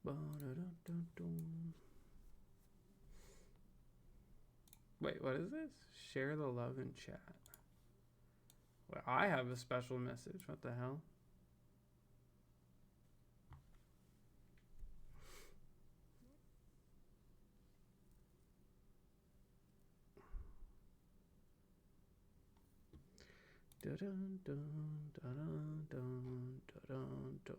Wait, what is this? Share the love in chat. Well, I have a special message. What the hell? Dun, dun, dun, dun, dun, dun, dun.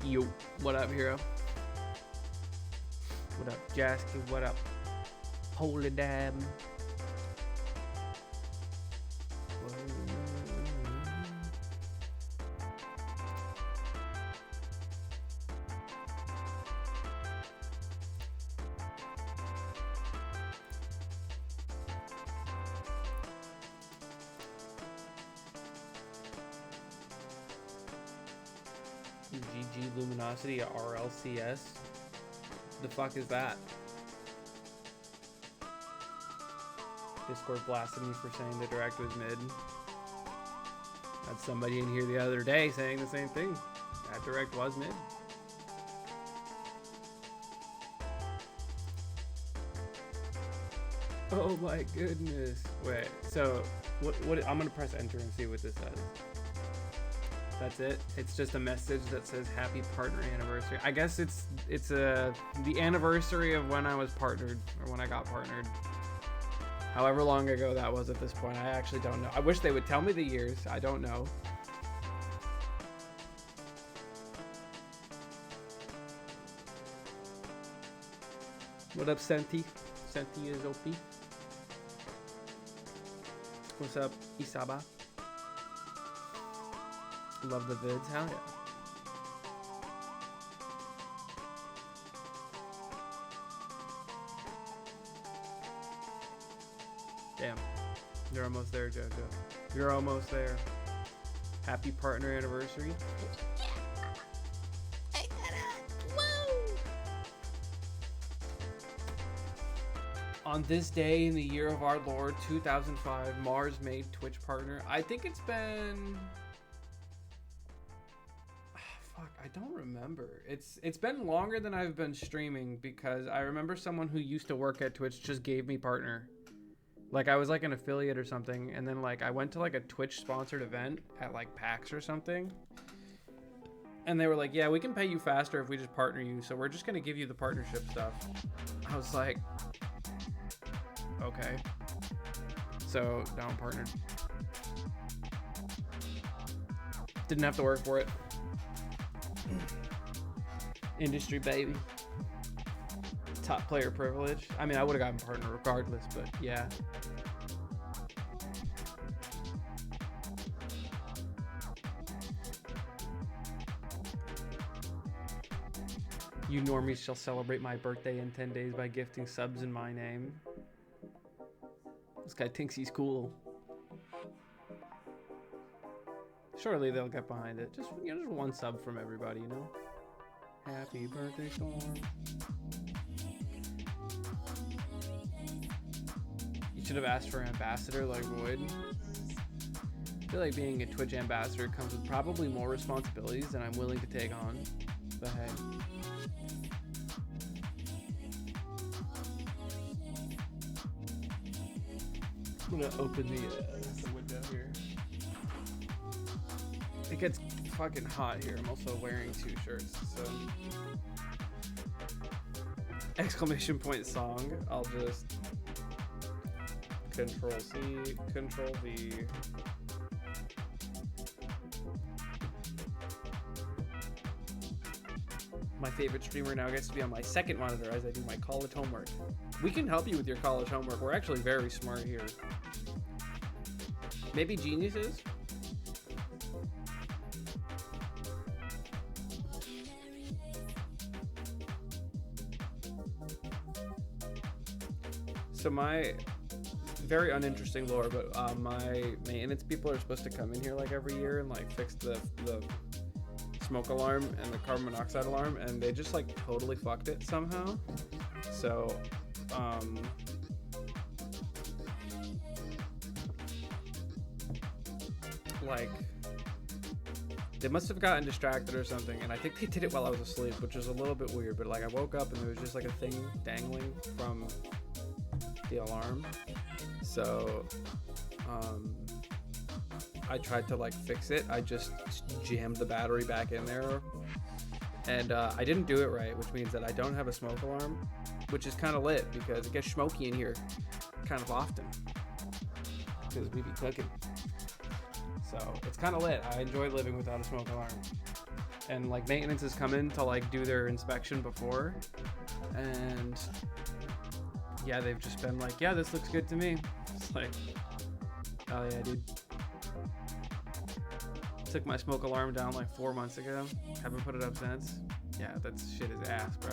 Yo, what up, hero? What up, Jasky? What up, Holy Dab? GG Luminosity RLCS. The fuck is that? Discord blasted me for saying the direct was mid. Had somebody in here the other day saying the same thing. That direct was mid. Oh my goodness. Wait, so what I'm gonna press enter and see what this says. That's it. It's just a message that says happy partner anniversary. I guess it's the anniversary of when I was partnered, or when I got partnered. However long ago that was at this point, I actually don't know. I wish they would tell me the years. I don't know. What up, Senti? Senti is OP. What's up, Isaba? Love the vids, hell yeah. Damn, you're almost there, Jojo. You're almost there. Happy partner anniversary. I got it. Woo! On this day in the year of our Lord 2005, Mars made Twitch partner. I think it's been... I don't remember. It's been longer than I've been streaming, because I remember someone who used to work at Twitch just gave me partner. Like, I was like an affiliate or something, and then like I went to like a Twitch sponsored event at like PAX or something, and they were like, yeah, we can pay you faster if we just partner you, so we're just gonna give you the partnership stuff. I was like, okay. So now I'm partnered. Didn't have to work for it. Industry baby. Top player privilege. I mean, I would have gotten partner regardless, but yeah. You normies shall celebrate my birthday in 10 days by gifting subs in my name. This guy thinks he's cool. Surely they'll get behind it. Just, you know, just one sub from everybody, you know? Happy birthday, Storm. You should have asked for an ambassador like Wood. I feel like being a Twitch ambassador comes with probably more responsibilities than I'm willing to take on. But hey. I'm gonna open the window here. It gets fucking hot here. I'm also wearing 2 shirts, so. Exclamation point song. I'll just Control C, Control V. My favorite streamer now gets to be on my second monitor as I do my college homework. We can help you with your college homework. We're actually very smart here. Maybe geniuses? So my very uninteresting lore, but my maintenance people are supposed to come in here like every year and like fix the smoke alarm and the carbon monoxide alarm, and they just like totally fucked it somehow. So like they must have gotten distracted or something, and I think they did it while I was asleep, which was a little bit weird. But like I woke up and there was just like a thing dangling from the alarm. So I tried to like fix it. I just jammed the battery back in there, and I didn't do it right, which means that I don't have a smoke alarm, which is kind of lit because it gets smoky in here kind of often because we be cooking. So it's kind of lit. I enjoy living without a smoke alarm. And like maintenance has come in to like do their inspection before, and yeah, they've just been like, yeah, this looks good to me. It's like, oh yeah, dude. Took my smoke alarm down like 4 months ago. Haven't put it up since. Yeah, that shit is ass, bro.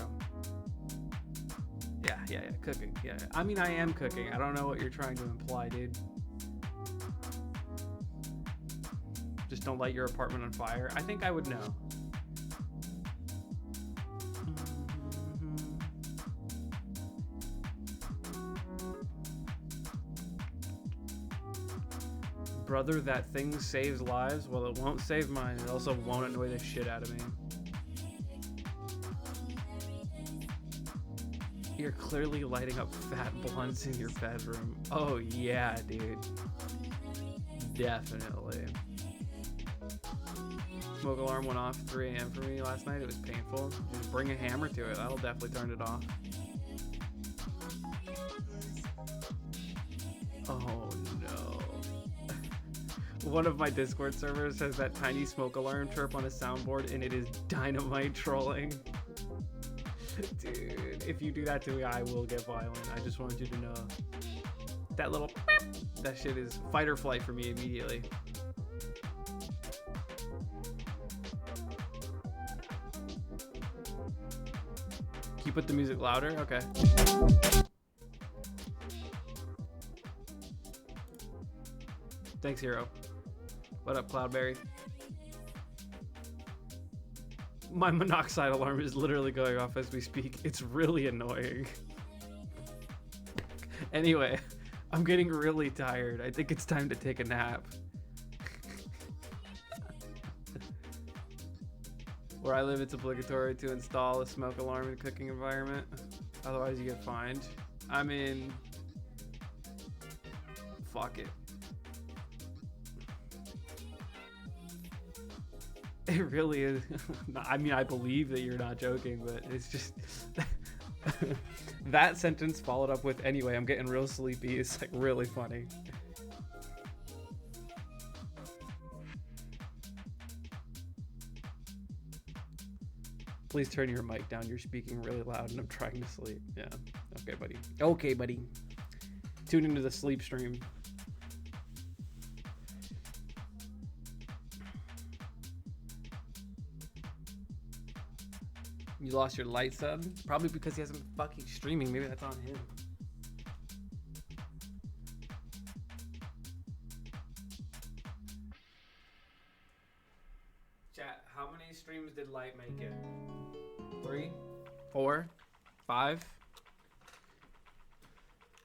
Yeah, cooking. Yeah, I mean, I am cooking. I don't know what you're trying to imply, dude. Just don't light your apartment on fire. I think I would know. Brother, that thing saves lives. Well, it won't save mine. It also won't annoy the shit out of me. You're clearly lighting up fat blunts in your bedroom. Oh yeah, dude. Definitely. Smoke alarm went off 3 a.m. for me last night. It was painful. Just bring a hammer to it. That'll definitely turn it off. Oh no. One of my Discord servers has that tiny smoke alarm chirp on a soundboard, and it is dynamite trolling. Dude, if you do that to me, I will get violent. I just want you to know. That little beep, that shit is fight or flight for me immediately. Can you put the music louder? Okay. Thanks, Hero. What up, Cloudberry? My monoxide alarm is literally going off as we speak. It's really annoying. Anyway, I'm getting really tired. I think it's time to take a nap. Where I live, it's obligatory to install a smoke alarm in a cooking environment. Otherwise, you get fined. I mean, fuck it. It really is. I mean, I believe that you're not joking, but it's just that sentence followed up with anyway, I'm getting real sleepy. It's like really funny. Please turn your mic down. You're speaking really loud and I'm trying to sleep. Yeah. Okay, buddy. Okay, buddy. Tune into the sleep stream. You lost your light sub? Probably because he hasn't been fucking streaming. Maybe that's on him. Chat, how many streams did Light make it? 3? 4? 5?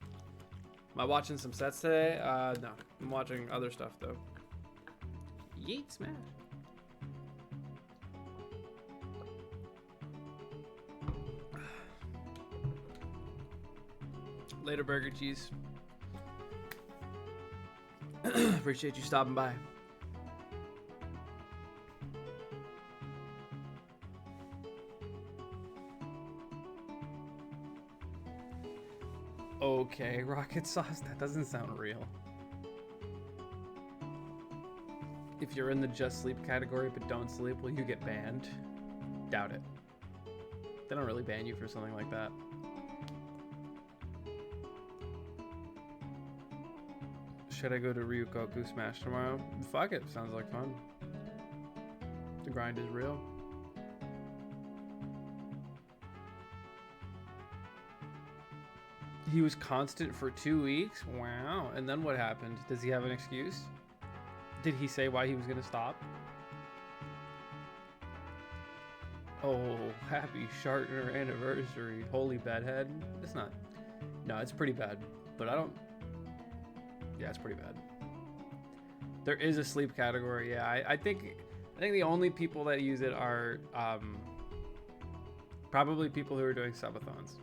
Am I watching some sets today? No. I'm watching other stuff though. YEET Smash. Later, Burger Cheese. Appreciate you stopping by. Okay, rocket sauce, that doesn't sound real. If you're in the just sleep category but don't sleep, will you get banned? Doubt it. They don't really ban you for something like that. Should I go to Ryukoku Smash tomorrow? Fuck it, sounds like fun. The grind is real. He was constant for 2 weeks? Wow. And then what happened? Does he have an excuse? Did he say why he was gonna stop? Oh, happy Shartner anniversary. Holy bedhead. It's not. No, it's pretty bad. But I don't. Yeah, it's pretty bad. There is a sleep category. Yeah, I think the only people that use it are probably people who are doing subathons.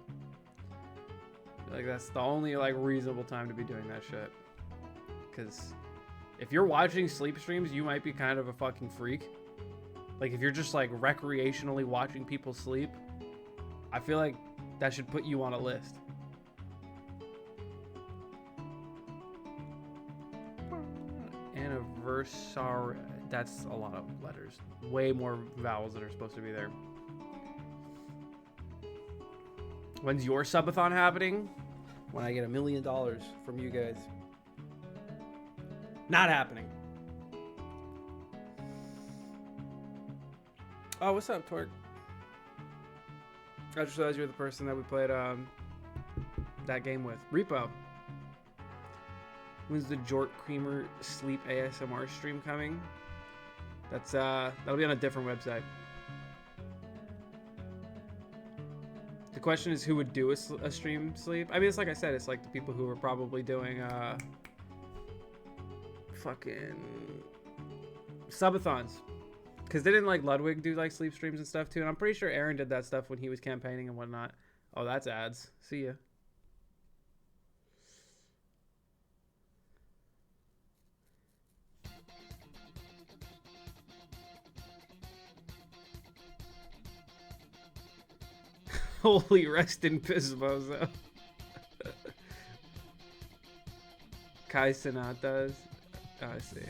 Like that's the only like reasonable time to be doing that shit. Because if you're watching sleep streams, you might be kind of a fucking freak. Like if you're just like recreationally watching people sleep, I feel like that should put you on a list. Anniversary. That's a lot of letters. Way more vowels that are supposed to be there. When's your subathon happening? When I get $1 million from you guys. Not happening. Oh, what's up, Torque? I just realized you're the person that we played that game with. Repo. When's the Jort Creamer Sleep ASMR stream coming? That's that'll be on a different website. The question is who would do a stream sleep? I mean, it's like I said, it's like the people who are probably doing fucking subathons. Because didn't like Ludwig do like sleep streams and stuff too? And I'm pretty sure Aaron did that stuff when he was campaigning and whatnot. Oh, that's ads. See ya. Holy rest in Pismozo. Kai Sonatas. Oh, I see.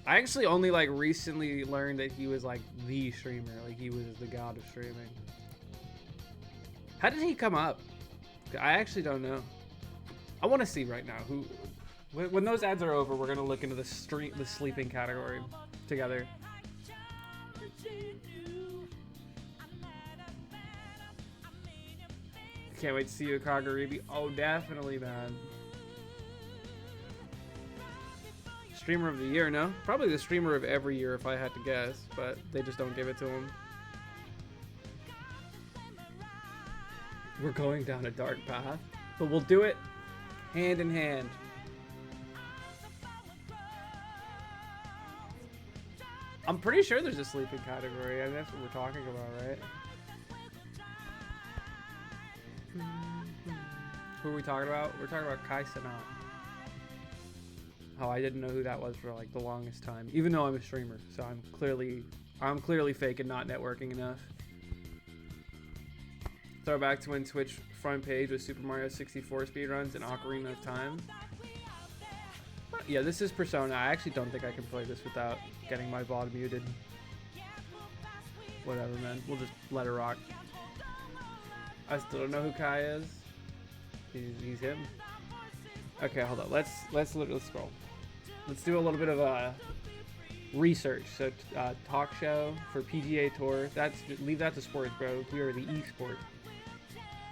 I actually only like recently learned that he was like the streamer. Like he was the god of streaming. How did he come up? I actually don't know. I want to see right now who. When those ads are over, we're gonna look into the sleeping category together. Can't wait to see you at Kagaribi. Oh, definitely, man. Streamer of the year, no? Probably the streamer of every year if I had to guess, but they just don't give it to him. We're going down a dark path, but we'll do it hand in hand. I'm pretty sure there's a sleeping category, and that's what we're talking about, right? Who are we talking about? We're talking about Kai Sanat. Oh, I didn't know who that was for like the longest time, even though I'm a streamer. So I'm clearly fake and not networking enough. Throwback to when Twitch front page was Super Mario 64 speedruns and Ocarina of Time. Yeah, this is Persona. I actually don't think I can play this without getting my VOD muted. Whatever, man. We'll just let it rock. I still don't know who Kai is. He's him. Okay, hold on. Let's scroll. Let's do a little bit of research. So talk show for PGA Tour. Leave that to sports, bro. We are the esport.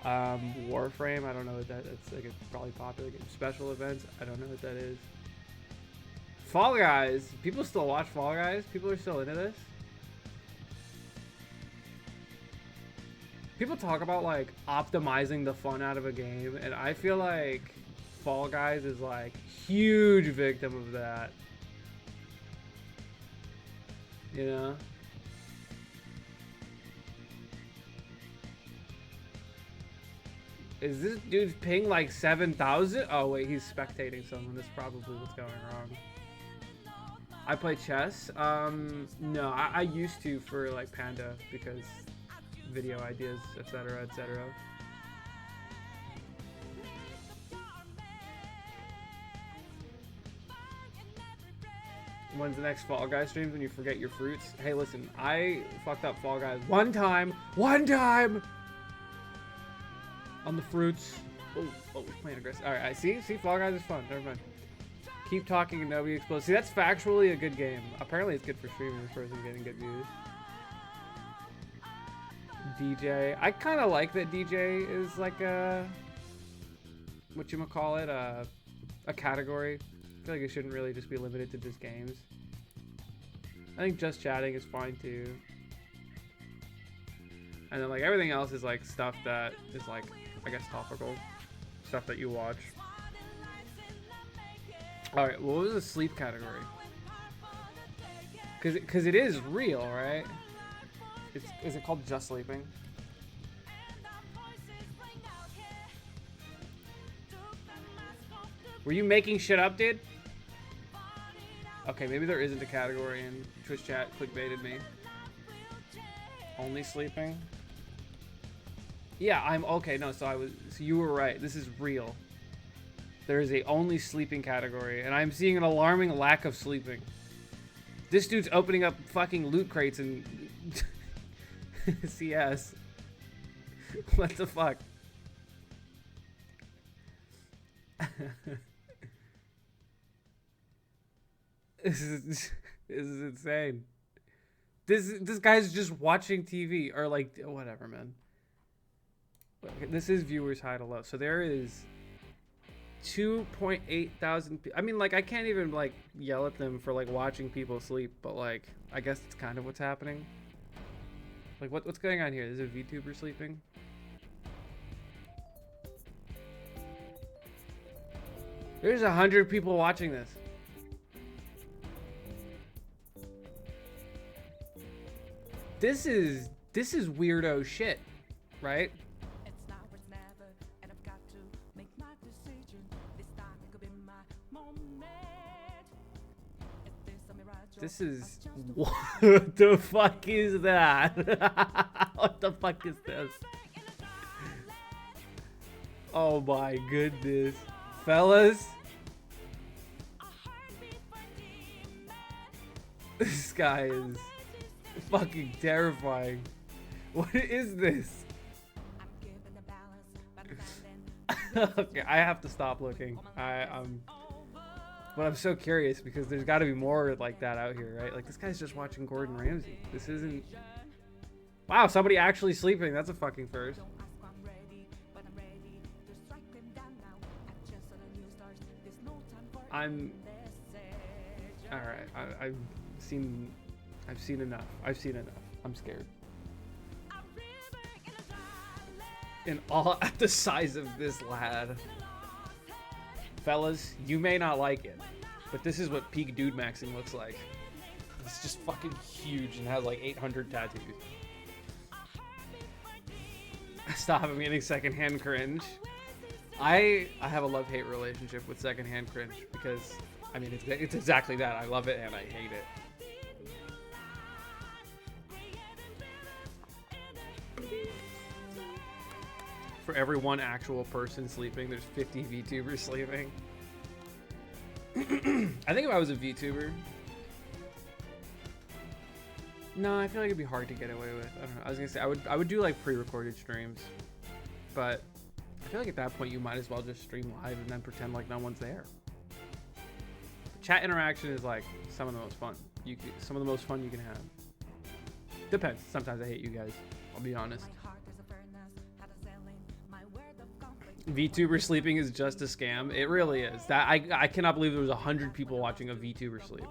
Warframe. I don't know what that. It's like a probably popular game. Special events. I don't know what that is. Fall Guys. People still watch Fall Guys. People are still into this. People talk about like optimizing the fun out of a game, and I feel like Fall Guys is like huge victim of that. You know? Is this dude's ping like 7,000? Oh wait, he's spectating someone. That's probably what's going wrong. I play chess. No, I used to for like Panda because video ideas, etc., etc. When's the next Fall Guys streams when you forget your fruits? Hey, listen, I fucked up Fall Guys one time on the fruits. Oh, playing aggressive. All right, I see. Fall Guys is fun. Never mind. Keep talking and nobody explodes. See, that's factually a good game. Apparently, it's good for streaming. This person getting good views. DJ. I kind of like that DJ is like a whatchamacallit, a category. I feel like it shouldn't really just be limited to just games. I think just chatting is fine too. And then like everything else is like stuff that is like, I guess, topical stuff that you watch. All right, what was the sleep category? Because it is real, right? Is it called just sleeping? Were you making shit up, dude? Okay, maybe there isn't a category in Twitch chat. Clickbaited me. Only sleeping? Yeah, I'm okay. No, so you were right. This is real. There is a only sleeping category, and I'm seeing an alarming lack of sleeping. This dude's opening up fucking loot crates and CS. What the fuck? This is insane. This guy's just watching TV or like whatever, man. Okay, this is viewers high to low. So there is 2.8 thousand. I mean, like I can't even like yell at them for like watching people sleep, but like I guess it's kind of what's happening. Like what's going on here? Is a VTuber sleeping? There's 100 people watching this. This is weirdo shit, right? This is what the fuck is that? What the fuck is this? Oh my goodness, fellas! This guy is fucking terrifying. What is this? Okay, I have to stop looking. But I'm so curious because there's got to be more like that out here, right? Like this guy's just watching Gordon Ramsay. This isn't. Wow, somebody actually sleeping. That's a fucking first. I'm. All right, I've seen enough. I've seen enough. I'm scared. In all at the size of this lad. Fellas, you may not like it, but this is what peak dude maxing looks like. It's just fucking huge and has like 800 tattoos. Stop, I'm getting secondhand cringe. I have a love-hate relationship with secondhand cringe because, I mean, it's exactly that. I love it and I hate it. For every one actual person sleeping, there's 50 VTubers sleeping. I think if I was a VTuber... No, I feel like it'd be hard to get away with. I don't know. I was gonna say, I would do like pre-recorded streams. But I feel like at that point you might as well just stream live and then pretend like no one's there. Chat interaction is like some of the most fun. Some of the most fun you can have. Depends. Sometimes I hate you guys. I'll be honest. VTuber sleeping is just a scam. It really is. That I cannot believe there was 100 people watching a VTuber sleep.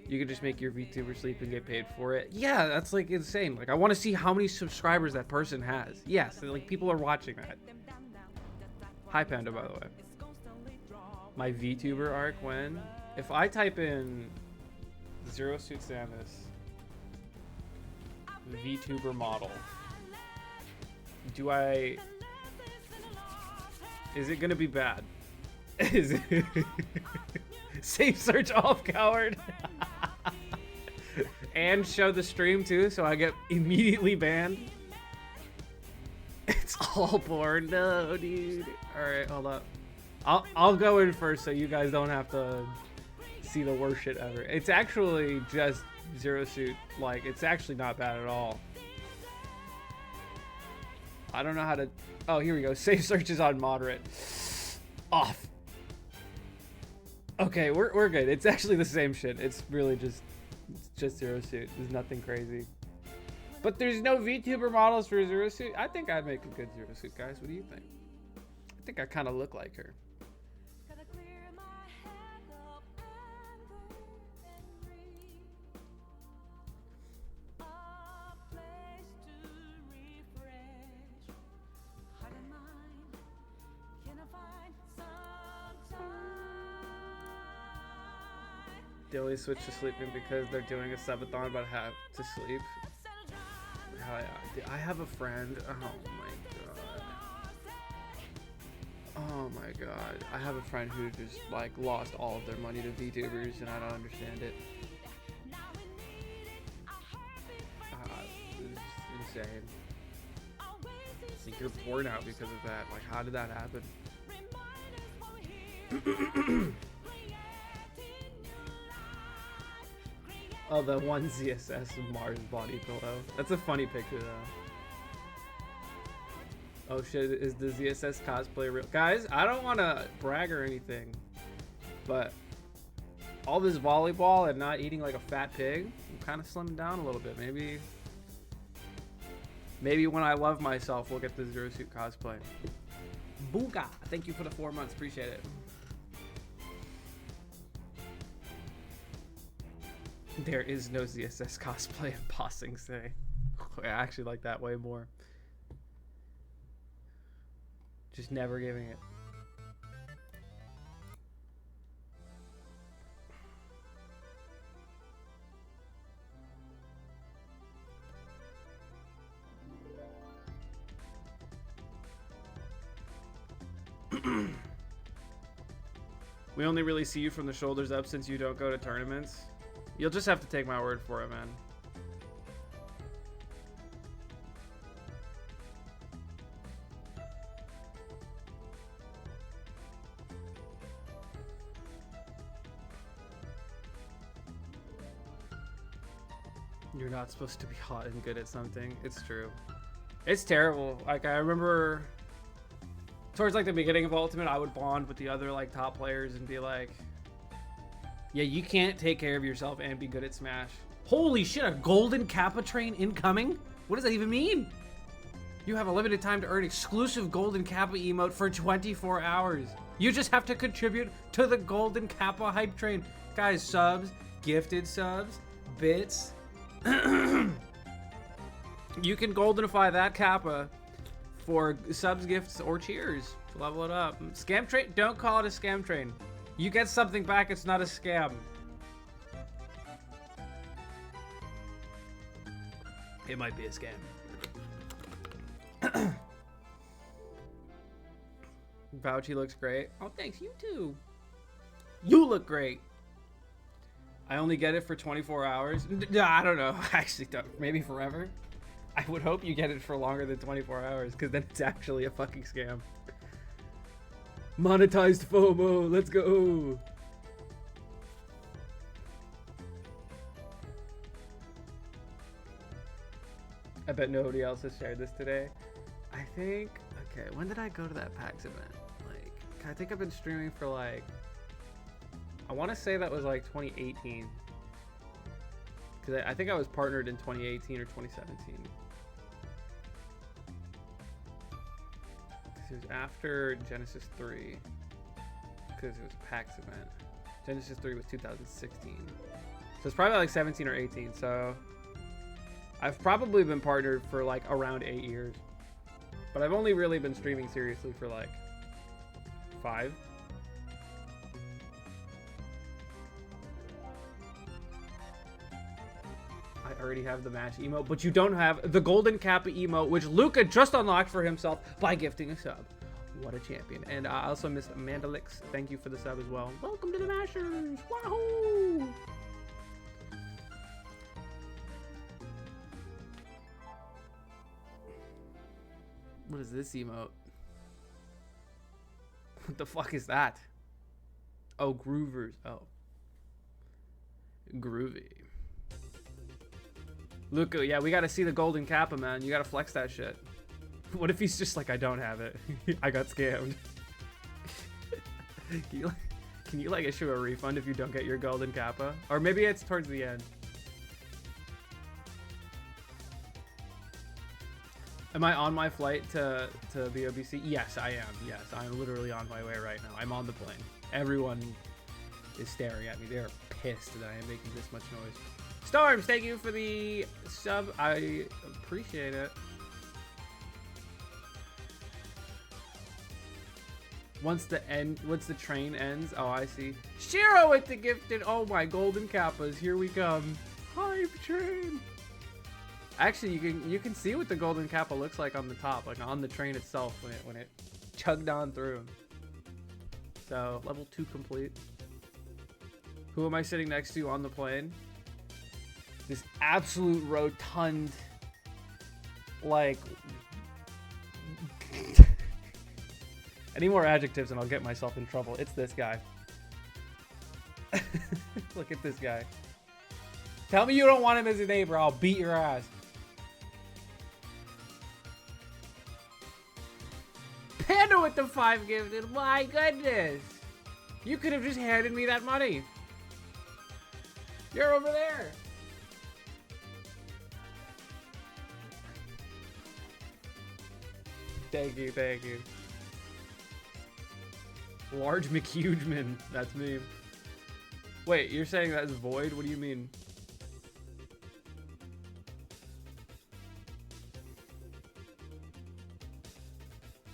You could just make your VTuber sleep and get paid for it. Yeah, that's like insane. Like I want to see how many subscribers that person has. Yes, like people are watching that. Hi Panda, by the way. My VTuber arc when? If I type in Zero Suit Samus VTuber model, is it gonna be bad? Is it? Safe search off, coward. And show the stream too, so I get immediately banned. It's all porn, no, dude. All right, hold up. I'll go in first, so you guys don't have to see the worst shit ever. It's actually just Zero Suit. Like, it's actually not bad at all. I don't know how to. Oh, here we go. Safe search is on moderate. Off. Okay, we're good. It's actually the same shit. It's really just Zero Suit. There's nothing crazy. But there's no VTuber models for Zero Suit. I think I'd make a good Zero Suit, guys. What do you think? I think I kind of look like her. They always switch to sleeping because they're doing a subathon about how to sleep. Hell yeah. Dude, I have a friend. Oh my god. Oh my god. I have a friend who just like lost all of their money to VTubers and I don't understand it. It's insane. I think you're poor now because of that. Like, how did that happen? Oh, the one ZSS Mars body pillow. That's a funny picture, though. Oh shit, is the ZSS cosplay real? Guys, I don't want to brag or anything, but all this volleyball and not eating like a fat pig, I'm kind of slimming down a little bit. Maybe when I love myself, we'll get the Zero Suit cosplay. Booga! Thank you for the 4 months. Appreciate it. There is no ZSS cosplay in Bossing Say. I actually like that way more. Just never giving it. We only really see you from the shoulders up since you don't go to tournaments. You'll just have to take my word for it, man. You're not supposed to be hot and good at something. It's true. It's terrible. Like, I remember towards like the beginning of Ultimate, I would bond with the other like top players and be like, yeah, you can't take care of yourself and be good at Smash. Holy shit, a golden Kappa train incoming? What does that even mean? You have a limited time to earn exclusive golden Kappa emote for 24 hours. You just have to contribute to the golden Kappa hype train. Guys, subs, gifted subs, bits. You can goldenify that Kappa for subs, gifts, or cheers to level it up. Scam train? Don't call it a scam train. You get something back, it's not a scam. It might be a scam. Vouchy looks great. Oh, thanks, you too. You look great. I only get it for 24 hours. I don't know. I actually don't. Maybe forever. I would hope you get it for longer than 24 hours, because then it's actually a fucking scam. Monetized FOMO, let's go. I bet nobody else has shared this today. I think, okay, when did I go to that PAX event? Like, I think I've been streaming for like, I want to say that was like 2018. Because I think I was partnered in 2018 or 2017. It was after Genesis 3, because it was a PAX event. Genesis 3 was 2016. So it's probably like 17 or 18. So I've probably been partnered for like around 8 years. But I've only really been streaming seriously for like 5. I already have the match emote, but you don't have the golden Kappa emote, which Luca just unlocked for himself by gifting a sub. What a champion. And I also missed Mandalix. Thank you for the sub as well. Welcome to the Mashers. Wahoo! What is this emote? What the fuck is that? Oh, Groovers. Oh. Groovy. Luca, yeah, we gotta see the golden Kappa, man. You gotta flex that shit. What if he's just like, I don't have it. I got scammed. Can you like issue a refund if you don't get your golden Kappa? Or maybe it's towards the end. Am I on my flight to BoBC? Yes, I am. Yes, I'm literally on my way right now. I'm on the plane. Everyone is staring at me. They're pissed that I am making this much noise. Storms, thank you for the sub. I appreciate it. Once the train ends. Oh, I see. Shiro with the gifted. Oh my, golden kappas. Here we come. Hype train. Actually, you can see what the golden kappa looks like on the top, like on the train itself when it chugged on through. So level 2 complete. Who am I sitting next to on the plane? This absolute rotund, like. Any more adjectives and I'll get myself in trouble. It's this guy. Look at this guy. Tell me you don't want him as a neighbor. I'll beat your ass. Panda with the 5 gifted. My goodness. You could have just handed me that money. You're over there. Thank you, thank you. Large McHugeman. That's me. Wait, you're saying that's Void? What do you mean?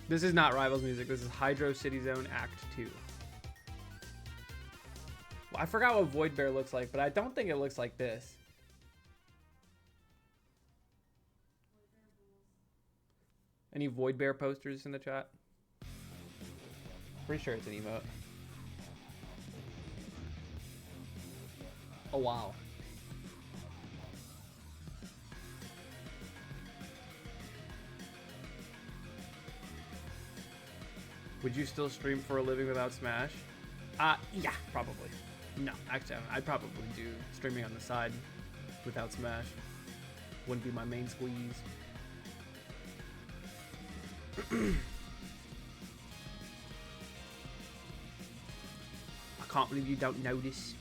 This is not Rivals music. This is Hydro City Zone Act 2. Well, I forgot what Void Bear looks like, but I don't think it looks like this. Any Void Bear posters in the chat? Pretty sure it's an emote. Oh, wow. Would you still stream for a living without Smash? Yeah, probably. No, actually, I'd probably do streaming on the side without Smash. Wouldn't be my main squeeze. I can't believe you don't know this.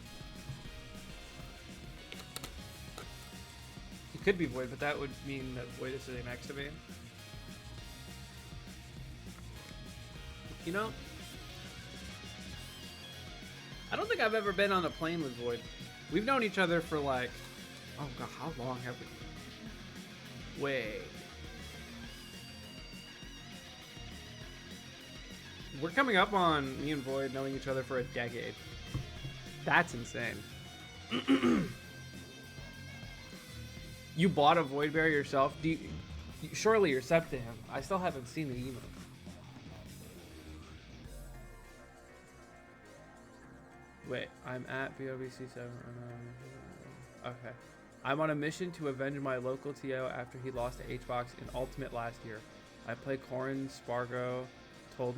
It could be Void, but that would mean that Void is sitting next to me. You know, I don't think I've ever been on a plane with Void. We've known each other for like, oh god, how long have we? Wait. We're coming up on me and Void knowing each other for a decade. That's insane. You bought a Void Bear yourself? Surely you're sub to him. I still haven't seen the emote. Wait, I'm at BoBC 7. Okay. I'm on a mission to avenge my local TO after he lost to HBox in Ultimate last year. I play Corrin, Spargo told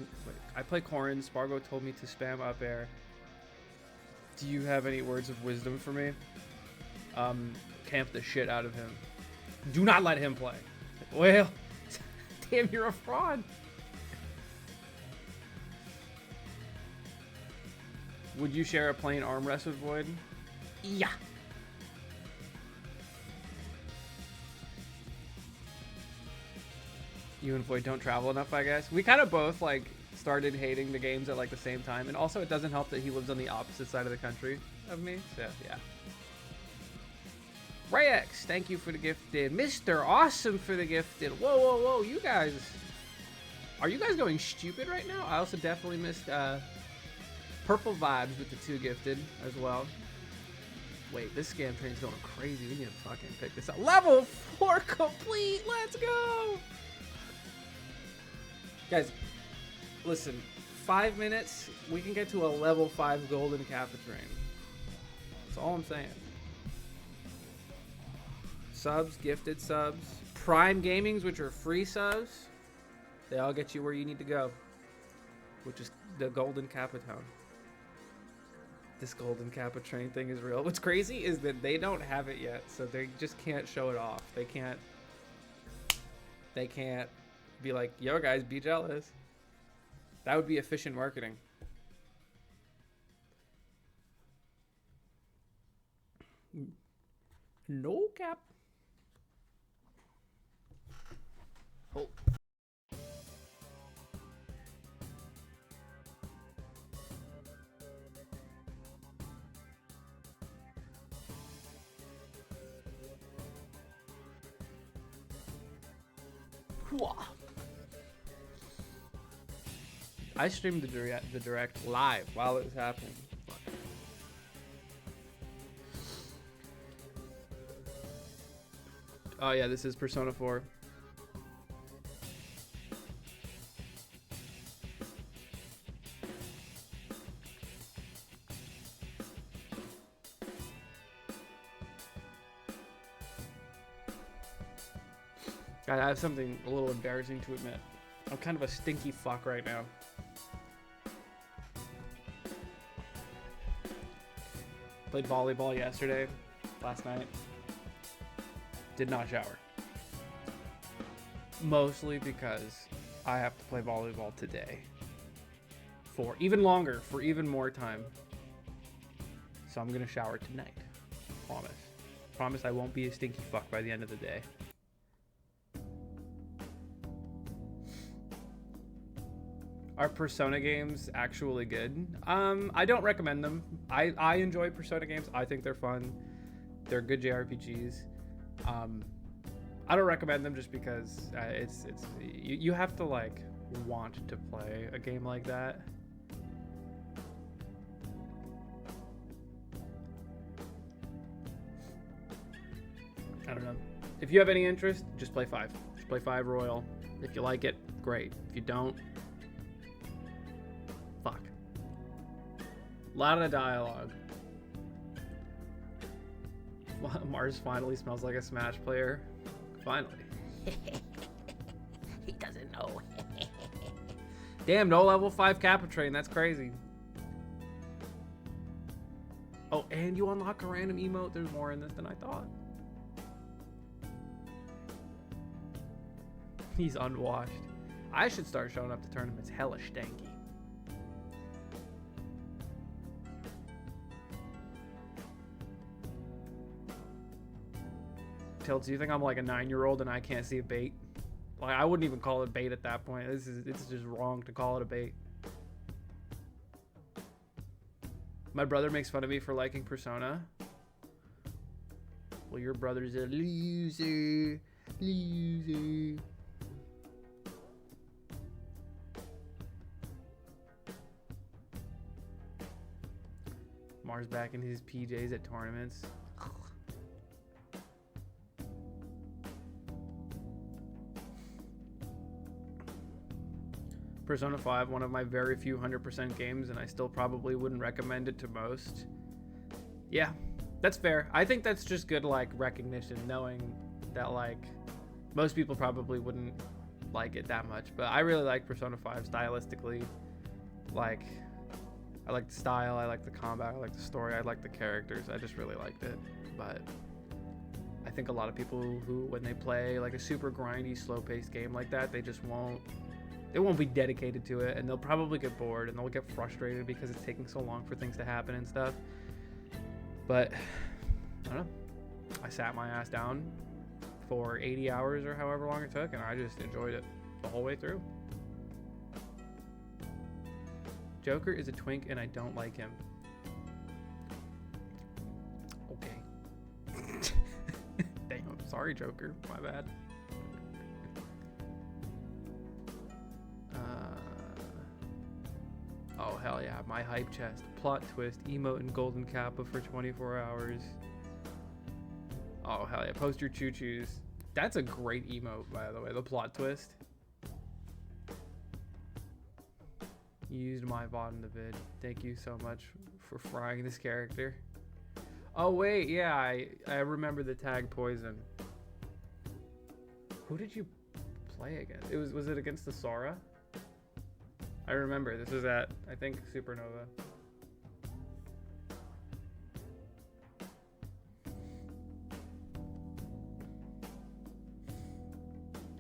me to spam up air. Do you have any words of wisdom for me? Camp the shit out of him. Do not let him play. Well, damn, you're a fraud. Would you share a plane arm rest with Void? Yeah. You and Void don't travel enough, I guess. We kind of both like started hating the games at like the same time, and also it doesn't help that he lives on the opposite side of the country of me. So yeah. Rayex, thank you for the gifted. Mr. Awesome for the gifted. Whoa, whoa, whoa! You guys, are you guys going stupid right now? I also definitely missed Purple Vibes with the 2 gifted as well. Wait, this scam train's going crazy. We need to fucking pick this up. Level 4 complete. Let's go. Guys, listen, 5 minutes, we can get to a level 5 golden kappa train. That's all I'm saying. Subs, gifted subs, Prime Gamings, which are free subs, they all get you where you need to go, which is the golden kappa town. This golden kappa train thing is real. What's crazy is that they don't have it yet, so they just can't show it off. They can't be like, yo guys, be jealous. That would be efficient marketing. No cap. Oh. I streamed the direct live while it was happening. Oh yeah, this is Persona 4. God, I have something a little embarrassing to admit. I'm kind of a stinky fuck right now. Played volleyball yesterday, last night. Did not shower. Mostly because I have to play volleyball today. For even longer, for even more time. So I'm gonna shower tonight. Promise. Promise I won't be a stinky fuck by the end of the day. Are Persona games actually good? I don't recommend them. I enjoy Persona games. I think they're fun. They're good JRPGs. I don't recommend them just because you have to like want to play a game like that. I don't know. If you have any interest, just play 5. Just play 5 Royal. If you like it, great. If you don't, fuck. A lot of dialogue. Mars finally smells like a Smash player. Finally. He doesn't know. Damn, no level 5 Kappa train. That's crazy. Oh, and you unlock a random emote. There's more in this than I thought. He's unwashed. I should start showing up to tournaments hella stanky. Tilts, do you think I'm like a 9-year-old and I can't see a bait? Like, I wouldn't even call it bait at that point. It's just wrong to call it a bait. My brother makes fun of me for liking Persona. Well, your brother's a loser. Loser. Mars back in his PJs at tournaments. Persona 5, one of my very few 100% games, and I still probably wouldn't recommend it to most. Yeah, that's fair. I think that's just good, like, recognition, knowing that, like, most people probably wouldn't like it that much. But I really like Persona 5 stylistically. Like, I like the style, I like the combat, I like the story, I like the characters. I just really liked it. But I think a lot of people who, when they play, like, a super grindy, slow-paced game like that, they just won't be dedicated to it, and they'll probably get bored and they'll get frustrated because it's taking so long for things to happen and stuff. But I don't know. I sat my ass down for 80 hours or however long it took, and I just enjoyed it the whole way through. Joker is a twink and I don't like him. Okay. Damn, I'm sorry, Joker. My bad. Oh, hell yeah. My hype chest. Plot twist. Emote and golden kappa for 24 hours. Oh, hell yeah. Post your choo-choos. That's a great emote, by the way. The plot twist. You used my VOD in the vid. Thank you so much for frying this character. Oh, wait. Yeah, I remember the tag Poison. Who did you play against? Was it against the Sora? I remember. This was at, I think, Supernova.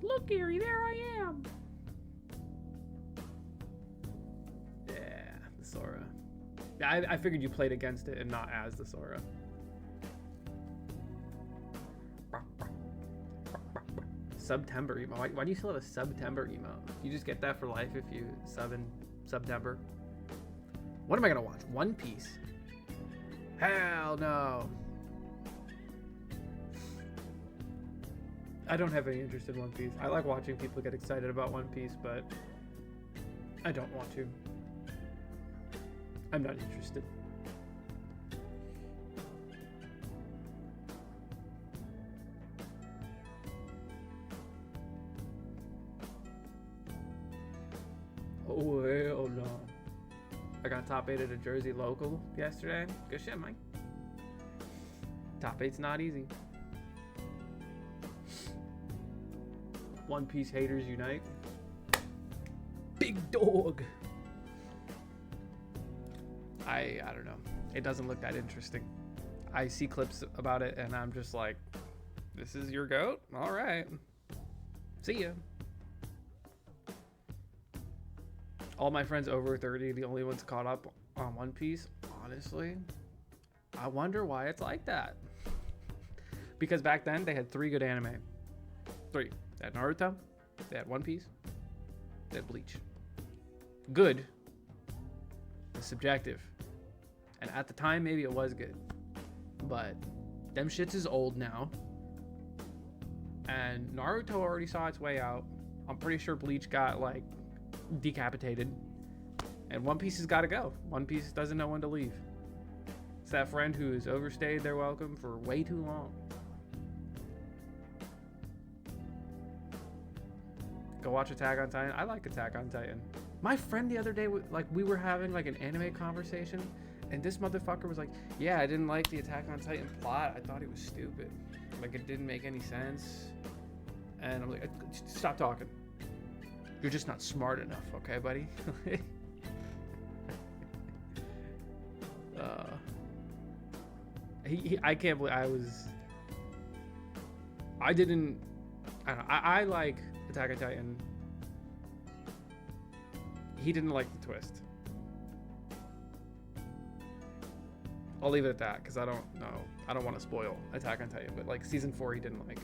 Look, Gary, there I am. Yeah, the Sora. Yeah, I figured you played against it and not as the Sora. September emote. Why do you still have a September emote? You just get that for life if you sub in September. What am I gonna watch? One Piece? Hell no. I don't have any interest in One Piece. I like watching people get excited about One Piece, but I don't want to. I'm not interested. Oh, hell no. I got top 8 at a Jersey local yesterday. Good shit, Mike. Top 8's not easy. One Piece haters unite. Big dog. I don't know. It doesn't look that interesting. I see clips about it and I'm just like, this is your goat? All right. See ya. All my friends over 30, the only ones caught up on One Piece. Honestly, I wonder why it's like that. Because back then they had 3 good anime. 3. They had Naruto, they had One Piece, they had Bleach. Good is subjective. And at the time, maybe it was good. But them shits is old now. And Naruto already saw its way out. I'm pretty sure Bleach got, like, decapitated. And One Piece has got to go. One Piece doesn't know when to leave. It's that friend who has overstayed their welcome for way too long. Go watch Attack on Titan. I like Attack on Titan. My friend the other day, like, we were having like an anime conversation, and this motherfucker was like, yeah, I didn't like the Attack on Titan plot. I thought it was stupid. Like, it didn't make any sense. And I'm like, stop talking. You're just not smart enough, okay, buddy? I can't believe I don't know. I like Attack on Titan. He didn't like the twist. I'll leave it at that because I don't know. I don't want to spoil Attack on Titan, but like season 4 he didn't like.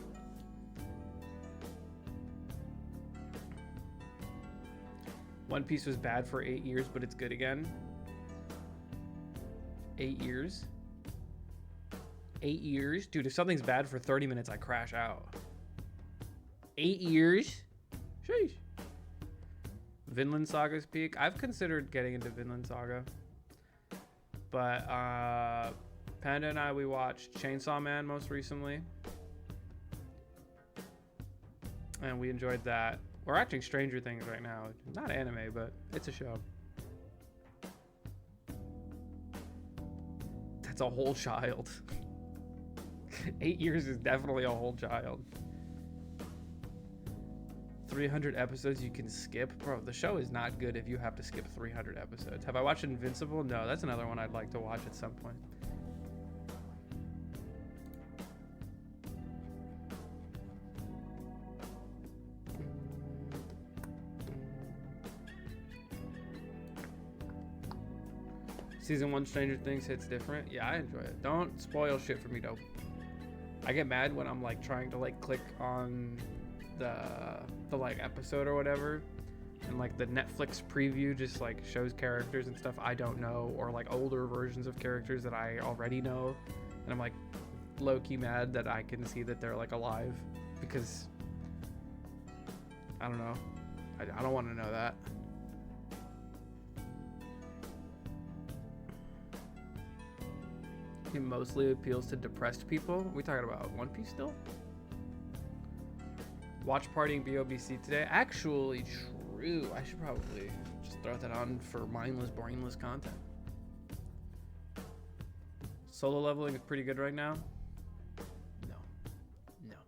One Piece was bad for 8 years, but it's good again. 8 years? 8 years? Dude, if something's bad for 30 minutes, I crash out. 8 years? Sheesh. Vinland Saga's peak. I've considered getting into Vinland Saga. But Panda and I, we watched Chainsaw Man most recently. And we enjoyed that. We're watching Stranger Things right now. Not anime, but it's a show. That's a whole child. 8 years is definitely a whole child. 300 episodes you can skip. Bro, the show is not good if you have to skip 300 episodes. Have I watched Invincible? No, that's another one I'd like to watch at some point. Season 1 Stranger Things hits different. Yeah, I enjoy it. Don't spoil shit for me, though. I get mad when I'm like trying to like click on the like episode or whatever, and like the Netflix preview just like shows characters and stuff I don't know, or like older versions of characters that I already know, and I'm like low-key mad that I can see that they're like alive, because I don't know, I don't want to know that. It mostly appeals to depressed people. We talking about One Piece still? Watch partying BoBC today. Actually, true. I should probably just throw that on for mindless, brainless content. Solo leveling is pretty good right now. No,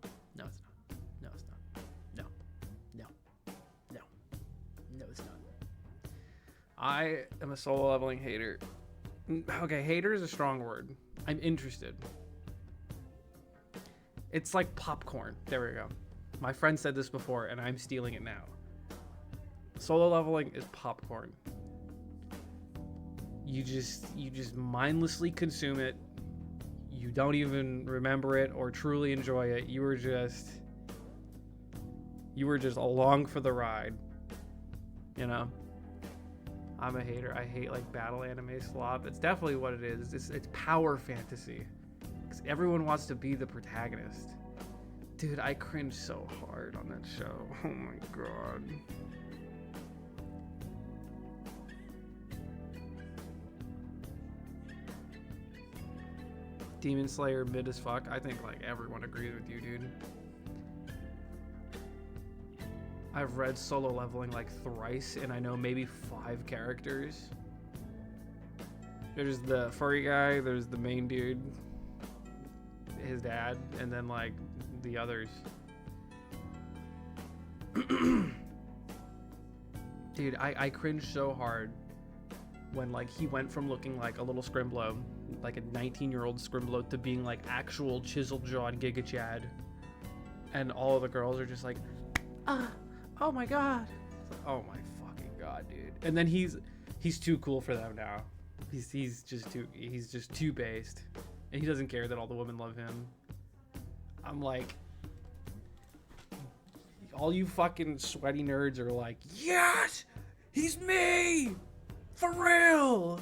it's not. No, it's not. No, it's not. I am a solo leveling hater. Okay, hater is a strong word. I'm interested. It's like popcorn. There we go. My friend said this before, and I'm stealing it now. Solo leveling is popcorn. You just mindlessly consume it. You don't even remember it or truly enjoy it. You were just along for the ride. You know? I'm a hater. I hate like battle anime slop. It's definitely what it is. It's power fantasy. Because everyone wants to be the protagonist. Dude, I cringe so hard on that show. Oh my god. Demon Slayer mid as fuck. I think like everyone agrees with you, dude. I've read Solo Leveling like thrice, and I know maybe 5 characters. There's the furry guy, there's the main dude, his dad, and then like the others. Dude, I cringed so hard when like he went from looking like a little Scrimblow, like a 19-year-old Scrimblow, to being like actual chiseled jawed Giga Chad, and all of the girls are just like, oh my god, oh my fucking god, dude. And then he's too cool for them now. He's just too based, and he doesn't care that all the women love him. I'm like, all you fucking sweaty nerds are like, yes, he's me, for real.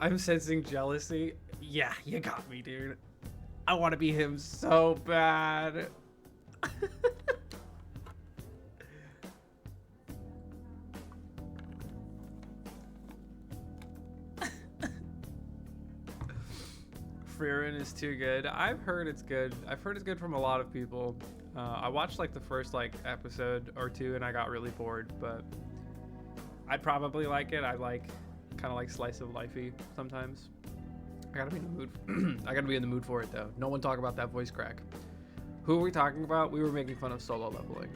I'm sensing jealousy. Yeah, you got me, dude. I want to be him so bad. Frieren is too good. I've heard it's good. I've heard it's good from a lot of people. I watched like the first like episode or 2 and I got really bored, but I'd probably like it. I like kind of like slice of lifey sometimes. I gotta be in the mood. I gotta be in the mood for it though. No one talk about that voice crack. Who are we talking about? We were making fun of Solo Leveling,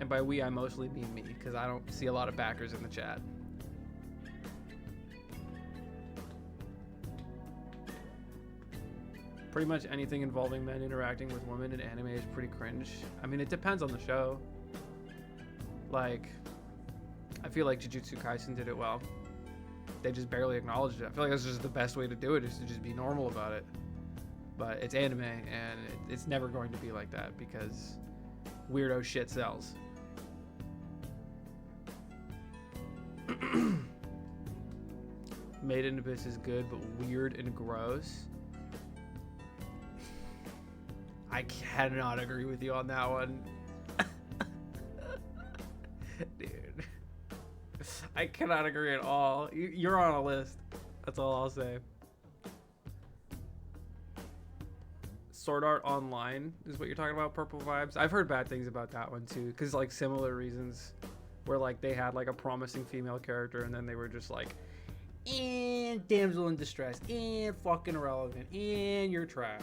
and by we I mostly mean me because I don't see a lot of backers in the chat. Pretty much anything involving men interacting with women in anime is pretty cringe. I mean, it depends on the show. Like, I feel like Jujutsu Kaisen did it well. They just barely acknowledged it. I feel like that's just the best way to do it, is to just be normal about it. But it's anime, and it's never going to be like that because weirdo shit sells. Made in Abyss is good, but weird and gross. I cannot agree with you on that one. Dude. I cannot agree at all. You're on a list. That's all I'll say. Sword Art Online is what you're talking about, Purple Vibes. I've heard bad things about that one too, because like similar reasons, where like they had like a promising female character and then they were just like, and damsel in distress, and fucking irrelevant, and you're trash.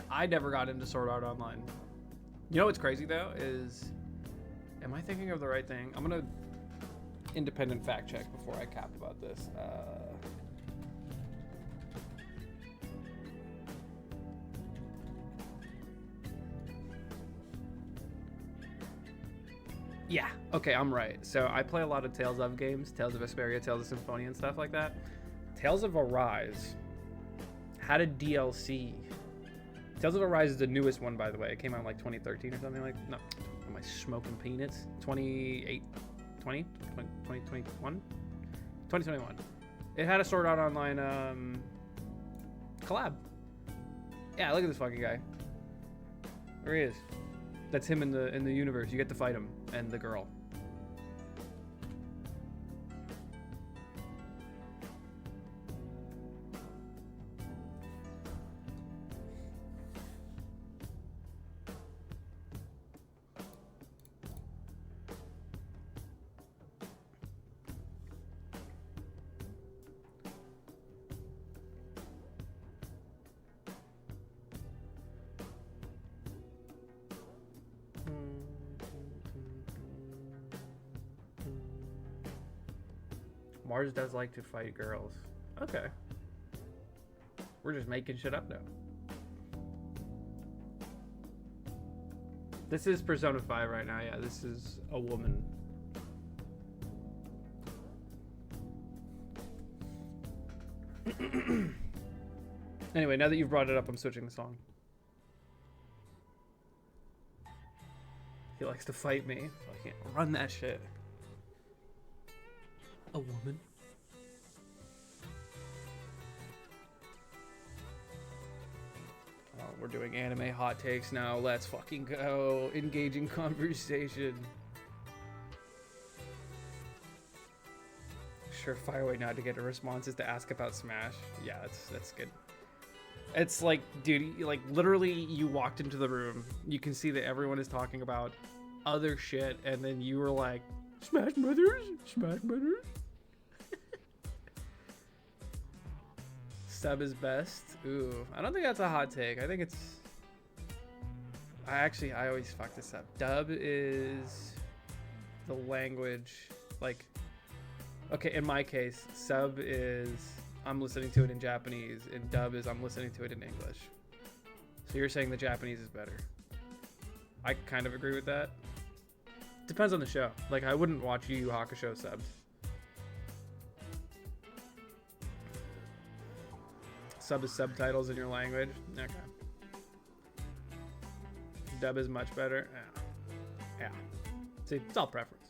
I never got into Sword Art Online. You know what's crazy though is, am I thinking of the right thing? I'm gonna independent fact check before I cap about this. Yeah, okay, I'm right. So I play a lot of Tales of games, Tales of Vesperia, Tales of Symphonia, and stuff like that. Tales of Arise had a DLC. Tales of Arise is the newest one, by the way. It came out in like 2013 or something like that. No, am I smoking peanuts? 2021? It had a Sword Art Online collab. Yeah, look at this fucking guy. There he is. That's him in the universe. You get to fight him and the girl. Mars does like to fight girls. Okay. We're just making shit up now. This is Persona 5 right now. Yeah, this is a woman. Anyway, now that you've brought it up, I'm switching the song. He likes to fight me. Fucking run that shit. A woman. Oh, we're doing anime hot takes now. Let's fucking go. Engaging conversation. Surefire way not to get a response is to ask about Smash. Yeah, that's good. It's like, dude, like literally you walked into the room. You can see that everyone is talking about other shit, and then you were like, Smash Brothers? Smash Brothers? Sub is best. Ooh, I don't think that's a hot take. I think it's... I always fuck this up. Dub is the language, like... Okay, in my case, sub is I'm listening to it in Japanese, and dub is I'm listening to it in English. So you're saying the Japanese is better. I kind of agree with that. Depends on the show. Like, I wouldn't watch Yu Yu Hakusho subbed. Sub is subtitles in your language. Okay. Dub is much better. Yeah. See, it's all preference.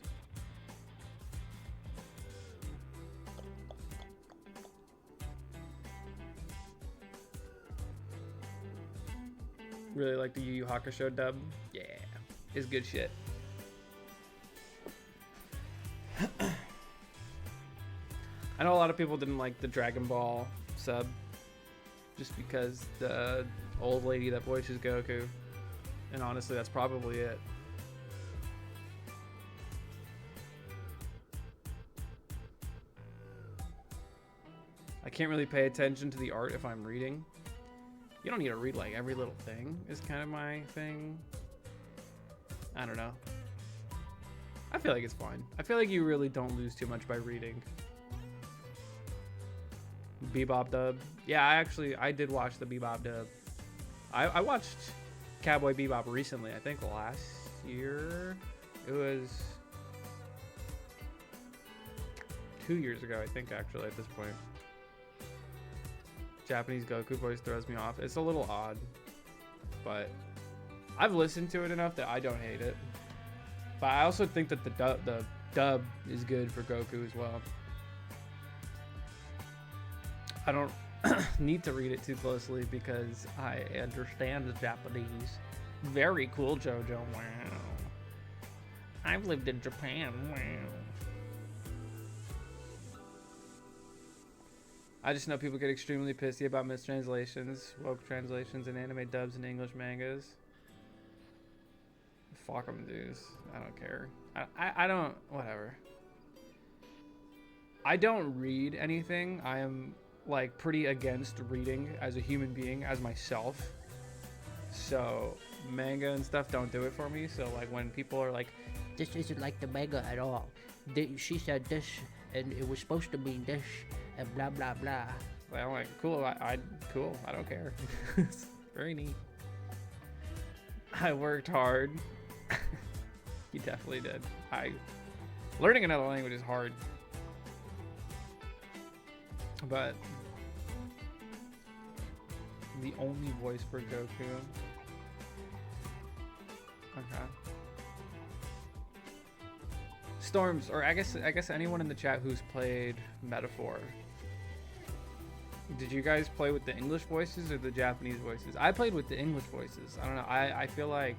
Really like the Yu Yu Hakusho dub. Yeah, it's good shit. I know a lot of people didn't like the Dragon Ball sub just because the old lady that voices Goku, and honestly that's probably it. I can't really pay attention to the art if I'm reading. You don't need to read like every little thing is kind of my thing. I don't know. I feel like it's fine. I feel like you really don't lose too much by reading. Bebop dub. Yeah, I did watch the Bebop dub. I watched Cowboy Bebop recently. I think last year. It was 2 years ago, I think, actually, at this point. Japanese Goku voice throws me off. It's a little odd, but I've listened to it enough that I don't hate it. But I also think that the dub is good for Goku as well. I don't need to read it too closely because I understand the Japanese. Very cool, JoJo. Wow. I've lived in Japan. Wow. I just know people get extremely pissy about mistranslations, woke translations, and anime dubs in English mangas. Fuck them, dudes. I don't care. I don't... Whatever. I don't read anything. I am, like, pretty against reading as a human being, as myself. So, manga and stuff don't do it for me. So, like, when people are like, this isn't like the manga at all. She said this, and it was supposed to mean this. And blah blah blah. Well, I'm like, cool. Cool. I don't care. It's very neat. I worked hard. You definitely did. Learning another language is hard, but the only voice for Goku. Okay. Storms, or I guess anyone in the chat who's played Metaphor. Did you guys play with the English voices or the Japanese voices? I played with the English voices. I don't know. I feel like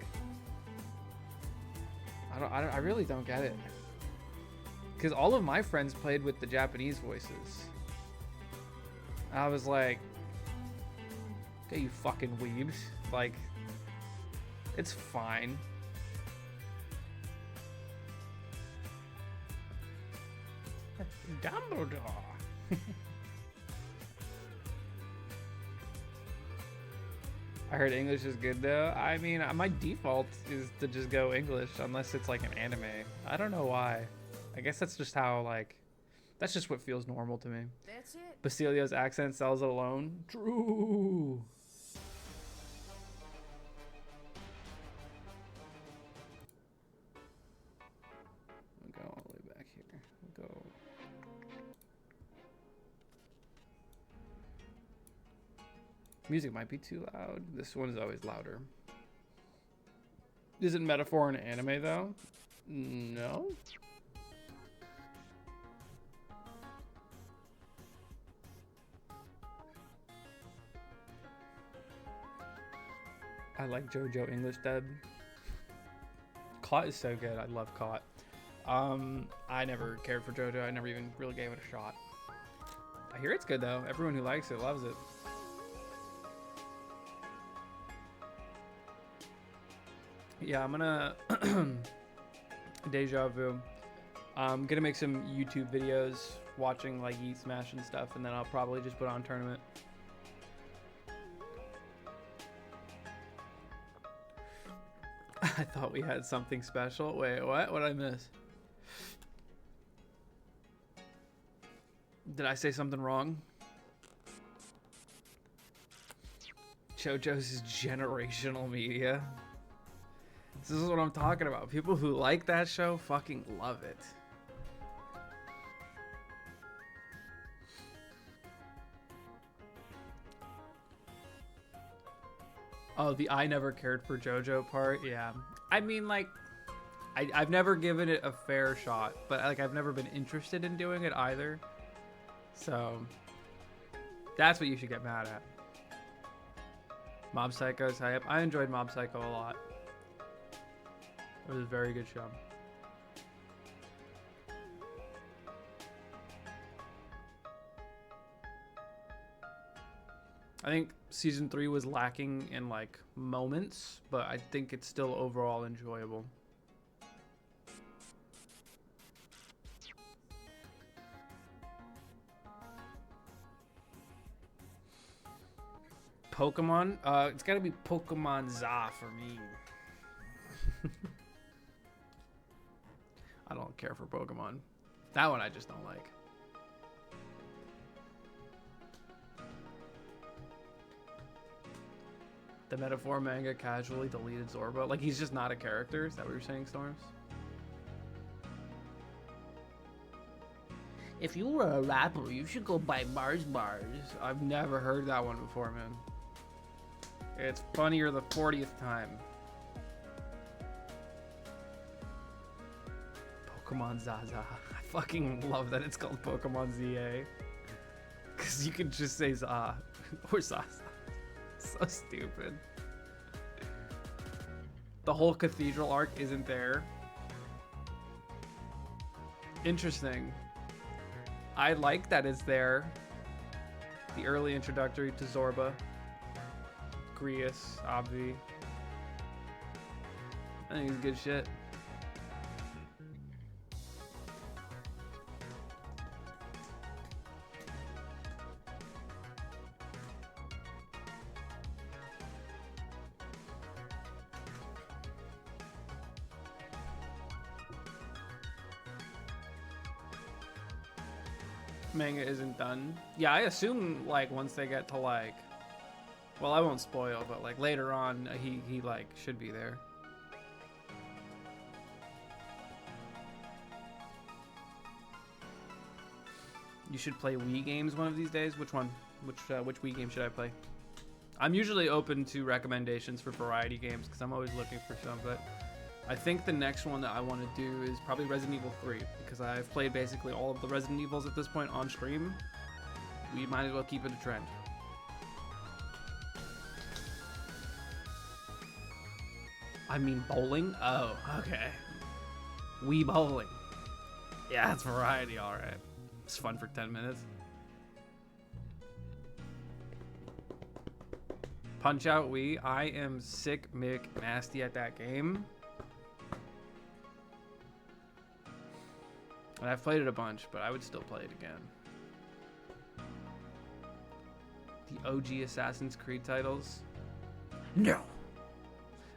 I really don't get it. Because all of my friends played with the Japanese voices. I was like, okay, you fucking weebs. Like, it's fine. Dumbledore. I heard English is good though. I mean, my default is to just go English unless it's like an anime. I don't know why. I guess that's just how, like, that's just what feels normal to me. That's it. Basilio's accent sells it alone. True. We'll go all the way back here. We'll go. Music might be too loud. This one is always louder. Isn't Metaphor an anime though? No. I like JoJo English dub. Caught is so good. I love Caught. I never cared for JoJo. I never even really gave it a shot. I hear it's good though. Everyone who likes it loves it. Yeah, I'm gonna deja vu. I'm gonna make some YouTube videos watching like YEET Smash and stuff, and then I'll probably just put on tournament. I thought we had something special. Wait, what? What did I miss? Did I say something wrong? JoJo's is generational media. This is what I'm talking about. People who like that show fucking love it. Oh, the I never cared for JoJo part? Yeah. I mean, like, I've never given it a fair shot, but like I've never been interested in doing it either. So, that's what you should get mad at. Mob Psycho's hype. I enjoyed Mob Psycho a lot. It was a very good show. I think season 3 was lacking in like moments, but I think it's still overall enjoyable. Pokemon? It's gotta be Pokemon Za for me. I don't care for Pokemon. That one I just don't like. The Metaphor manga casually deleted Zorba. Like, he's just not a character? Is that what you're saying, Storms? If you were a rapper, you should go buy Mars bars. I've never heard that one before, man. It's funnier the 40th time. Pokemon Zaza. I fucking love that it's called Pokemon ZA. Because you can just say Za or Zaza. So stupid. The whole cathedral arc isn't there. Interesting. I like that it's there. The early introductory to Zorba. Grius, Obvi. I think it's good shit. Manga isn't done. Yeah, I assume like once they get to like, well, I won't spoil, but like later on he like should be there. You should play Wii games one of these days. Which one? Which Wii game should I play? I'm usually open to recommendations for variety games because I'm always looking for some, but I think the next one that I want to do is probably Resident Evil 3 because I've played basically all of the Resident Evils at this point on stream. We might as well keep it a trend. I mean bowling? Oh, okay. Wii bowling. Yeah, it's variety, alright. It's fun for 10 minutes. Punch Out Wii. I am sick, Mick, nasty at that game. And I've played it a bunch, but I would still play it again. The OG Assassin's Creed titles? No!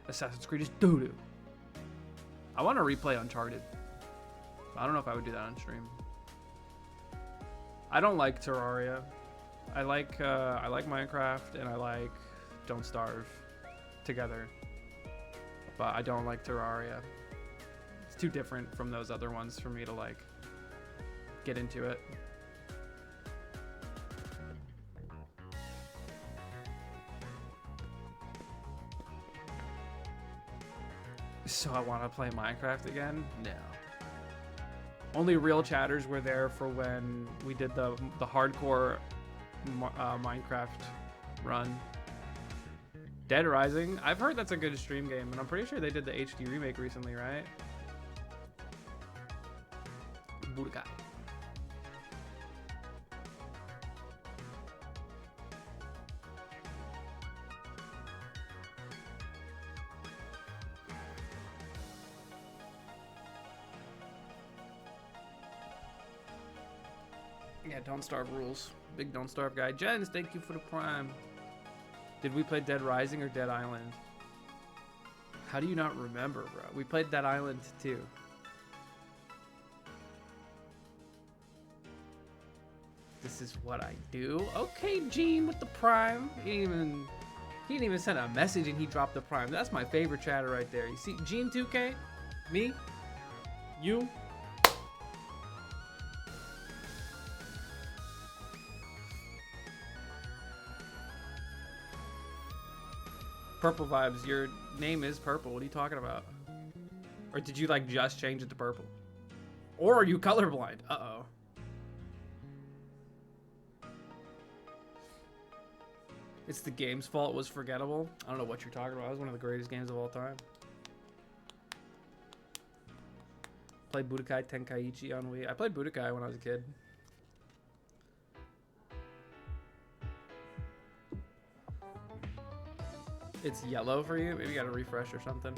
Assassin's Creed is doo-doo. I want to replay Uncharted. I don't know if I would do that on stream. I don't like Terraria. I like Minecraft and I like Don't Starve together. But I don't like Terraria. It's too different from those other ones for me to like get into it. So I want to play Minecraft again? No. Only real chatters were there for when we did the hardcore Minecraft run. Dead Rising. I've heard that's a good stream game, and I'm pretty sure they did the HD remake recently, right? Budokai. Yeah, Don't Starve rules. Big Don't Starve guy. Jens, thank you for the prime. Did we play Dead Rising or Dead Island? How do you not remember, bro? We played Dead Island too. This is what I do. Okay, Gene with the prime. He didn't even send a message and he dropped the prime. That's my favorite chatter right there. You see, Gene 2K, me, you. Purple vibes. Your name is purple. What are you talking about? Or did you like just change it to purple? Or are you colorblind? Uh-oh. It's the game's fault. It was forgettable. I don't know what you're talking about. It was one of the greatest games of all time. Played Budokai Tenkaichi on Wii. I played Budokai when I was a kid. It's yellow for you? Maybe you gotta refresh or something.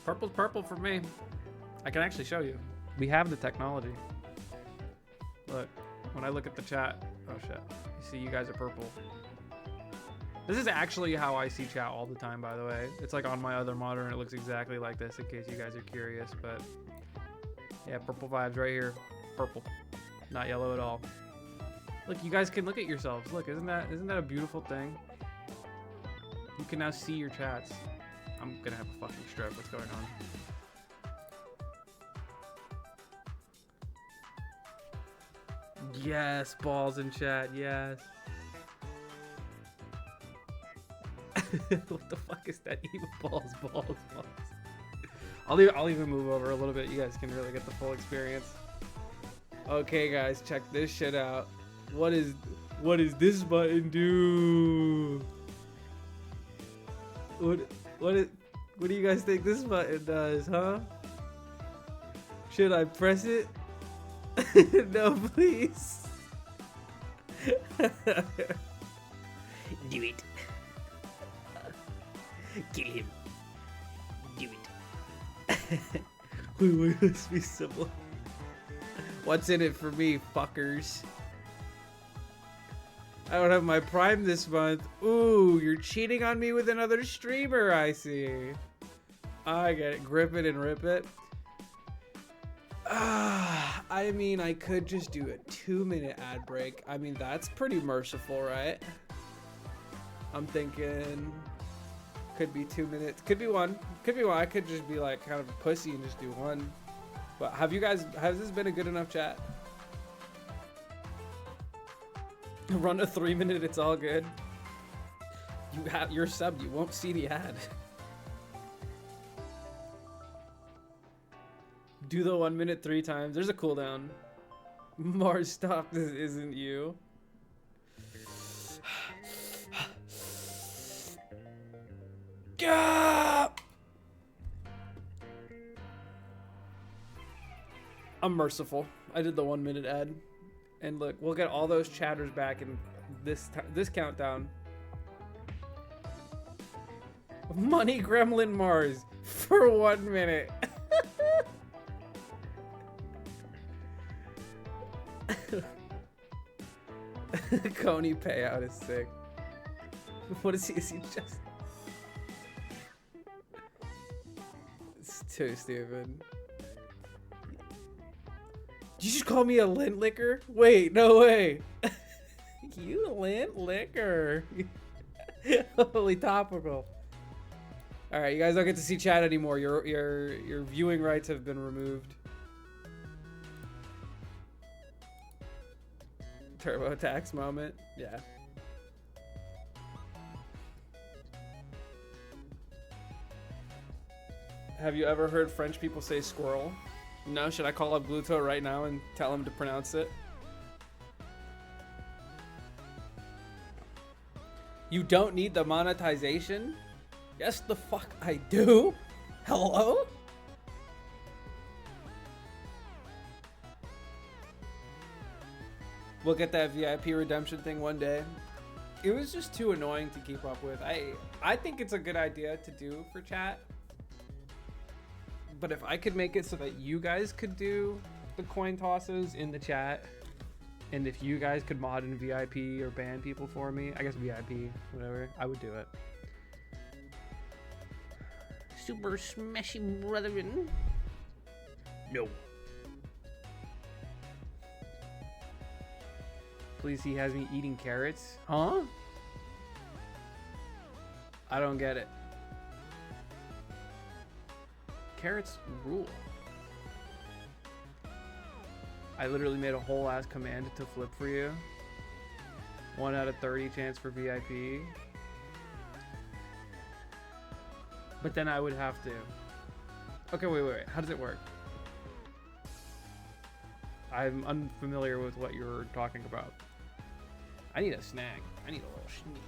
Purple's purple for me. I can actually show you. We have the technology. Look, when I look at the chat, oh shit. You see you guys are purple. This is actually how I see chat all the time, by the way. It's like on my other monitor and it looks exactly like this in case you guys are curious, but yeah, purple vibes right here. Purple, not yellow at all. Look, you guys can look at yourselves. Look, isn't that a beautiful thing? You can now see your chats. I'm gonna have a fucking stroke. What's going on? Yes, balls in chat. Yes. What the fuck is that? Even balls. I'll even move over a little bit. You guys can really get the full experience. Okay, guys, check this shit out. What is this button do? What do you guys think this button does, huh? Should I press it? No, please. Do it. Kill him. Do it. Wait, let's be simple. What's in it for me, fuckers? I don't have my Prime this month. Ooh, you're cheating on me with another streamer, I see. I get it. Grip it and rip it. I mean, I could just do a 2-minute ad break. I mean, that's pretty merciful, right? I'm thinking could be 2 minutes. Could be one. Could be one. I could just be like kind of a pussy and just do one. But has this been a good enough chat? Run a 3-minute, it's all good. You're subbed, you won't see the ad. Do the 1 minute 3 times. There's a cooldown. Mars, stop, this isn't you. I'm merciful. I did the 1 minute ad. And look, we'll get all those chatters back in this countdown. Money Gremlin Mars for 1 minute. Coney payout is sick. What is he? Is he just? It's too stupid. Did you just call me a lint licker? Wait, no way. You lint licker. Holy topical. All right, you guys don't get to see chat anymore. Your viewing rights have been removed. TurboTax moment. Yeah. Have you ever heard French people say squirrel? No, should I call up Gluto right now and tell him to pronounce it? You don't need the monetization? Yes, the fuck I do. Hello? We'll get that VIP redemption thing one day. It was just too annoying to keep up with. I think it's a good idea to do for chat. But if I could make it so that you guys could do the coin tosses in the chat, and if you guys could mod in VIP or ban people for me, I guess VIP, whatever, I would do it. Super smashy brethren. No. Please, he has me eating carrots. Huh? I don't get it. Carrots rule. I literally made a whole ass command to flip for you. 1 out of 30 chance for VIP. But then I would have to. Okay, wait. How does it work? I'm unfamiliar with what you're talking about. I need a snack. I need a little snack.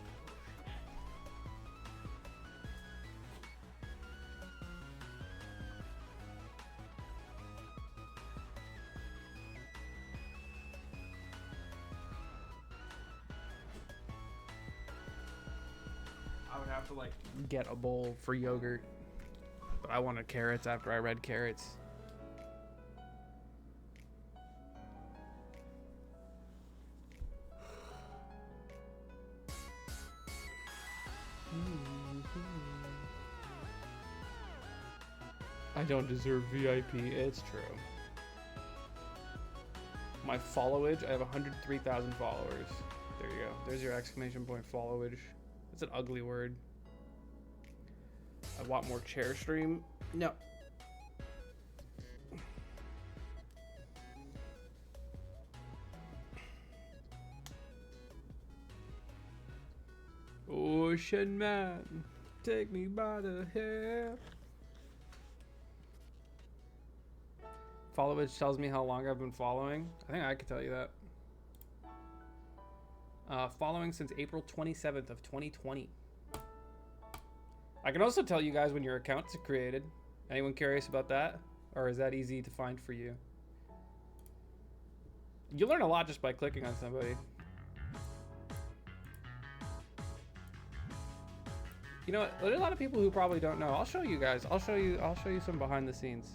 I would have to like get a bowl for yogurt, but I wanted carrots after I read carrots. I don't deserve VIP. It's true. My followage, I have 103,000 followers. There you go. There's your exclamation point followage. It's an ugly word. I want more chair stream. No. Ocean man, take me by the hair. Followage tells me how long I've been following. I think I could tell you that. Following since April 27th of 2020. I can also tell you guys when your account's created. Anyone curious about that? Or is that easy to find for you? You learn a lot just by clicking on somebody. You know what? There's a lot of people who probably don't know. I'll show you guys. I'll show you some behind the scenes.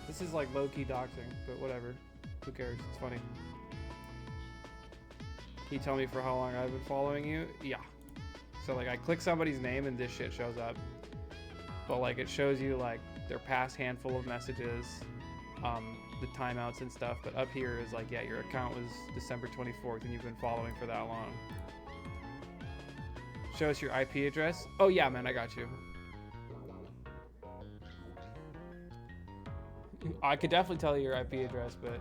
This is like low-key doxing, but whatever. Who cares? It's funny. Can you tell me for how long I've been following you? Yeah. So like I click somebody's name and this shit shows up. But like it shows you like their past handful of messages, the timeouts and stuff. But up here is like, yeah, your account was December 24th and you've been following for that long. Show us your IP address. Oh yeah, man, I got you. I could definitely tell you your IP address, but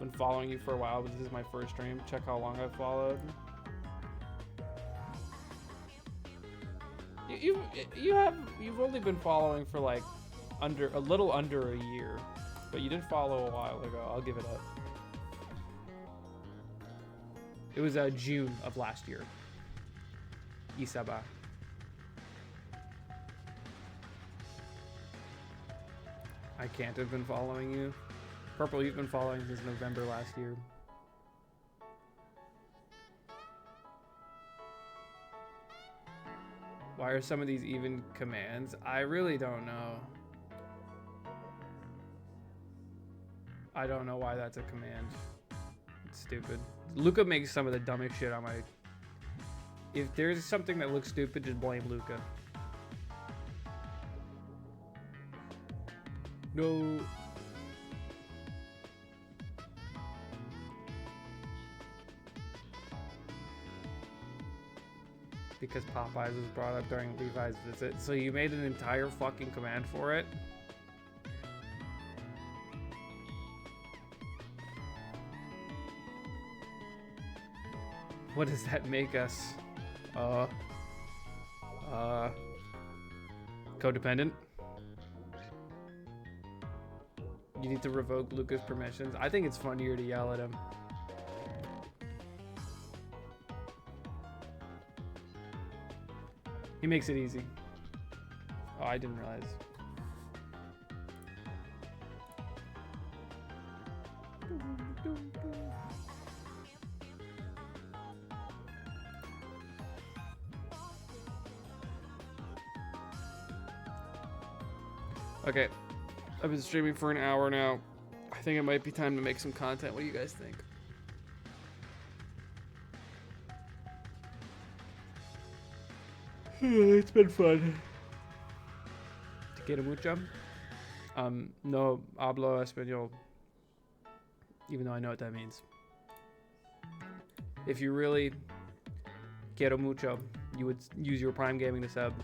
been following you for a while, but this is my first stream. Check how long I've followed. You've only been following for like a little under a year, but you did follow a while ago. I'll give it up. It was June of last year. Isaba. I can't have been following you. Purple, you've been following since November last year. Why are some of these even commands? I really don't know. I don't know why that's a command. It's stupid. Luca makes some of the dumbest shit on my... If there's something that looks stupid, just blame Luca. No. Because Popeyes was brought up during Levi's visit. So you made an entire fucking command for it? What does that make us? Codependent. You need to revoke Luca's permissions. I think it's funnier to yell at him. He makes it easy. Oh, I didn't realize. Okay, I've been streaming for an hour now. I think it might be time to make some content. What do you guys think? It's been fun. Te quiero mucho. No hablo español. Even though I know what that means. If you really quiero mucho, you would use your Prime Gaming to sub.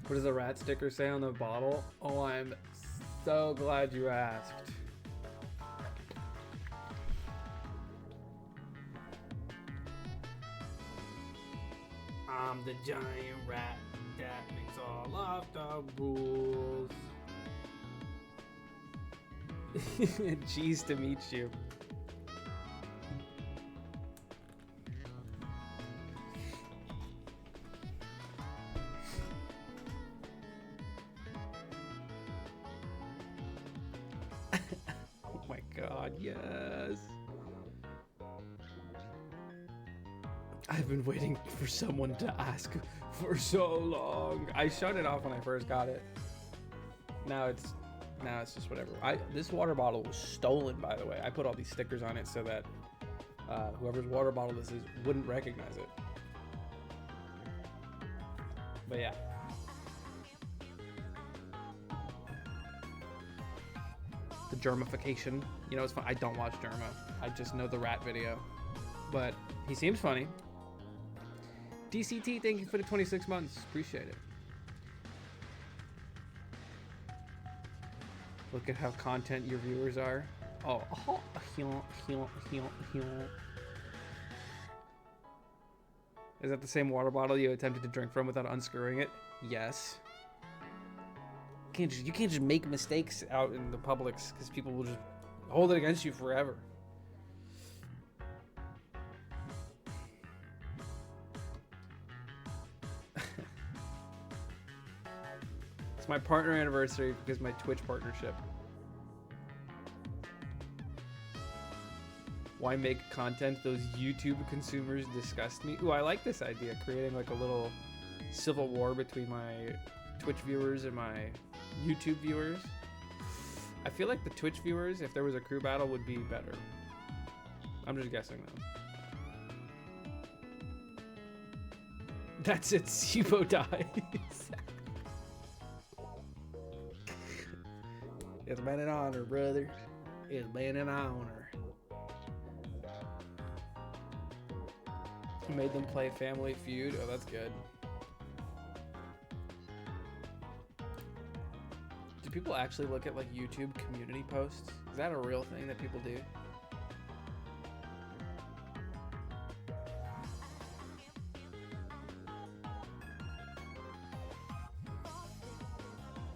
What does the rat sticker say on the bottle? Oh, I'm so glad you asked. I'm the giant rat that makes all of the rules. Jeez to meet you. Yes. I've been waiting for someone to ask for so long. I shut it off when I first got it. Now it's just whatever. This water bottle was stolen, by the way. I put all these stickers on it so that whoever's water bottle this is wouldn't recognize it. But yeah. The germification. You know, it's fun. I don't watch Germa. I just know the rat video. But he seems funny. DCT, thank you for the 26 months. Appreciate it. Look at how content your viewers are. Oh. Is that the same water bottle you attempted to drink from without unscrewing it? Yes. You can't just make mistakes out in the publics because people will just hold it against you forever. It's my partner anniversary because my Twitch partnership. Why make content those YouTube consumers disgust me? Ooh, I like this idea, creating like a little civil war between my Twitch viewers and my YouTube viewers. I feel like the Twitch viewers, if there was a crew battle, would be better. I'm just guessing though. That's it, Sibo dies. It's been an honor, brother. It's been an honor. Made them play Family Feud. Oh, that's good. Do people actually look at like YouTube community posts? Is that a real thing that people do?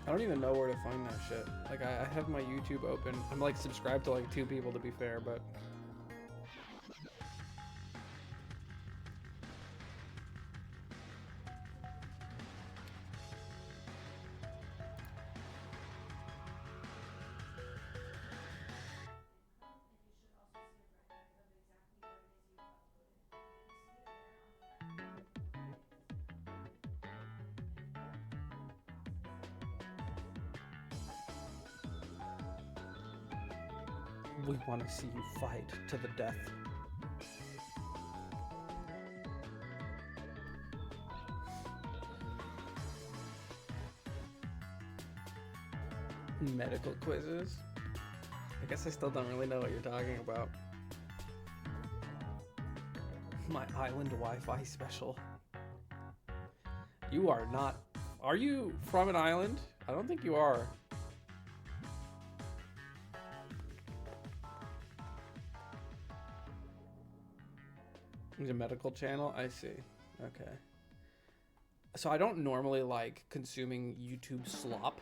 I don't even know where to find that shit. Like I have my YouTube open. I'm like subscribed to like 2 people to be fair, but we want to see you fight to the death. Medical quizzes. I guess I still don't really know what you're talking about. My island Wi-Fi special. You are not. Are you from an island? I don't think you are. It's a medical channel. I see. Okay. So I don't normally like consuming YouTube slop,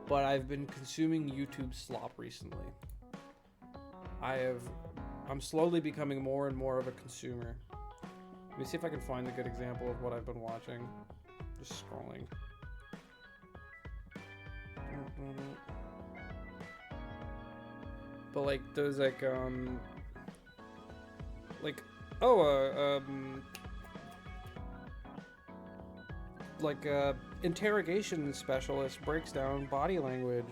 but I've been consuming YouTube slop recently. I'm slowly becoming more and more of a consumer. Let me see if I can find a good example of what I've been watching. Just scrolling. But like those interrogation specialist breaks down body language,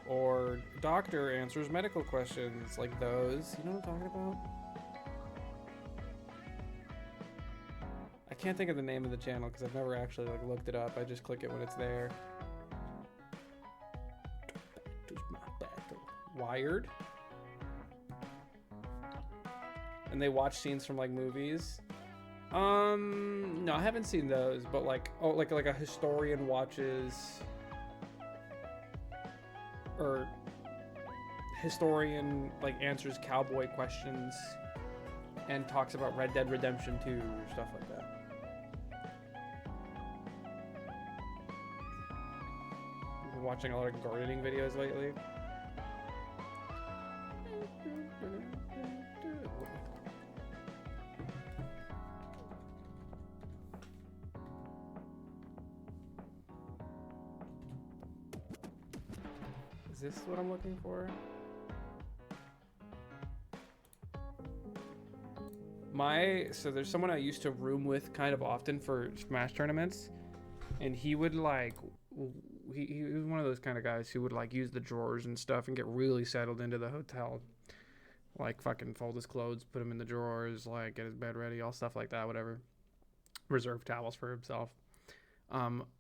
or doctor answers medical questions, like those. You know what I'm talking about? I can't think of the name of the channel because I've never actually like looked it up. I just click it when it's there. Wired. And they watch scenes from like movies. No, I haven't seen those, but like, oh, like a historian watches, or historian like answers cowboy questions and talks about Red Dead Redemption 2 or stuff like that. I've been watching a lot of gardening videos lately. Is this what I'm looking for? So there's someone I used to room with kind of often for Smash tournaments, and he would like, he was one of those kind of guys who would like use the drawers and stuff and get really settled into the hotel. Like fucking fold his clothes, put them in the drawers, like get his bed ready, all stuff like that, whatever. Reserve towels for himself.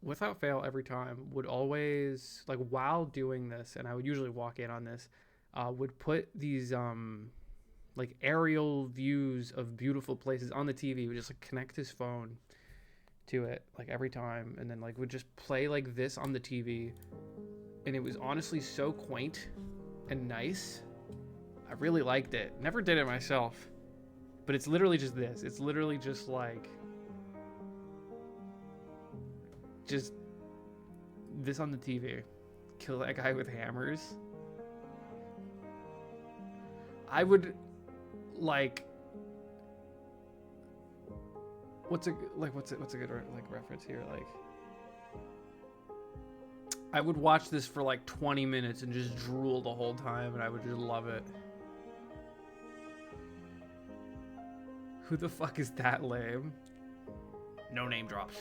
Without fail, every time would always, like while doing this, and I would usually walk in on this, would put these like aerial views of beautiful places on the TV. Would just like connect his phone to it like every time, and then like would just play like this on the TV, and it was honestly so quaint and nice. I really liked it. Never did it myself, but it's literally just this. It's literally just like just this on the TV. Kill that guy with hammers. I would like, what's a good like reference here? Like, I would watch this for like 20 minutes and just drool the whole time, and I would just love it. Who the fuck is that lame? No name drops.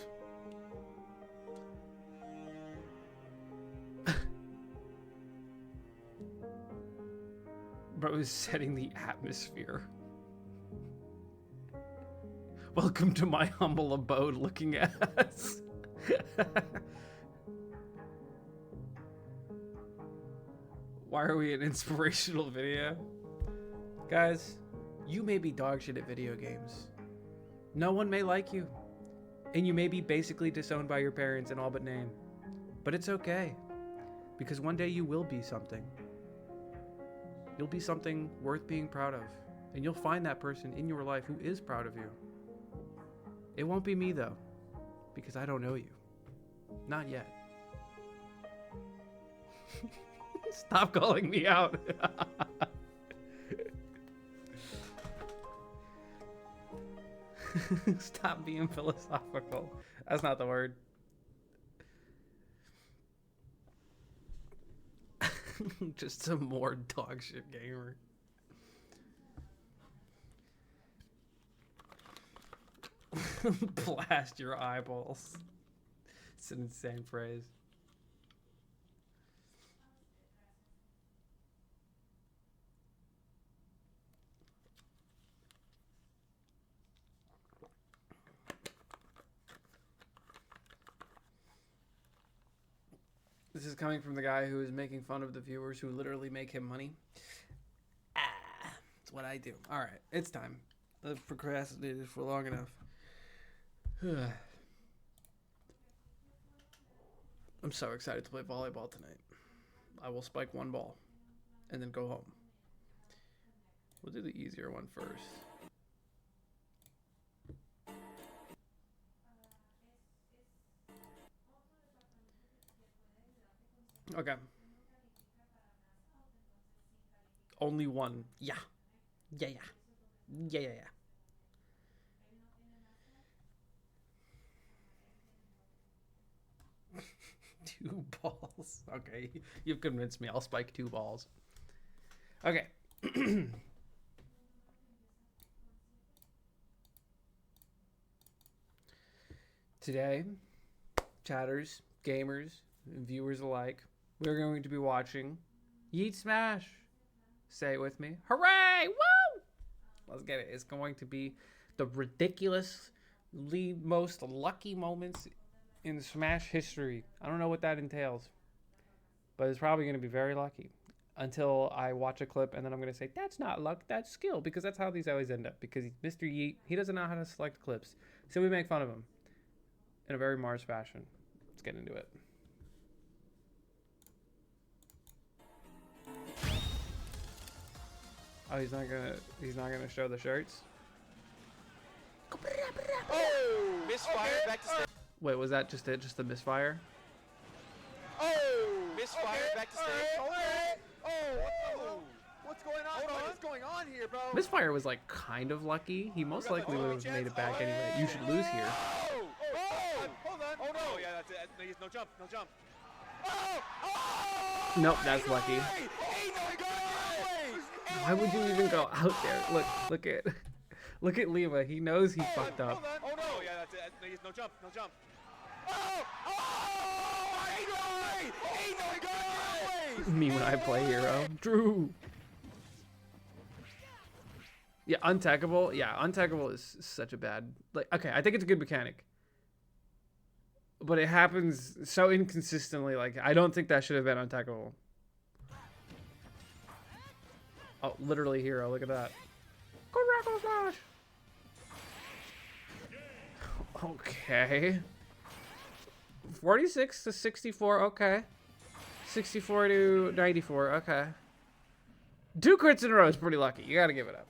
Bro is setting the atmosphere. Welcome to my humble abode, looking at us. Why are we an inspirational video? Guys, you may be dog shit at video games. No one may like you. And you may be basically disowned by your parents in all but name. But it's okay. Because one day you will be something. You'll be something worth being proud of. And you'll find that person in your life who is proud of you. It won't be me though. Because I don't know you. Not yet. Stop calling me out. Stop being philosophical. That's not the word. Just some more dog shit gamer. Blast your eyeballs. It's an insane phrase. This This is coming from the guy who is making fun of the viewers who literally make him money. That's what I do. All right, it's time. I've procrastinated for long enough. I'm so excited to play volleyball tonight. I will spike one ball and then go home. We'll do the easier one first. Okay. Only one. Yeah. Yeah. 2 balls. Okay. You've convinced me. I'll spike 2 balls. Okay. Today, chatters, gamers, and viewers alike, we're going to be watching YEET Smash. Say it with me. Hooray! Woo! Let's get it. It's going to be the ridiculously most lucky moments in Smash history. I don't know what that entails, but it's probably going to be very lucky until I watch a clip and then I'm going to say, that's not luck, that's skill, because that's how these always end up. Because Mr. Yeet, he doesn't know how to select clips. So we make fun of him in a very Mars fashion. Let's get into it. Oh, he's not gonna show the shirts. Oh, misfire, okay. Back to stage. Wait, was that just it? Just the misfire? Oh, misfire, okay. Back to stage. Okay. Oh, what's going on? What is going on here, bro? Misfire was like kind of lucky. He most likely would have made it back anyway. You should lose here. Hold on. Oh no, yeah, that's it. No jump, no jump. Nope, that's lucky. Why would you even go out there? Look at Lima. He knows he fucked up. Oh no, yeah, that's it. No jump, no jump. Me when I play hero. Drew. Yeah, untackable. Yeah, untackable is such a bad. Like, okay, I think it's a good mechanic, but it happens so inconsistently. Like, I don't think that should have been untackable. Oh, literally hero. Look at that. Okay. 46 to 64. Okay. 64 to 94. Okay. 2 crits in a row is pretty lucky. You gotta give it up.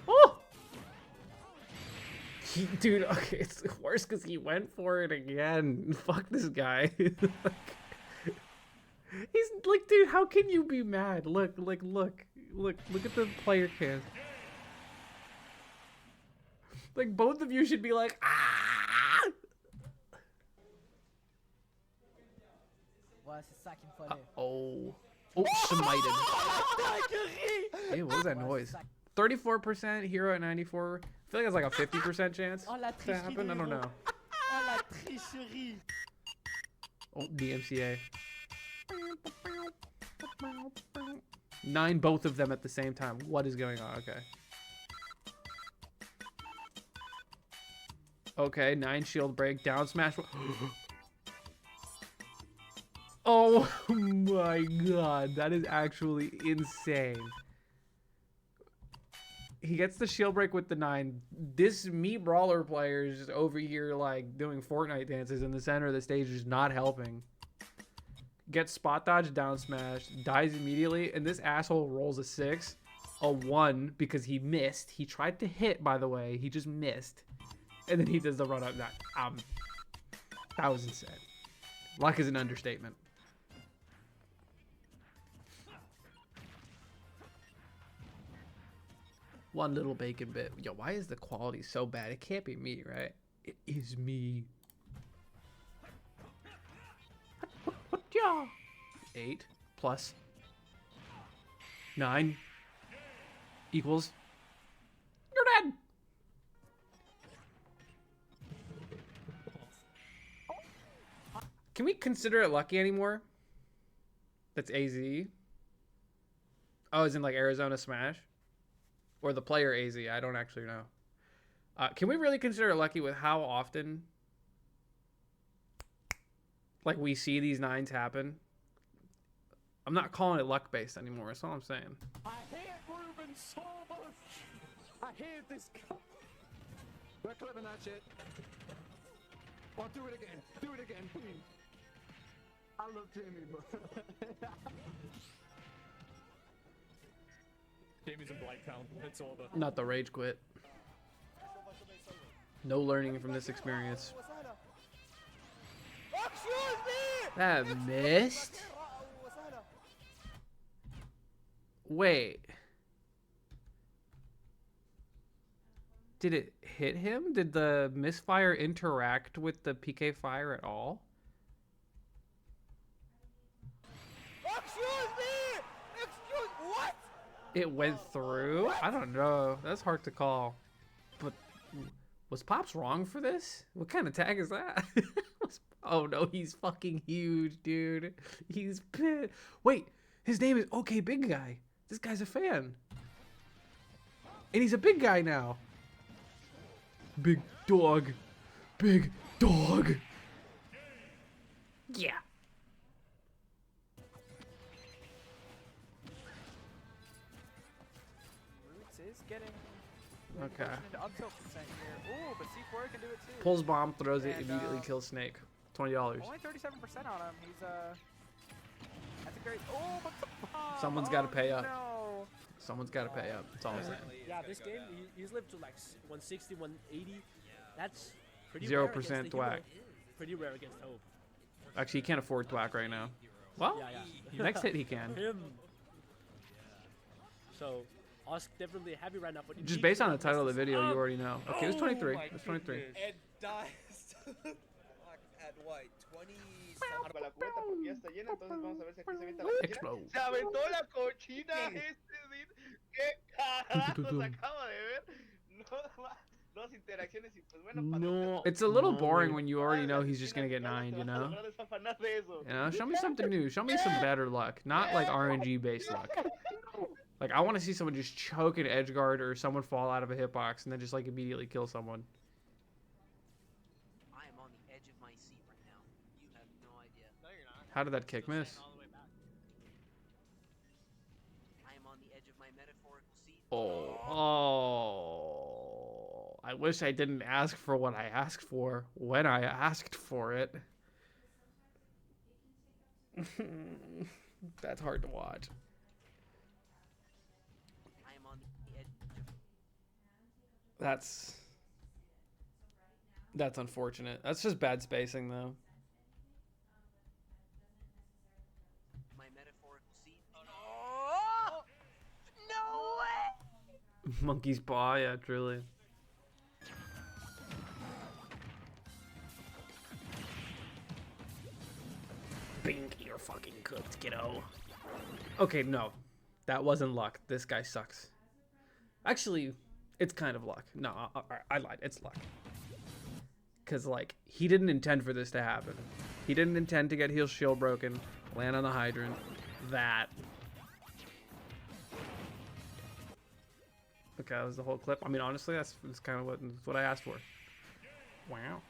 Oh! Dude, okay, it's worse because he went for it again. Fuck this guy. He's like, dude, how can you be mad? Look at the player cam. Like, both of you should be like, ah! Oh, smited. Ew, what was that noise? 34% hero at 94. I feel like it's like a 50% chance to happen. I don't know. Oh, DMCA. 9 both of them at the same time. What is going on? Okay. Okay, 9 shield break, down smash. Oh my god, that is actually insane. He gets the shield break with the 9. This me brawler player is just over here like doing Fortnite dances in the center of the stage, is not helping. Gets spot dodge, down smash, dies immediately, and this asshole rolls a 6, a 1 because he missed. He tried to hit, by the way, he just missed, and then he does the run up. That was insane. Luck is an understatement. One little bacon bit. Yo, why is the quality so bad? It can't be me, right? It is me. 8 plus 9 equals. You're dead. Can we consider it lucky anymore? That's AZ. Oh, it's in like Arizona Smash? Or the player AZ, I don't actually know. Can we really consider it lucky with how often, like, we see these 9s happen? I'm not calling it luck based anymore. That's all I'm saying. I hate Ruben so much. I hate this. We're clipping that shit. Oh, do it again. Do it again, please. I love Jamie, bro. Jamie's in Blacktown. It's all the. Not the rage quit. No learning from this experience. That missed? Wait. Did it hit him? Did the misfire interact with the PK fire at all? Excuse me! What? It went through? I don't know. That's hard to call. But was Pops wrong for this? What kind of tag is that? Oh no, he's fucking huge, dude. He's pissed. Wait, his name is OK Big Guy. This guy's a fan. And he's a big guy now. Big dog. Big dog. Yeah. Roots is getting Okay. into up tilt consent here. Ooh, but C4 can do it too. Pulls bomb, throws it, And, immediately kills Snake. $20. Only 37% on him. He's that's a great. Oh, but the bomb. Someone's gotta pay up. No. Someone's got to pay up. That's all I'm saying. Yeah, this game, he's lived to like 160, 180. That's pretty 0% rare against the thwack. hero. Pretty rare against Hope. Actually, he can't afford Thwack right now. Well, Yeah. next hit he can. Him. So, Osk definitely heavy right now. But Just based on the title of the video, you already know. Okay, it was 23. It was 23. It dies at what? 20. Para la cubeta porque ya está llena, entonces vamos a ver si aquí se avienta la cochina. Explode. Se aventó la cochina este Sid. ¿Qué carajos acabo de ver? No, dos interacciones y pues bueno. No. It's a little boring when you already know he's just gonna get 9, you know? You know, show me something new. Show me some better luck. Not like RNG based luck. Like, I want to see someone just choke an edge guard or someone fall out of a hitbox and then just like immediately kill someone. I am on the edge of my seat right now. You have no idea. No, you're not. How did that kick miss? I am on the edge of my metaphorical seat. Oh. I wish I didn't ask for what I asked for when I asked for it. That's hard to watch. I am on the edge. That's unfortunate. That's just bad spacing though. My metaphorical seat. Oh, no way. Monkey's paw, yeah, truly. Bink, you're fucking cooked, kiddo. Okay, no. That wasn't luck. This guy sucks. Actually, it's kind of luck. No, I lied. It's luck. Because, like, he didn't intend for this to happen. He didn't intend to get his shield broken, land on the hydrant. That. Okay, that was the whole clip. I mean, honestly, that's kind of what I asked for. Wow.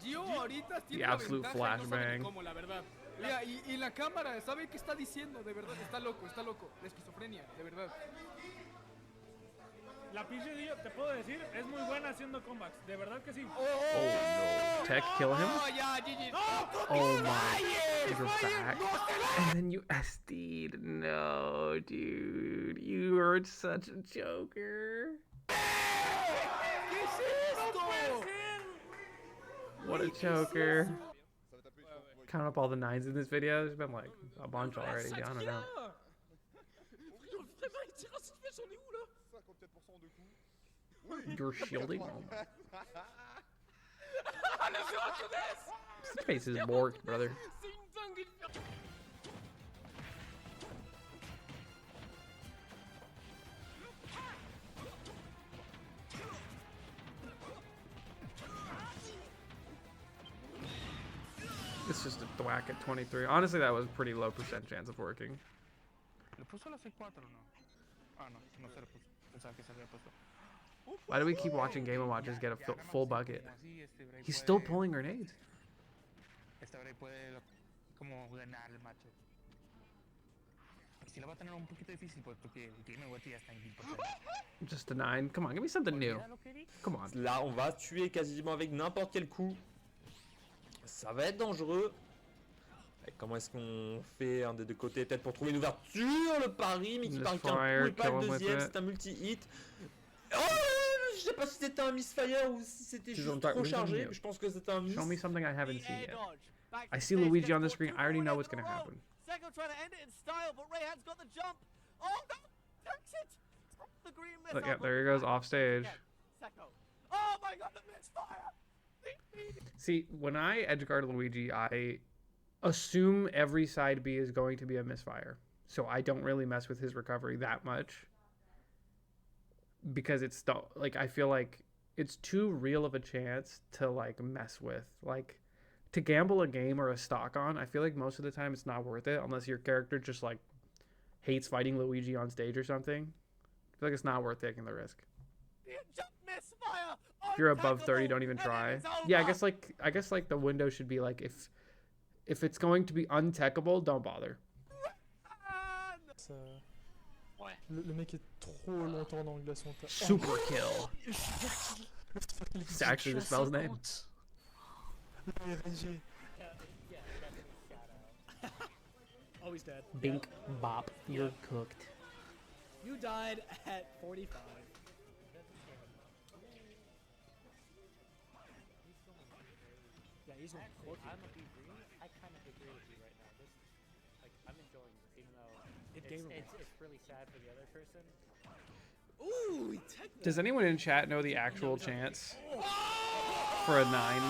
Gio ahorita tiene The una absolute ventaja y no sabe ni flashbang. cómo, la verdad. Mira, y la cámara, ¿sabe qué está diciendo? De verdad, está loco, la esquizofrenia, de verdad. La pinche Dio, te puedo decir, es muy buena haciendo comebacks. De verdad que sí. Oh no. Tech kill him? Oh, ya, GG. Oh my. You're back. And then you SD'd. No, dude. You were such a joker. ¿Qué es esto? What a choker. Count up all the 9s in this video. There's been like a bunch already. I don't know. You're shielding? Oh my. This face is borked, brother. It's just a thwack at 23. Honestly, that was pretty low percent chance of working. ¿Le puso la C4 o no? Ah, no, no se le puso. Pensaba que se le había puesto. Why do we keep watching Game & Watches get a full bucket? He's still pulling grenades. Este Bray puede como ganar el match. Si la va a tener un poquito difícil porque el Game & Watch ya está en 1000%. Just a 9. Come on, give me something new. Come on. Là, on va tuer quasiment avec n'importe quel coup. Ça va être dangereux. Et comment est-ce qu'on fait un des deux côtés? Peut-être pour trouver une ouverture, le pari, mais qui parle qu'un coup et pas le deuxième. C'est un multi-hit. Oh, je sais pas si c'était un misfire ou si c'était juste trop chargé. Je pense que c'était un miss. Show me something I haven't seen yet. I see Luigi on the screen. I already know what's gonna happen. Seko trying to end it in style, but Rayhan's got the jump. Oh no! Takes it! The green missile. Look, yeah, there he goes off stage. Seko. Oh my god, the misfire! See, when I edgeguard Luigi, I assume every side B is going to be a misfire. So I don't really mess with his recovery that much. Because it's like, I feel like it's too real of a chance to like mess with. Like, to gamble a game or a stock on, I feel like most of the time it's not worth it unless your character just like hates fighting Luigi on stage or something. I feel like it's not worth taking the risk. If you're above 30, don't even try. Yeah, I guess like the window should be like if it's going to be untechable, don't bother. Le mec est trop longtemps dans le glaçon. Super kill. It's actually the spell's name. Oh, he's dead. Bink bop, you're cooked. You died at 45. Yeah, he's going to I'm a big green. I kind of agree with you right now. This, like, I'm enjoying this, even though it's really sad for the other person. Ooh, he teched that. Does anyone in chat know the actual chance for a 9?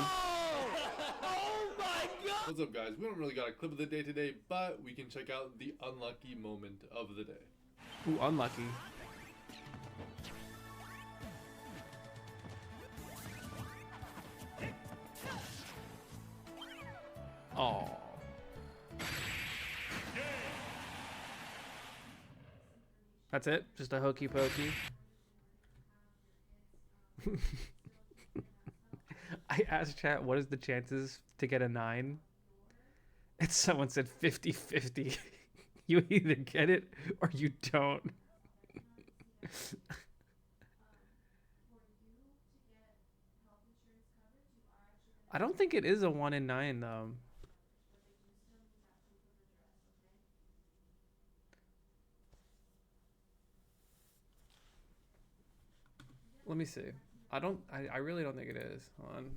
What's up, guys? We don't really got a clip of the day today, but we can check out the unlucky moment of the day. Ooh, unlucky. Oh. That's it? Just a hokey pokey? I asked chat, what is the chances to get a 9? And someone said 50-50. You either get it or you don't. I don't think it is a 1 in 9 though. Let me see. I really don't think it is. Hold on.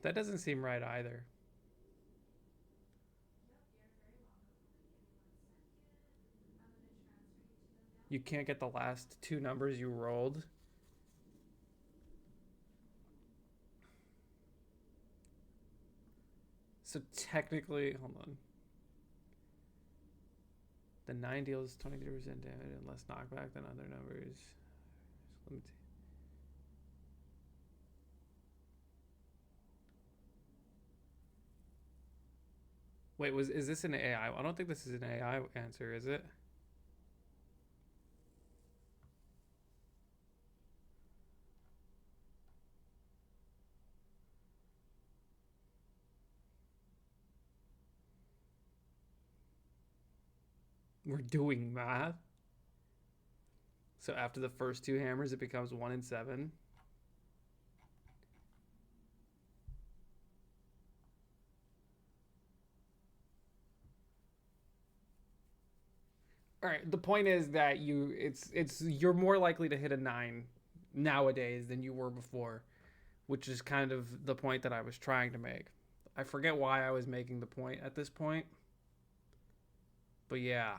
That doesn't seem right either. You can't get the last 2 numbers you rolled. So technically, hold on. The 9 deals 23% damage and less knockback than other numbers. Let me see. Wait, is this an AI? I don't think this is an AI answer, is it? We're doing math. So after the first 2 hammers, it becomes 1 in 7. All right. The point is that you're more likely to hit a 9 nowadays than you were before, which is kind of the point that I was trying to make. I forget why I was making the point at this point, but yeah.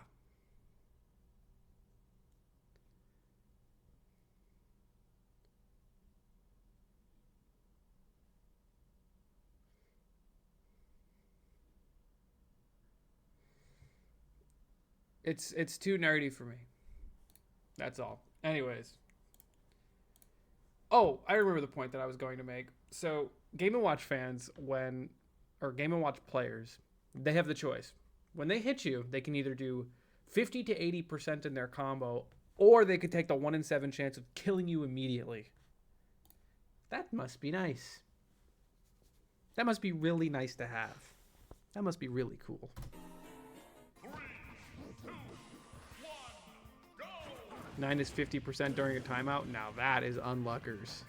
It's too nerdy for me. That's all. Anyways. Oh, I remember the point that I was going to make. So, Game & Watch fans, or Game & Watch players, they have the choice. When they hit you, they can either do 50 to 80% in their combo, or they could take the 1 in 7 chance of killing you immediately. That must be nice. That must be really nice to have. That must be really cool. 3, 2, 1, go! 9 is 50% during a timeout. Now that is unluckers.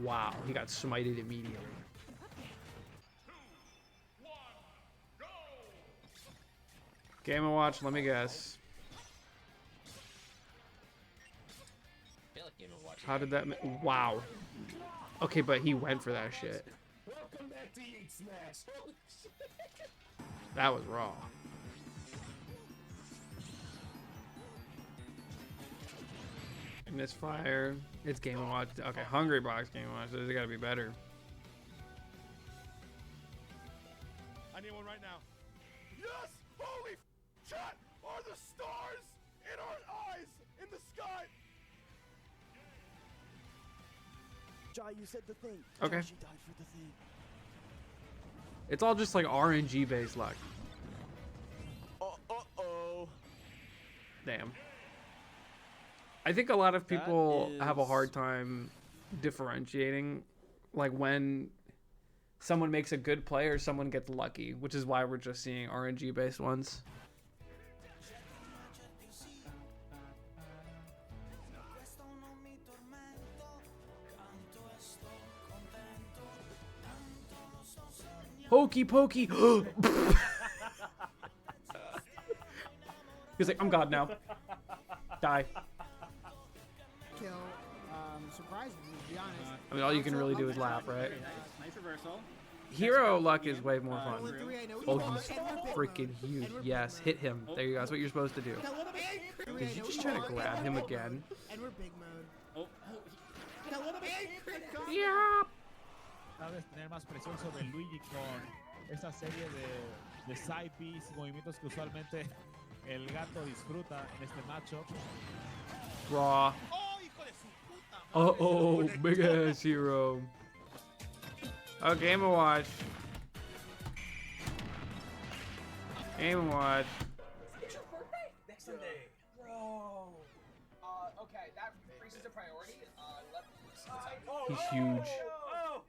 Wow, he got smited immediately. 2, 1, go! Game & Watch, let me guess. I feel like Game & Watch. How did that... Wow. Okay, but he went for that shit. Welcome back to YEET Smash. Holy shit. That was raw. Misfire. It's Game & Watch. Okay, Hungry Box Game & Watch. There's gotta be better. I need one right now. Yes! Holy shit! Are the stars in our eyes in the sky? Jai, you said the thing. Okay. She died for the thing. It's all just like RNG based luck. Uh-oh. Damn. I think a lot of people have a hard time differentiating, like when someone makes a good play or someone gets lucky, which is why we're just seeing RNG based ones. Hokey pokey. He's like, I'm God now. Die. Kill, surprisingly, to be honest. I mean, all you can really do is laugh, right? Nice reversal. Hero luck is way more fun. Oh, he's And we're big freaking mode. huge. And we're Yes, hit him. There you go. That's what you're supposed to do. Did you just try to grab him again? And we're big mode. Oh, Yeah. Sabes tener más presión sobre Luigi con esta serie de side Bs, movimientos que usualmente el gato disfruta en este matchup. Raw. Uh-oh, big ass hero. Oh, Game & Watch. Game & Watch. It's your birthday? Next Sunday. Bro. Okay, that increases the priority. He's huge.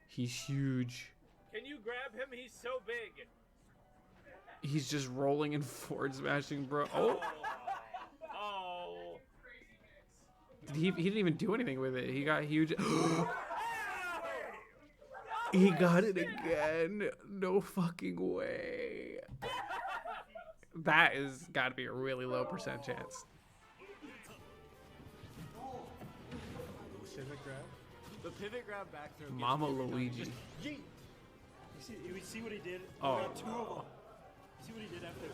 He's huge. Can you grab him? He's so big. He's just rolling and forward smashing, bro. Oh. Oh. He didn't even do anything with it. He got huge. He got it again. No fucking way. That is got to be a really low % chance. Pivot grab. The pivot grab back throw. Mama Luigi. You see what he did? Oh. He got 2 of them. See what he did after? He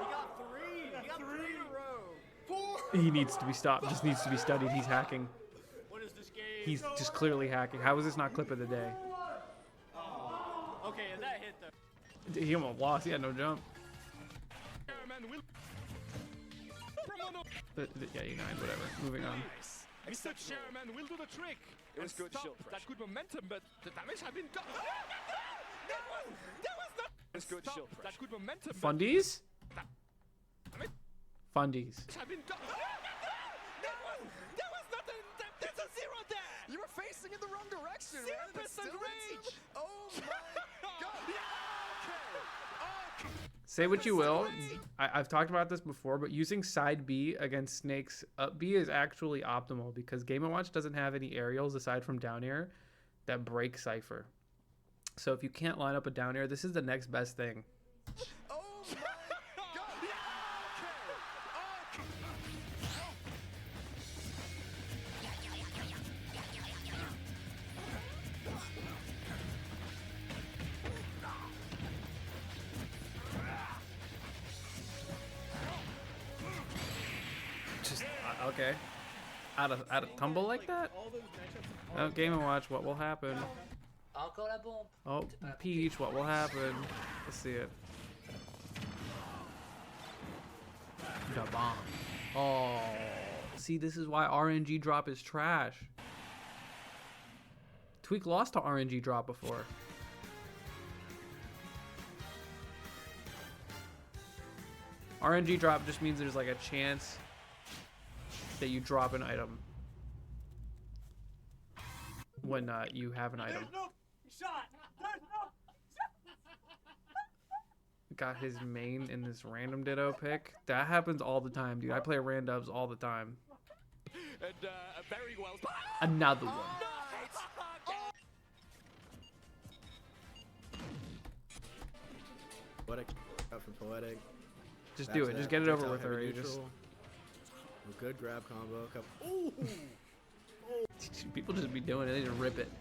got 3. He got 3 in a row. 4. He needs to be stopped. Just needs to be studied. He's hacking. What is this game? He's just clearly hacking. How is this not clip of the day? Okay, and that hit though. He almost lost. He had no jump. But, yeah, E9, whatever. Moving on. Mr. Chairman will do the trick. It was good shield pressure. That good momentum, but the damage had been done. That was not. It was good shield pressure. That good momentum. Fundies? Fundies. Had been done. That was not a. That's a 0 there. You were facing in the wrong direction. 0% rage. Oh my god. Yeah. Okay. Say what you will. I've talked about this before, but using side B against Snake's up B is actually optimal because Game & Watch doesn't have any aerials aside from down air that break Cypher. So if you can't line up a down air, this is the next best thing. Oh my god. Yeah. Okay. Just okay. Out of tumble like that? Oh, Game & Watch, what will happen? Encore la bombe. Oh, Peach, what will happen? Let's see it. The bomb. Oh, see, this is why RNG drop is trash. Tweak lost to RNG drop before. RNG drop just means there's like a chance that you drop an item when you have an item. Got his main in this random ditto pick. That happens all the time, dude. I play randoms all the time. And very well. Another one. Poetic. Out from Poetic. Just do it. Just get it over with already. Just... Good grab combo. Ooh. People just be doing it. They just rip it.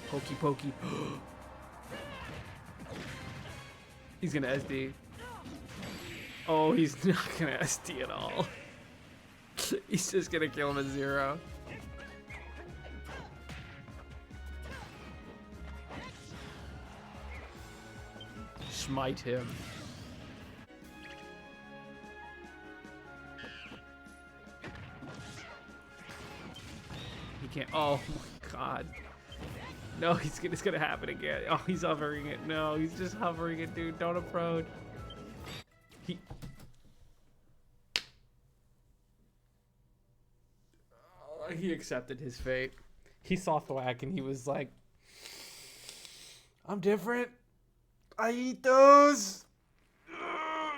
Pokey pokey. He's gonna SD. Oh, he's not gonna SD at all. He's just gonna kill him at 0. Smite him. He can't. Oh my god. No, it's gonna happen again. Oh, he's hovering it. No, he's just hovering it, dude. Don't approach. He accepted his fate. He saw Thwack and he was like, I'm different. I eat those.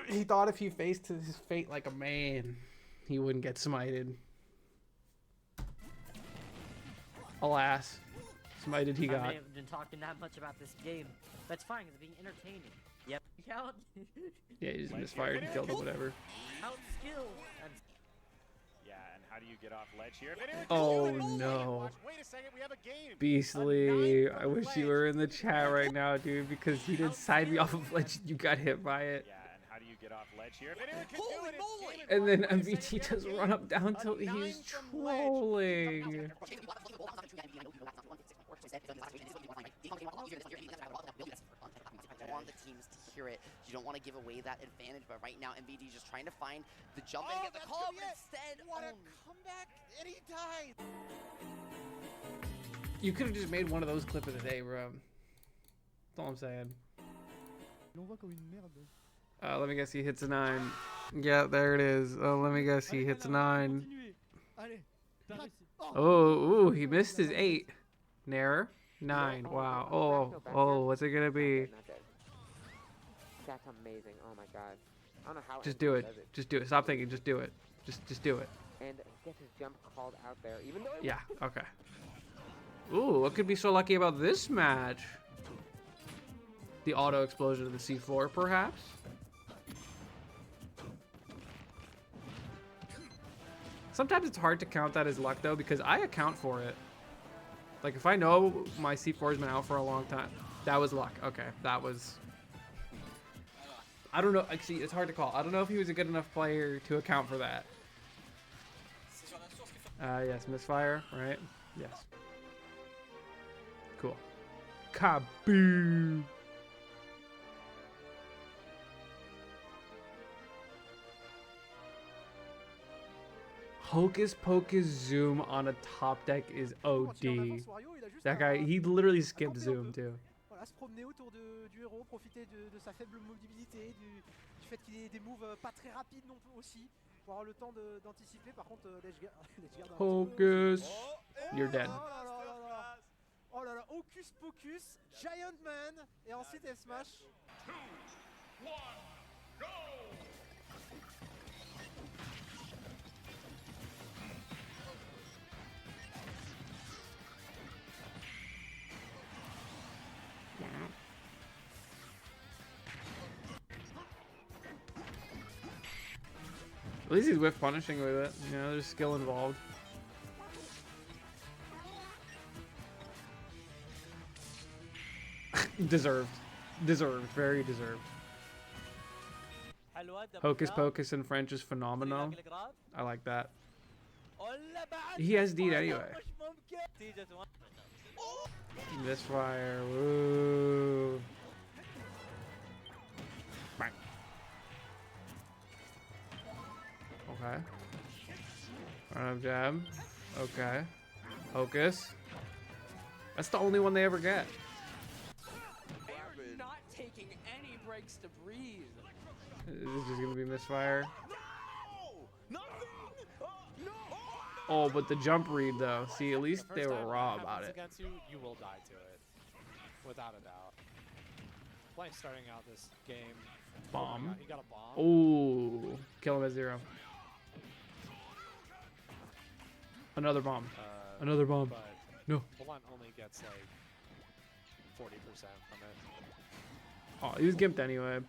He thought if he faced his fate like a man, he wouldn't get smited. Alas. Smited he got. I haven't been talking that much about this game. That's fine, it's being entertaining. Yep. Count. Yeah, he just misfired and killed him, whatever. Out skill. Yeah, and how do you get off ledge here? Oh no. Wait a second, we have a game. Beastly, I wish you were in the chat right now, dude, because he did side me off of ledge and you got hit by it. Yeah, and how do you get off ledge here? If anyone can do it, it's And then MVT does run up down till he's trolling. I want the teams to hear it. You don't want to give away that advantage, but right now MVD just trying to find the jump and get the call, but instead, what a comeback, and he died. You could have just made one of those clip of the day, bro. That's all I'm saying. Let me guess, he hits a 9. Yeah, there it is. Oh, let me guess, he hits a 9. Oh, ooh, he missed his 8. Nair, 9. Wow. Oh, what's it gonna be? That's amazing. Oh my god. I don't know how. Just do it. Just do it. Stop thinking. Just do it. Just do it. And gets his jump called out there, even though. Yeah. Okay. Ooh, what could be so lucky about this match? The auto explosion of the C4, perhaps. Sometimes it's hard to count that as luck though, because I account for it. Like if I know my C4 has been out for a long time, that was luck. Okay, that was. I don't know. Actually, it's hard to call. I don't know if he was a good enough player to account for that. Yes, misfire, right? Yes. Cool. Kaboom! Hocus Pocus zoom on a top deck is OD. That guy, he literally skipped zoom too. Voilà, se promener autour du héros, profiter de sa faible mobilité, du fait qu'il ait des moves pas très rapides non plus aussi, pour avoir le temps d'anticiper. Par contre, Hocus, you're dead. Oh là là, Hocus Pocus, Giant Man, et ensuite F Smash. 2, 1, go! At least he's whiff punishing with it. You know, there's skill involved. Deserved. Deserved. Very deserved. Hocus Pocus in French is phenomenal. I like that. He has deed anyway. Misfire. Woo. Bang. Okay. Run up jab. Okay. Hocus. That's the only one they ever get. They are not taking any breaks to breathe. This is just gonna be misfire. Oh, but the jump read though. See, at least they were raw about it. Against you, you will die to it, without a doubt. Like starting out this game. Bomb. Oh my God, he got a bomb. Ooh, kill him at 0. Another bomb. Another bomb. But No. Milan only gets like 40% from it. Oh, he was gimped anyway.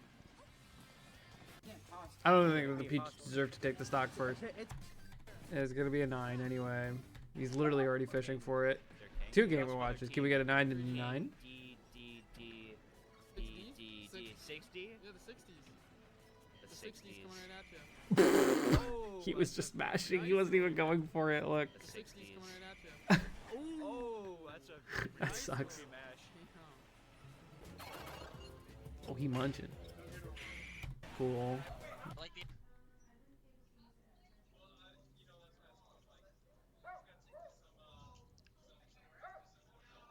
I don't think that the Peach deserved to take the stock first. It's gonna be a 9 anyway. He's literally already fishing for it. 2 Game & Watches. Can we get a 9 and 9? 60? Yeah, the 60s. The 60s coming right at you. He was just mashing. He wasn't even going for it. Look. The 60s coming right at you. Oh, that's a That sucks. Oh, he munching. Cool.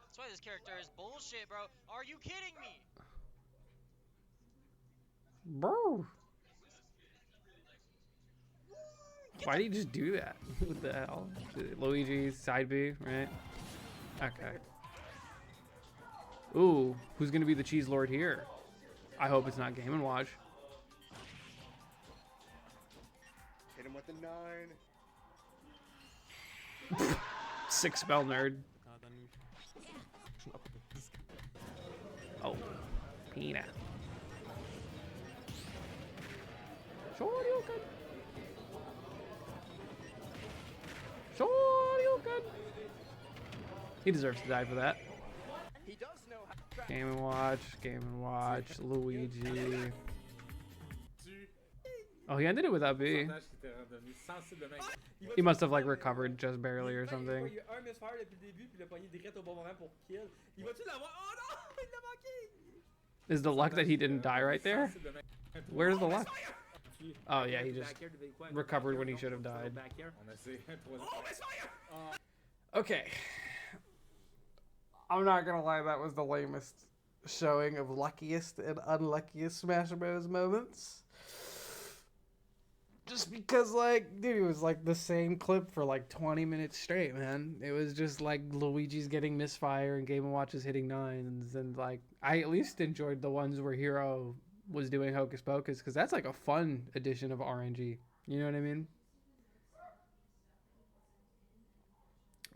That's why this character is bullshit, bro. Are you kidding me? Bro. Why did he just do that? What the hell? Luigi, side B, right? Okay. Ooh, who's gonna be the cheese lord here? I hope it's not Game & Watch. Hit him with the 9. 6 spell nerd. Oh, Pina. Shoryuken. Shoryuken. He deserves to die for that. He does know how. Game & Watch, Game & Watch, Luigi. Oh, he ended it with up B. He must have like recovered just barely or something. Is the luck that he didn't die right there? Where's the luck? Oh yeah, he just recovered when he should have died. Okay. I'm not gonna lie, that was the lamest showing of luckiest and unluckiest Smash Bros. Moments. Just because, like, dude, it was like the same clip for like 20 minutes straight, man. It was just like Luigi's getting misfire and Game & Watch is hitting 9s, and like I at least enjoyed the ones where Hero was doing Hocus Pocus, because that's like a fun addition of RNG. You know what I mean?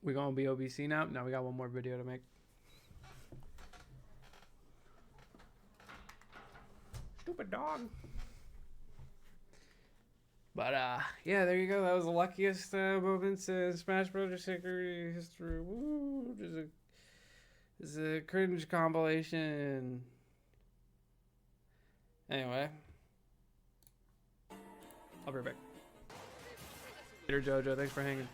We going BoBC now? No, we got one more video to make. Stupid dog. But yeah, there you go. That was the luckiest moments in Smash Bros. Security history. Woo! This is a cringe compilation. Anyway, I'll be right back. Later, Jojo. Thanks for hanging.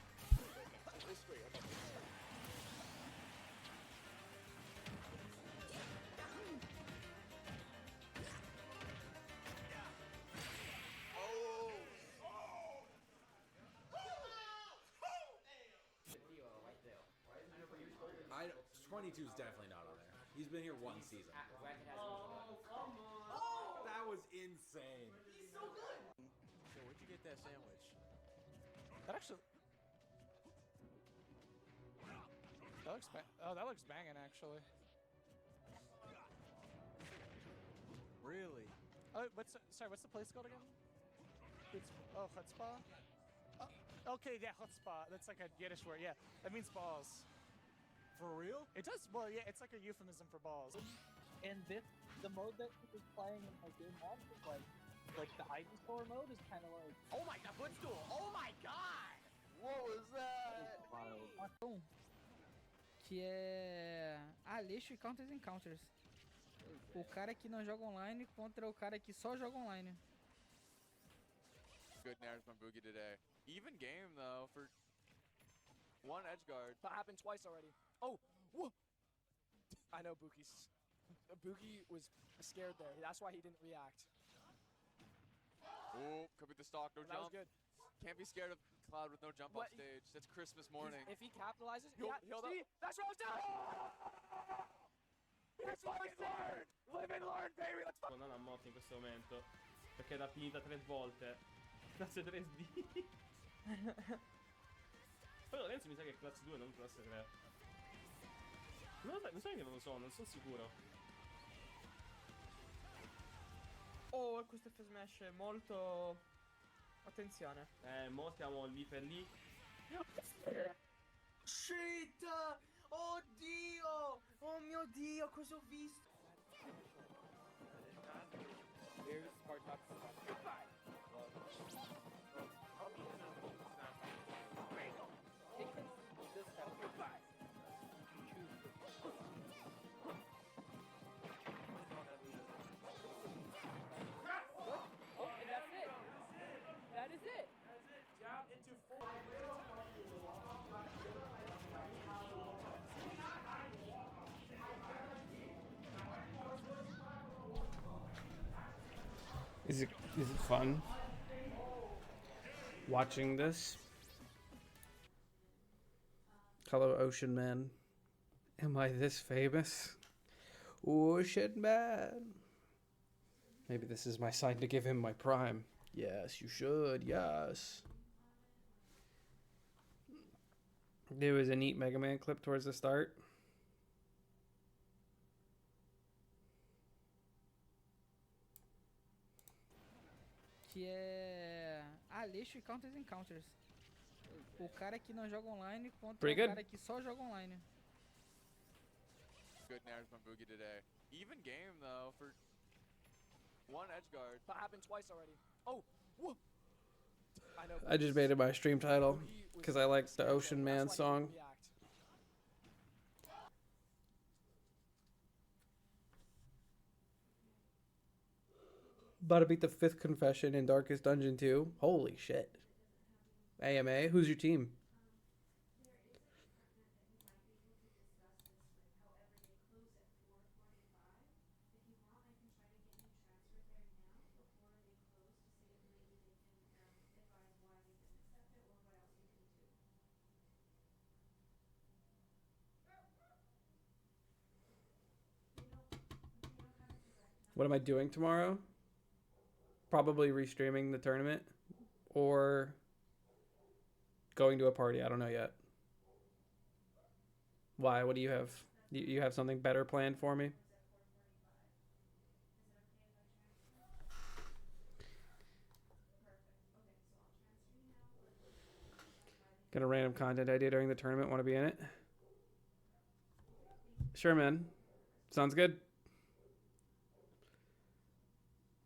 Is definitely not on there. He's been here one season. Oh, come on. That was insane. He's so good. So where'd you get that sandwich? That actually... That looks banging, actually. Really? Oh, what's the place called again? Chutzpah? Oh, okay, yeah, chutzpah. That's like a Yiddish word, yeah. That means balls. For real? It does. Well, yeah, it's like a euphemism for balls. And the mode that he was playing in my game one was like the Ivysaur mode is kind of like. Oh my god, footstool! Oh my god! What was that? Que é Aleixo e Counters Encounters. O cara que não joga online contra o cara que só joga online. Good nairs from Boogie today. Even game though for one edge guard. That happened twice already. Oh, whoa! I know Boogie was scared there. That's why he didn't react. Oh, could be the stock, no That was jump. good. Can't be scared of Cloud with no jump off stage. That's Christmas morning. If he capitalizes, He'll see, that's what I was doing! That's what I was doing! Live and learn, baby! Let's Non ha moto in questo momento perché l'ha finita 3 volte. Classe 3D. Poi Lorenzo mi sa che è classe 2, non classe 3. Non so che non lo so, non sono sicuro. Oh, questo F Smash è molto... Attenzione. Mo stiamo lì per lì. Shit! Oddio! Oh mio Dio, cosa ho visto? Here's Spartak. Oh, and that's it. That is it. Down into 4. Is it fun watching this? Hello, Ocean Man. Am I this famous? Ocean Man. Maybe this is my sign to give him my prime. Yes, you should. Yes. There was a neat Mega Man clip towards the start. Que é Aleixo e Counters Encounters. O cara que não joga online contra Pretty o good. cara que só joga online. Good nairs from Boogie today. Even game though for one edge guard. That happened twice already. Oh, whoa! I know. I just made it my stream title because I like the Ocean Man song. About to beat the 5th confession in Darkest Dungeon 2. Holy shit. AMA, who's your team? What am I doing tomorrow? Probably restreaming the tournament or going to a party. I don't know yet. Why? What do you have? You have something better planned for me? Got a random content idea during the tournament. Want to be in it? Sure, man. Sounds good.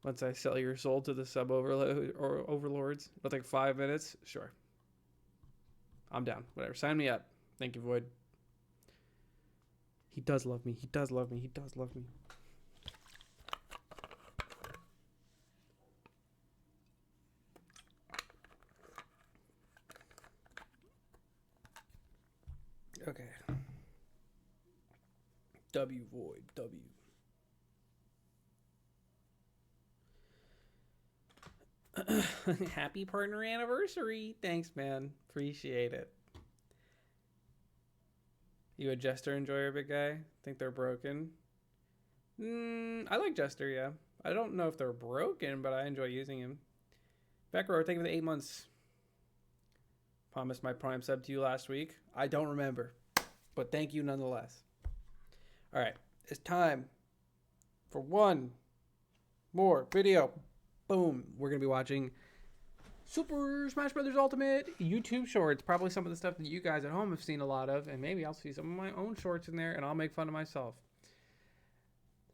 Once I sell your soul to the sub overload or overlords, it'll take 5 minutes. Sure. I'm down. Whatever. Sign me up. Thank you, Void. He does love me. He does love me. He does love me. Okay. W Void. W. Happy partner anniversary. Thanks, man. Appreciate it. You a Jester enjoyer, big guy? Think they're broken? I like Jester, yeah. I don't know if they're broken, but I enjoy using him. Backrow, thank you for the 8 months. Promised my Prime sub to you last week. I don't remember, but thank you nonetheless. All right, it's time for one more video. Boom. We're going to be watching Super Smash Bros. Ultimate YouTube shorts. Probably some of the stuff that you guys at home have seen a lot of. And maybe I'll see some of my own shorts in there and I'll make fun of myself.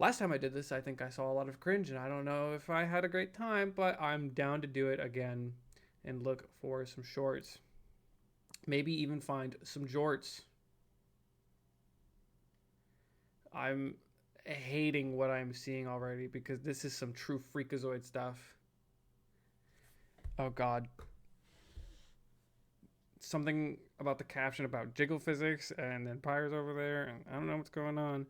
Last time I did this, I think I saw a lot of cringe. And I don't know if I had a great time. But I'm down to do it again and look for some shorts. Maybe even find some jorts. I'm hating what I'm seeing already because this is some true freakazoid stuff. Oh God. Something about the caption about jiggle physics, and then Pyre's over there, and I don't know what's going on.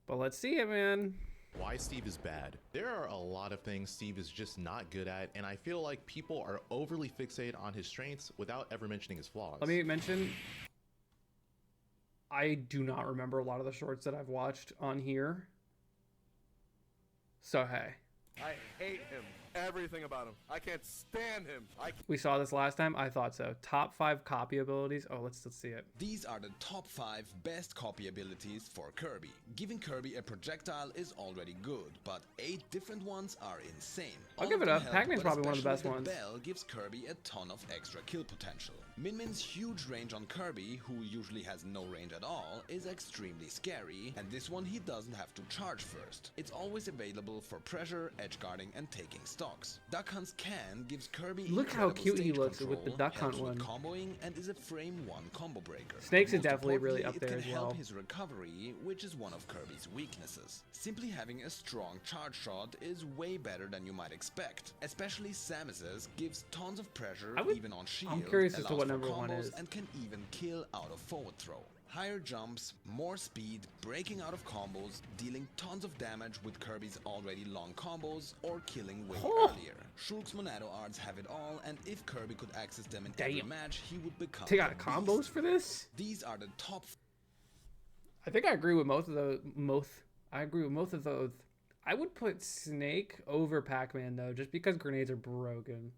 But let's see it, man. Why Steve is bad. There are a lot of things Steve is just not good at, and I feel like people are overly fixated on his strengths without ever mentioning his flaws. Let me mention, I do not remember a lot of the shorts that I've watched on here. So hey. I hate him. Everything about him. I can't stand him. We saw this last time. I thought so. Top 5 copy abilities. Oh, let's see it. These are the top 5 best copy abilities for Kirby. Giving Kirby a projectile is already good, but 8 different ones are insane. I'll give it up. Pac-Man's probably one of the best ones. Bell gives Kirby a ton of extra kill potential. Min Min's huge range on Kirby, who usually has no range at all, is extremely scary, and this one he doesn't have to charge first. It's always available for pressure, edge guarding, and taking stocks. Duck Hunt's Can gives Kirby look how cute he looks with the Duck Hunt one. Comboing and is a frame 1 combo breaker. Snakes is definitely really up there as well. It can help his recovery, which is one of Kirby's weaknesses. Simply having a strong charge shot is way better than you might expect. Especially Samus's gives tons of pressure even on shield. I'm curious as to what number 1 is. And can even kill out of forward throw. Higher jumps, more speed, breaking out of combos, dealing tons of damage with Kirby's already long combos, or killing way earlier. Shulk's Monado Arts have it all, and if Kirby could access them in every match, he would become Take out combos for this? These are the top... I think I agree with most of those. I agree with most of those. I would put Snake over Pac-Man, though, just because grenades are broken.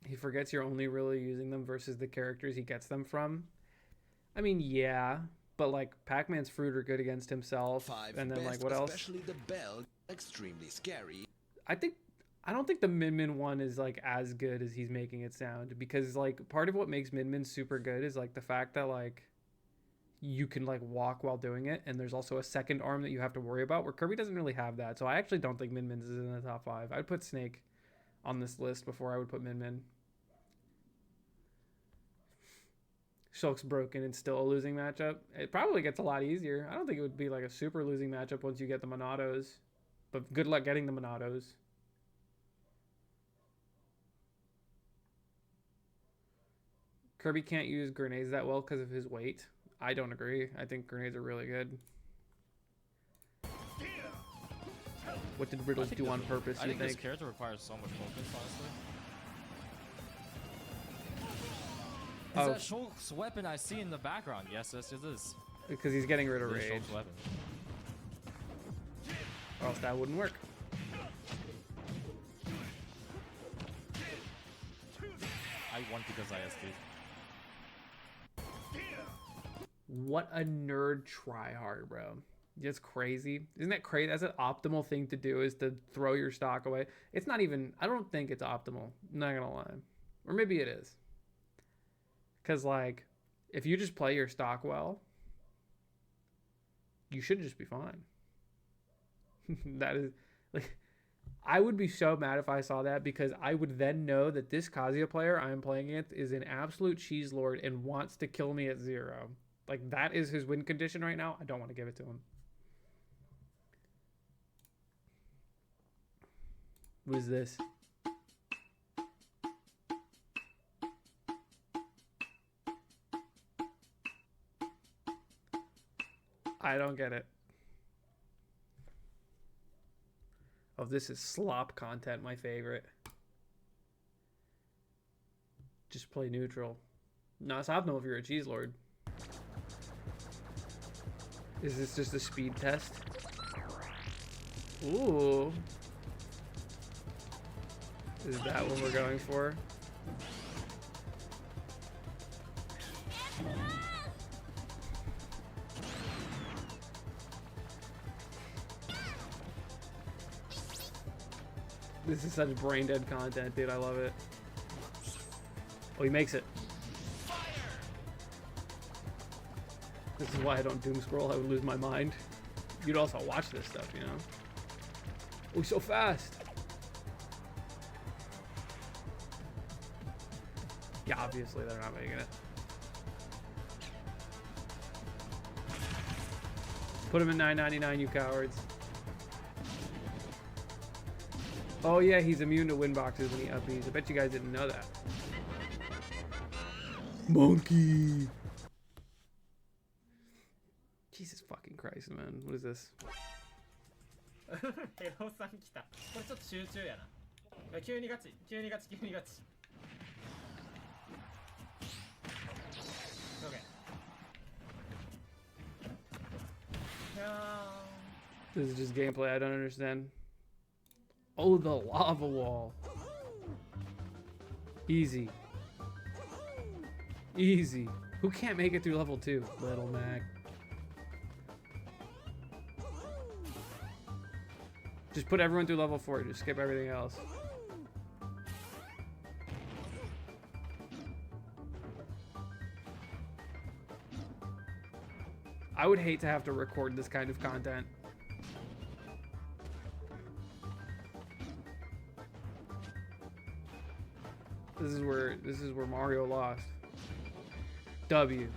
He forgets you're only really using them versus the characters he gets them from. I mean, yeah, but like Pac-Man's fruit are good against himself, and then like what else? Especially the bell, extremely scary. I don't think the Min Min one is like as good as he's making it sound, because like part of what makes Min Min super good is like the fact that like you can like walk while doing it, and there's also a second arm that you have to worry about, where Kirby doesn't really have that. So I actually don't think Min Min's is in the top 5. I'd put Snake on this list before I would put Min Min. Shulk's broken and still a losing matchup. It probably gets a lot easier. I don't think it would be like a super losing matchup once you get the Monados. But good luck getting the Monados. Kirby can't use grenades that well because of his weight. I don't agree. I think grenades are really good. What did Riddles do on purpose, you think? This character requires so much focus, honestly. Is that Shulk's weapon I see in the background? Yes, it is. Because he's getting rid of rage. Shulk's weapon. Or else that wouldn't work. I won because I SD'd. What a nerd tryhard, bro. It's crazy. Isn't that crazy? That's an optimal thing to do, is to throw your stock away. It's not even, I don't think it's optimal. I'm not gonna lie. Or maybe it is. Because, like, if you just play your stock well, you should just be fine. That is, like, I would be so mad if I saw that, because I would then know that this Kazuya player I'm playing against is an absolute cheeselord and wants to kill me at 0. Like, that is his win condition right now. I don't want to give it to him. What is this? I don't get it. Oh, this is slop content, my favorite. Just play neutral. No, it's optional if you're a cheeselord. Is this just a speed test? Ooh. Is that what we're going for? This is such brain dead content, dude. I love it. Oh, he makes it. This is why I don't doom scroll. I would lose my mind. You'd also watch this stuff, you know? Oh, he's so fast. Yeah, obviously they're not making it. Put him in $9.99, you cowards. Oh yeah, he's immune to win boxes when he uppies. I bet you guys didn't know that. Monkey. Jesus fucking Christ, man. What is this? ヘロさん来た。これちょっと集中やな。急にガチ、急にガチ、急にガチ。OK。This is just gameplay I don't understand. Oh, the lava wall. Easy. Easy. Who can't make it through level 2? Little Mac. Just put everyone through level 4. Just skip everything else. I would hate to have to record this kind of content. This is where Mario lost. W.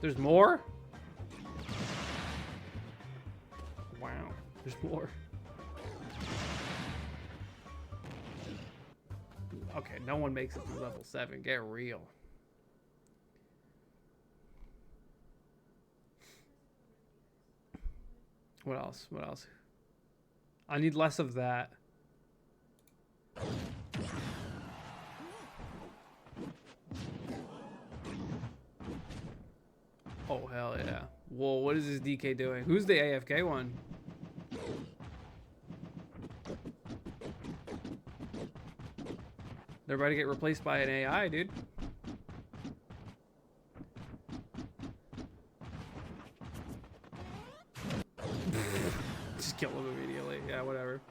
There's more? Wow. There's more. Okay, no one makes it through level 7. Get real. What else? What else? I need less of that. Oh, hell yeah. Whoa, what is this DK doing? Who's the AFK one? They're about to get replaced by an AI, dude. Just kill him immediately. Yeah, whatever.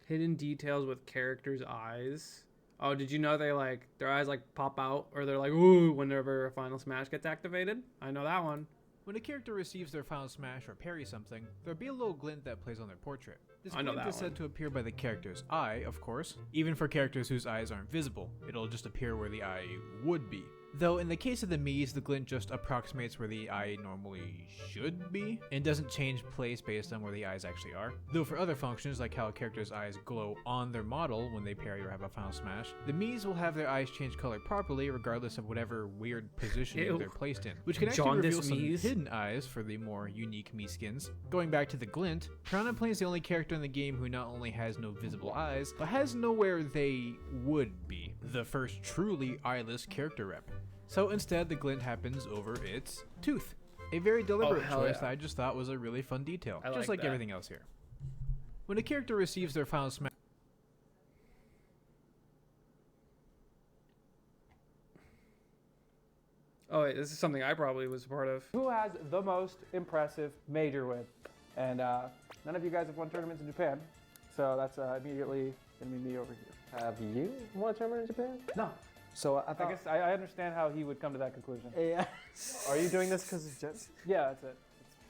Hidden details with characters' eyes. Oh, did you know they like their eyes like pop out or they're like ooh whenever a final smash gets activated? I know that one. When a character receives their final smash or parries something, there'll be a little glint that plays on their portrait. This glint is said to appear by the character's eye, of course. Even for characters whose eyes aren't visible, it'll just appear where the eye would be. Though in the case of the Mii's, the glint just approximates where the eye normally should be, and doesn't change place based on where the eyes actually are. Though for other functions, like how a character's eyes glow on their model when they parry or have a final smash, the Mii's will have their eyes change color properly regardless of whatever weird positioning they're placed in, which can actually reveal some hidden eyes for the more unique Mii skins. Going back to the glint, Piranha Plant is the only character in the game who not only has no visible eyes, but has nowhere they would be. The first truly eyeless character rep. So instead, the glint happens over its tooth. A very deliberate choice that I just thought was a really fun detail, just like everything else here. When a character receives their final smash... Oh wait, this is something I probably was a part of. Who has the most impressive major win? And none of you guys have won tournaments in Japan, so that's immediately gonna be me over here. Have you won a tournament in Japan? No. So I guess I understand how he would come to that conclusion. Yeah. Are you doing this because of Jets? Yeah, that's it.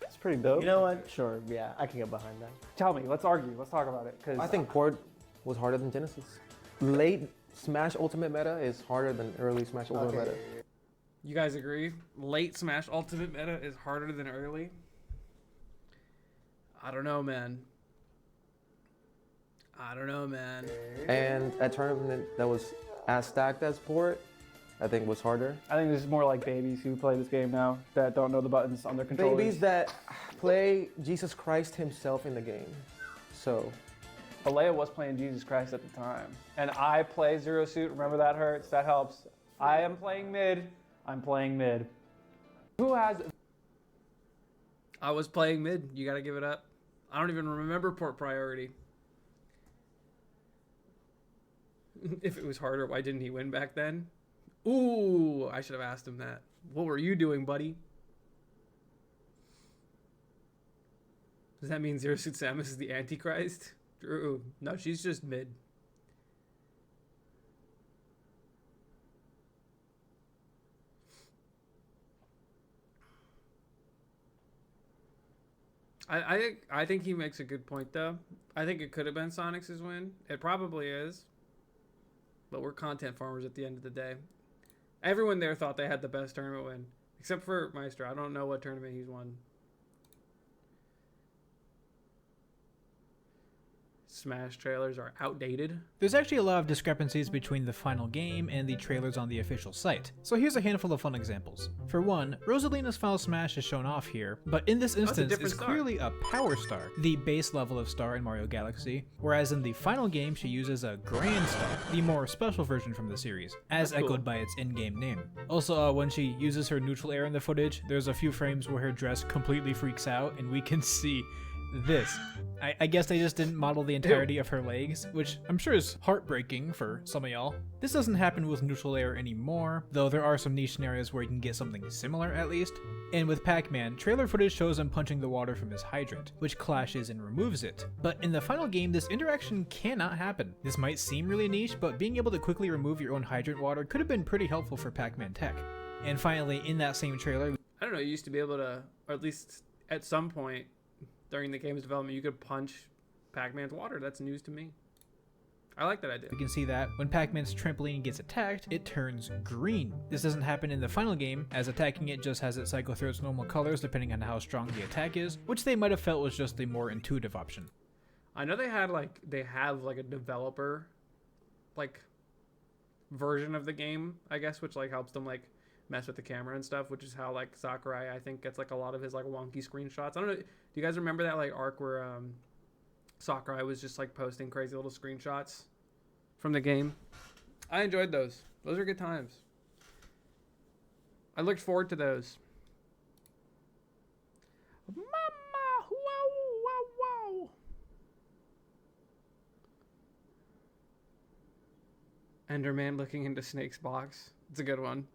It's pretty dope. You know what? Sure, yeah, I can get behind that. Tell me, let's argue, let's talk about it. Cause I think Port was harder than Genesis. Late Smash Ultimate meta is harder than early Smash Ultimate meta. You guys agree? Late Smash Ultimate meta is harder than early? I don't know, man. I don't know, man. And a tournament that was as stacked as Port, I think was harder. I think this is more like babies who play this game now that don't know the buttons on their controllers. Babies that play Jesus Christ himself in the game. So. Alea was playing Jesus Christ at the time. And I play Zero Suit, remember that hurts, that helps. I am playing mid, I'm playing mid. Who has... I was playing mid, you gotta give it up. I don't even remember Port Priority. If it was harder, why didn't he win back then? Ooh, I should have asked him that. What were you doing, buddy? Does that mean Zero Suit Samus is the Antichrist? True. No, she's just mid. I think he makes a good point, though. I think it could have been Sonic's win. It probably is. But we're content farmers at the end of the day. Everyone there thought they had the best tournament win. Except for Maestro. I don't know what tournament he's won. Smash trailers are outdated. There's actually a lot of discrepancies between the final game and the trailers on the official site. So here's a handful of fun examples. For one, Rosalina's final smash is shown off here, but in this instance it's clearly a power star, the base level of star in Mario Galaxy, whereas in the final game she uses a grand star, the more special version from the series, as echoed by its in-game name. Also, when she uses her neutral air in the footage, there's a few frames where her dress completely freaks out and we can see this. I guess they just didn't model the entirety of her legs, which I'm sure is heartbreaking for some of y'all. This doesn't happen with neutral air anymore, though there are some niche scenarios where you can get something similar at least. And with Pac-Man, trailer footage shows him punching the water from his hydrant, which clashes and removes it. But in the final game, this interaction cannot happen. This might seem really niche, but being able to quickly remove your own hydrant water could have been pretty helpful for Pac-Man tech. And finally, in that same trailer, I don't know, you used to be able to, or at least at some point, during the game's development, you could punch Pac-Man's water. That's news to me. I like that idea. You can see that when Pac-Man's trampoline gets attacked, it turns green. This doesn't happen in the final game, as attacking it just has it cycle through its normal colors depending on how strong the attack is, which they might have felt was just the more intuitive option. I know they have like a developer like version of the game, I guess, which like helps them like mess with the camera and stuff, which is how like Sakurai I think gets like a lot of his like wonky screenshots. I don't know, do you guys remember that like arc where Sakurai was just like posting crazy little screenshots from the game? I enjoyed those. Those are good times. I looked forward to those. Mama, wow, wow, wow. Enderman looking into Snake's box. It's a good one.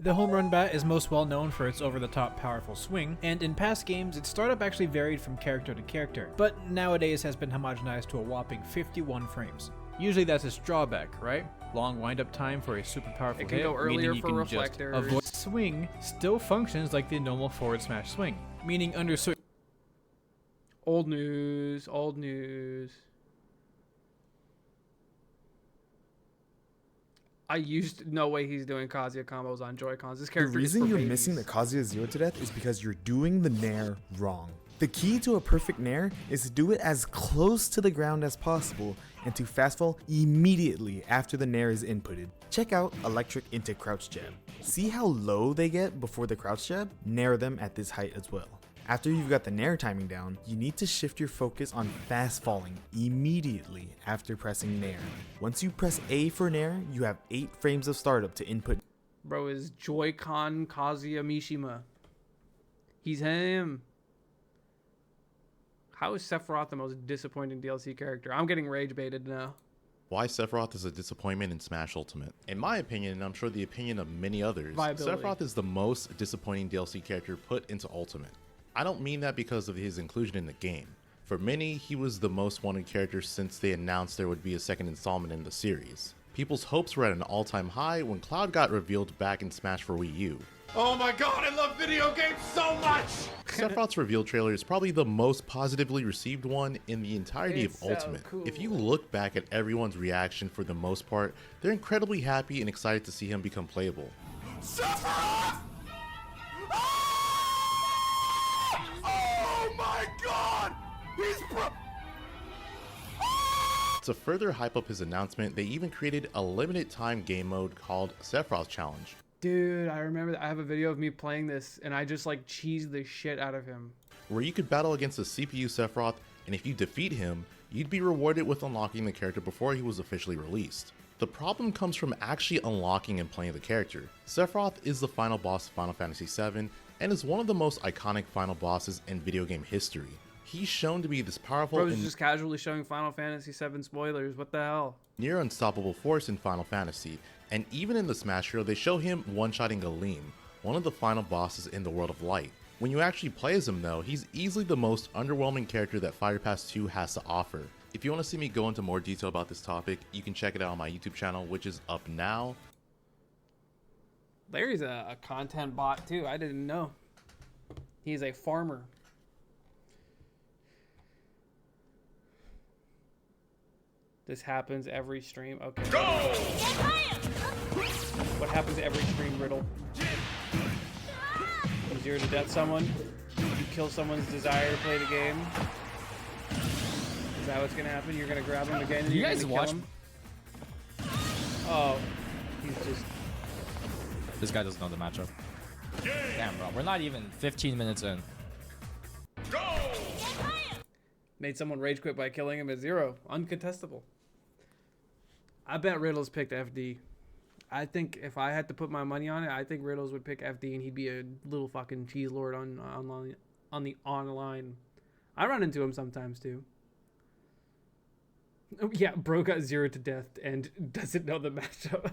The home run bat is most well known for its over-the-top powerful swing, and in past games, its startup actually varied from character to character, but nowadays has been homogenized to a whopping 51 frames. Usually that's its drawback, right? Long wind-up time for a super powerful it can hit, go earlier meaning you for can reflectors. just avoid swing, still functions like the normal forward smash swing, meaning under certain... Old news, old news. No way he's doing Kazuya combos on Joy-Cons. This character The reason you're missing the Kazuya Zero to death is because you're doing the nair wrong. The key to a perfect nair is to do it as close to the ground as possible and to fast fall immediately after the nair is inputted. Check out electric into crouch jab. See how low they get before the crouch jab? Nair them at this height as well. After you've got the nair timing down, you need to shift your focus on fast falling immediately after pressing nair. Once you press A for nair, you have 8 frames of startup to input. Bro is Joy-Con Kazuya Mishima. He's him. How is Sephiroth the most disappointing DLC character? I'm getting rage baited now. Why Sephiroth is a disappointment in Smash Ultimate. In my opinion, and I'm sure the opinion of many others, Sephiroth is the most disappointing DLC character put into Ultimate. I don't mean that because of his inclusion in the game. For many, he was the most wanted character since they announced there would be a second installment in the series. People's hopes were at an all-time high when Cloud got revealed back in Smash for Wii U. Oh my god, I love video games so much! Sephiroth's reveal trailer is probably the most positively received one in the entirety of Ultimate. Cool. If you look back at everyone's reaction for the most part, they're incredibly happy and excited to see him become playable. Sephiroth! Oh my god! He's To further hype up his announcement, they even created a limited time game mode called Sephiroth Challenge. Dude, I remember that. I have a video of me playing this and I just like cheesed the shit out of him. Where you could battle against a CPU Sephiroth, and if you defeat him, you'd be rewarded with unlocking the character before he was officially released. The problem comes from actually unlocking and playing the character. Sephiroth is the final boss of Final Fantasy VII and is one of the most iconic final bosses in video game history. He's shown to be this powerful Bro's just casually showing Final Fantasy VII spoilers. What the hell? Near unstoppable force in Final Fantasy, and even in the Smash Hero they show him one-shotting Galeem, one of the final bosses in the World of Light. When you actually play as him though, he's easily the most underwhelming character that Fire Pass 2 has to offer. If you want to see me go into more detail about this topic, you can check it out on my YouTube channel, which is up now. Larry's a content bot too. I didn't know. He's a farmer. This happens every stream. Okay. What happens every stream, Riddle? You 0 to death someone. You kill someone's desire to play the game. Is that what's gonna happen? You're gonna grab him again and You you're guys gonna watch? kill him? Oh, he's just... This guy doesn't know the matchup. Damn, bro. We're not even 15 minutes in. Made someone rage quit by killing him at 0. Uncontestable. I bet Riddles picked FD. I think if I had to put my money on it, I think Riddles would pick FD and he'd be a little fucking cheese lord on the online. I run into him sometimes too. Oh, yeah, bro got 0 to death and doesn't know the matchup.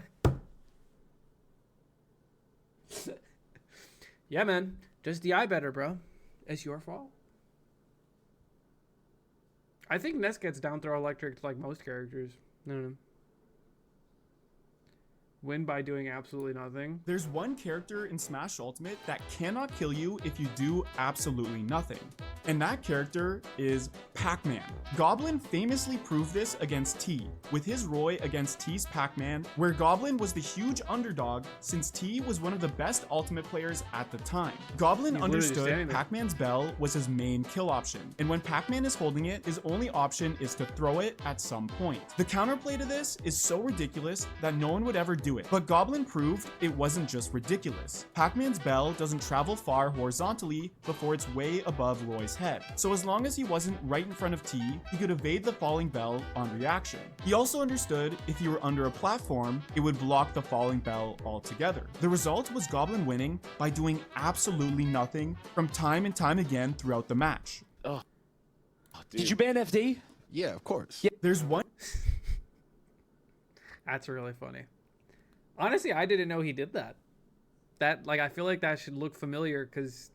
Yeah, man. Just DI better, bro. It's your fault. I think Ness gets down throw electric like most characters. No. Win by doing absolutely nothing. There's one character in Smash Ultimate that cannot kill you if you do absolutely nothing. And that character is Pac-Man. Goblin famously proved this against T, with his Roy against T's Pac-Man, where Goblin was the huge underdog since T was one of the best Ultimate players at the time. Goblin understood Pac-Man's bell was his main kill option, and when Pac-Man is holding it, his only option is to throw it at some point. The counterplay to this is so ridiculous that no one would ever do it, but Goblin proved it wasn't just ridiculous. Pac-Man's bell doesn't travel far horizontally before it's way above Roy's head, so as long as he wasn't right in front of T, he could evade the falling bell on reaction. He also understood if you were under a platform, it would block the falling bell altogether. The result was Goblin winning by doing absolutely nothing from time and time again throughout the match. Did you ban FD? Yeah, of course. Yeah, there's one. That's really funny. Honestly, I didn't know he did that. I feel like that should look familiar because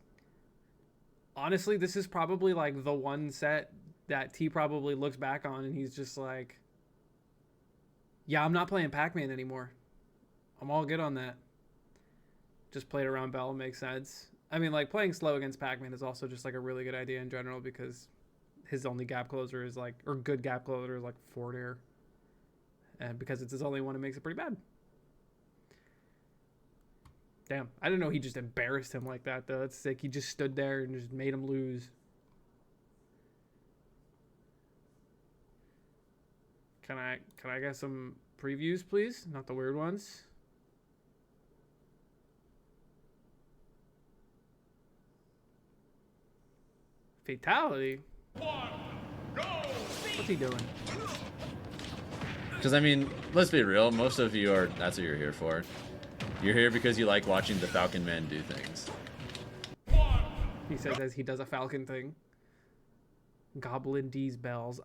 honestly, this is probably like the one set that T probably looks back on and he's just like, yeah, I'm not playing Pac-Man anymore. I'm all good on that. Just played around Bell makes sense. I mean, like playing slow against Pac-Man is also just like a really good idea in general because his only gap closer is like, or good gap closer is like forward air. And because it's his only one, it makes it pretty bad. Damn, I didn't know he just embarrassed him like that though. That's sick. He just stood there and just made him lose. Can I get some previews, please? Not the weird ones. Fatality? What's he doing? Because, I mean, let's be real. Most of you are, that's what you're here for. You're here because you like watching the Falcon Man do things. He says as he does a Falcon thing. Goblin D's bells.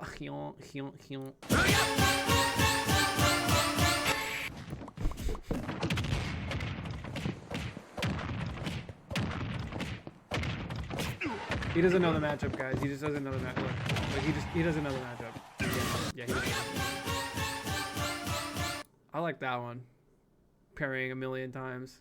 He doesn't know the matchup, guys. He just doesn't know the matchup. Like he doesn't know the matchup. Yeah, he doesn't. I like that one. Parrying a million times.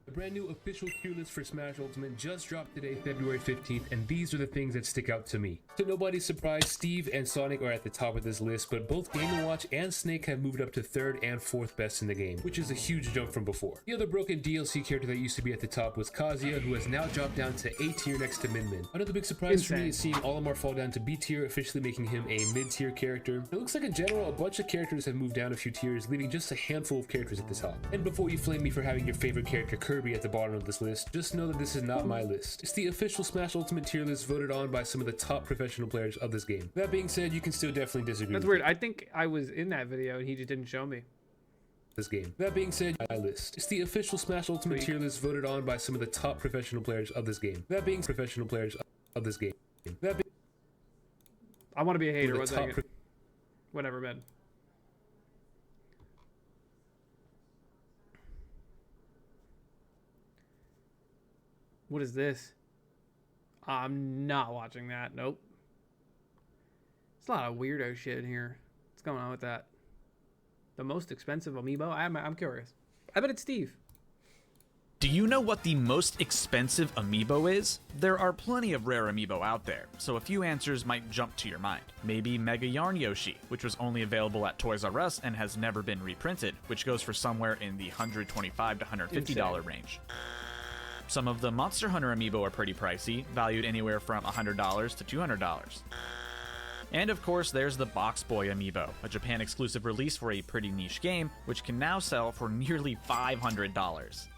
A brand new official tier list for Smash Ultimate just dropped today, February 15th, and these are the things that stick out to me. To nobody's surprise, Steve and Sonic are at the top of this list, but both Game & Watch and Snake have moved up to 3rd and 4th best in the game, which is a huge jump from before. The other broken DLC character that used to be at the top was Kazuya, who has now dropped down to A tier next to Min Min. Another big surprise for me is seeing Olimar fall down to B tier, officially making him a mid-tier character. It looks like in general, a bunch of characters have moved down a few tiers, leaving just a handful of characters at the top. And before you flame me for having your favorite character Kirby at the bottom of this list, just know that this is not my list. It's the official Smash Ultimate tier list voted on by some of the top professional players of this game. That being said, you can still definitely disagree. That's weird. I think I was in that video and he just didn't show me. This game. That being said, my list. It's the official Smash Ultimate tier list voted on by some of the top professional players of this game. That being professional players of this game. That being I want to be a hater. Whatever, man. What is this? I'm not watching that. Nope. There's a lot of weirdo shit in here. What's going on with that? The most expensive amiibo? I'm curious. I bet it's Steve. Do you know what the most expensive amiibo is? There are plenty of rare amiibo out there, so a few answers might jump to your mind. Maybe Mega Yarn Yoshi, which was only available at Toys R Us and has never been reprinted, which goes for somewhere in the $125 to $150 range. Some of the Monster Hunter amiibo are pretty pricey, valued anywhere from $100 to $200. And of course, there's the Box Boy amiibo, a Japan exclusive release for a pretty niche game, which can now sell for nearly $500.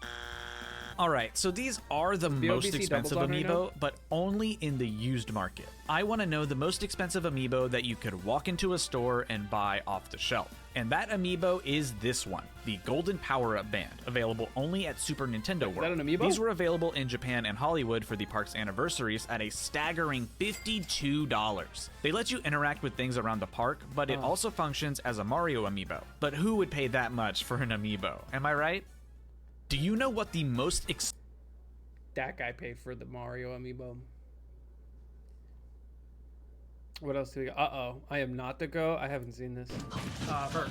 Alright, so these are the most expensive amiibo, but only in the used market. I want to know the most expensive amiibo that you could walk into a store and buy off the shelf. And that amiibo is this one, the Golden Power-Up Band, available only at Super Nintendo World. Is that an amiibo? These were available in Japan and Hollywood for the park's anniversaries at a staggering $52. They let you interact with things around the park, but it also functions as a Mario amiibo. But who would pay that much for an amiibo? Am I right? Do you know what the most That guy paid for the Mario amiibo. What else do we got? Uh-oh. I am not the go. I haven't seen this. Hurt.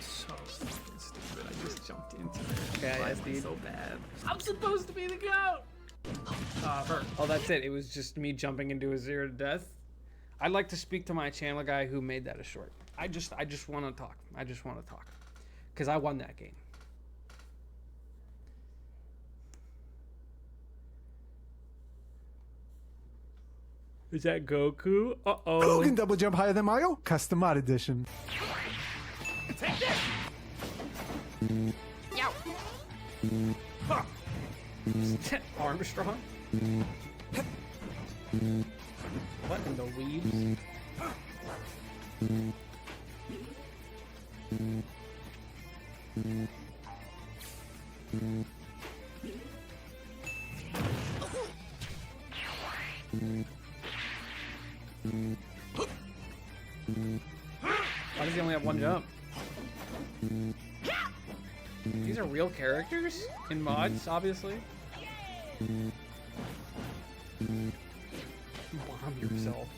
So fucking stupid. I just jumped into it. Okay, Why yes, dude. so bad? I'm supposed to be the goat! Hurt. Oh, that's it. It was just me jumping into a 0 to death. I'd like to speak to my channel guy who made that a short. I just want to talk. I just want to talk. Because I won that game. Is that Goku? Uh-oh. Who can double jump higher than Mario? Custom Mod Edition. Take this! Yow! Huh. Armstrong? What in the weeds? Why does he only have one jump? These are real characters in mods, obviously. Bomb yourself.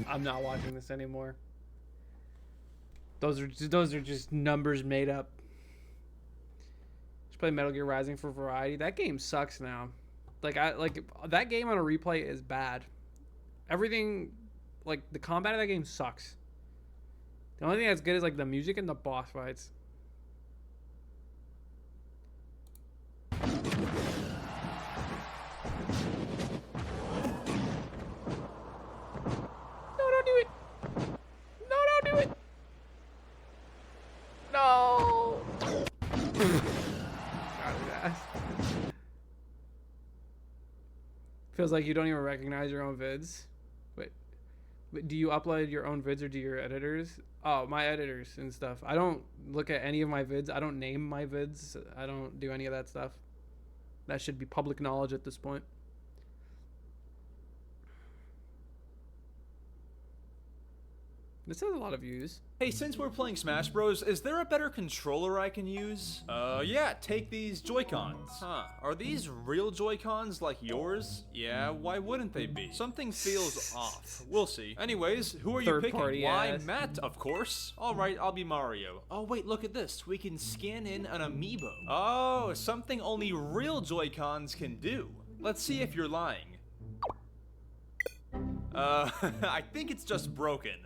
I'm not watching this anymore. Those are just numbers made up. Just play Metal Gear Rising for variety. That game sucks now. Like that game on a replay is bad. Everything, like the combat of that game sucks. The only thing that's good is like the music and the boss fights. No, don't do it. No, don't do it. No. Feels like you don't even recognize your own vids. Wait, do you upload your own vids or do your editors? Oh, my editors and stuff. I don't look at any of my vids. I don't name my vids. I don't do any of that stuff. That should be public knowledge at this point. This has a lot of views. Hey, since we're playing Smash Bros, is there a better controller I can use? Yeah, take these Joy-Cons. Huh, are these real Joy-Cons like yours? Yeah, why wouldn't they be? Something feels off. We'll see. Anyways, who are you picking? Why, Matt, of course. Alright, I'll be Mario. Oh wait, look at this. We can scan in an amiibo. Oh, something only real Joy-Cons can do. Let's see if you're lying. I think it's just broken.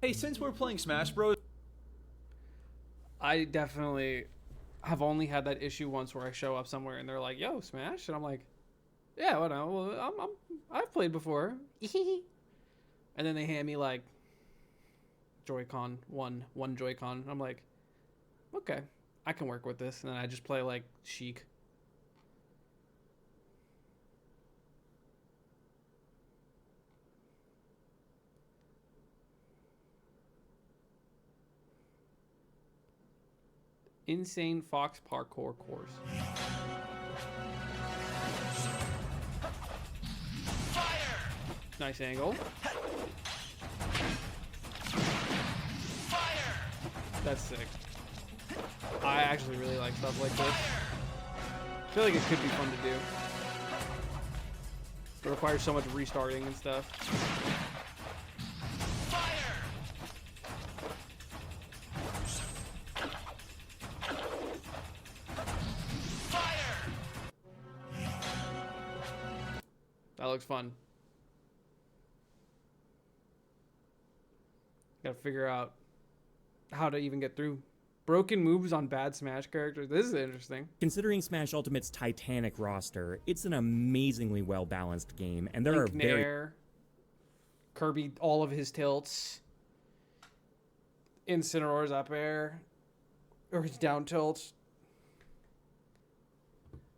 Hey, since we're playing Smash Bros. I definitely have only had that issue once where I show up somewhere and they're like, "Yo, Smash," and I'm like, "Yeah, whatever. Well, I've played before." And then they hand me like Joy-Con one Joy-Con. I'm like, "Okay, I can work with this." And then I just play like Sheik. Insane Fox parkour course. Fire! Nice angle. Fire! That's sick. I actually really like stuff like this. I feel like it could be fun to do. It requires so much restarting and stuff. That looks fun. Gotta figure out how to even get through. Broken moves on bad Smash characters. This is interesting. Considering Smash Ultimate's titanic roster, it's an amazingly well-balanced game, and there Link are very... Nair, Kirby, all of his tilts. Incineroar's up air. Or his down tilts.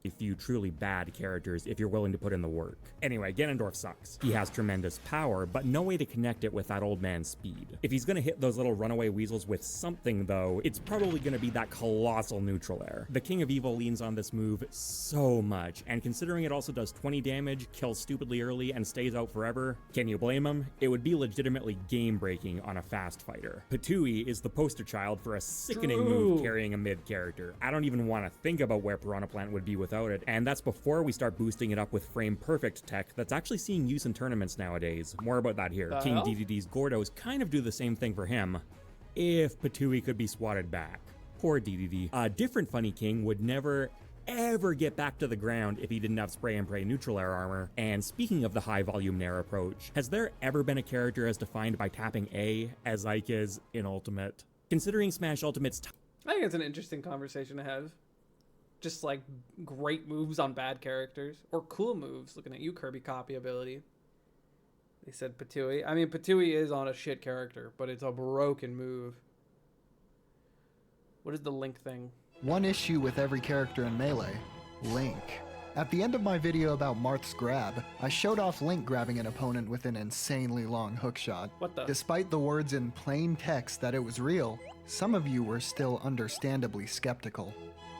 a few truly bad characters if you're willing to put in the work. Anyway, Ganondorf sucks. He has tremendous power, but no way to connect it with that old man's speed. If he's gonna hit those little runaway weasels with something though, it's probably gonna be that colossal neutral air. The King of Evil leans on this move so much, and considering it also does 20 damage, kills stupidly early, and stays out forever, can you blame him? It would be legitimately game-breaking on a fast fighter. Patui is the poster child for a sickening move carrying a mid character. I don't even want to think about where Piranha Plant would be without it, and that's before we start boosting it up with frame perfect tech that's actually seeing use in tournaments nowadays. More about that here. King DDD's Gordos kind of do the same thing for him, if Patui could be swatted back. Poor DDD. A different funny king would never ever get back to the ground if he didn't have spray and pray neutral air armor. And speaking of the high volume Nair approach, has there ever been a character as defined by tapping A as Ike is in Ultimate? Considering Smash Ultimate's I think it's an interesting conversation to have. Just like great moves on bad characters or cool moves. Looking at you, Kirby copy ability. They said Patui. I mean, Patui is on a shit character, but it's a broken move. What is the Link thing? One issue with every character in Melee, Link. At the end of my video about Marth's grab, I showed off Link grabbing an opponent with an insanely long hookshot. What the? Despite the words in plain text that it was real, some of you were still understandably skeptical.